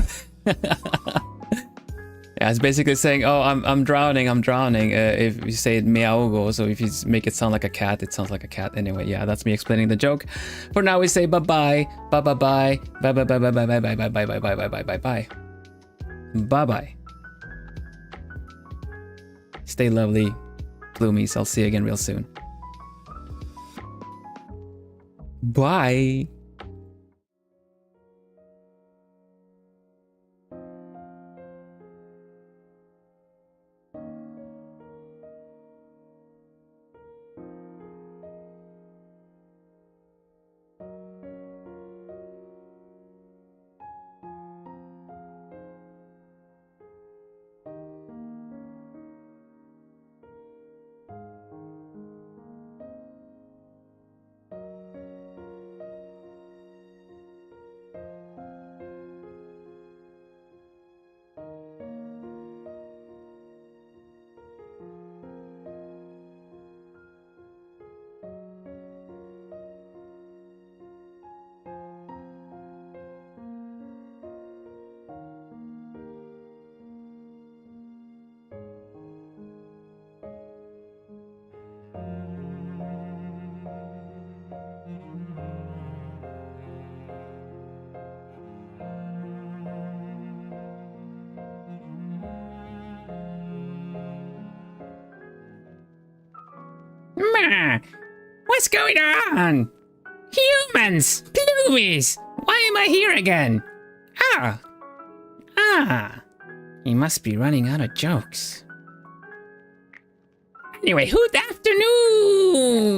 Yeah, it's basically saying, oh, I'm drowning. If you say me ahogo, so if you make it sound like a cat, it sounds like a cat. Anyway, yeah, that's me explaining the joke. For now, we say bye bye, bye bye bye, bye bye bye bye bye bye bye bye bye bye bye bye bye bye bye bye bye. Stay lovely, Plumies. I'll see you again real soon. Bye. What's going on? Humans! Gloomies! Why am I here again? He must be running out of jokes. Anyway, good afternoon!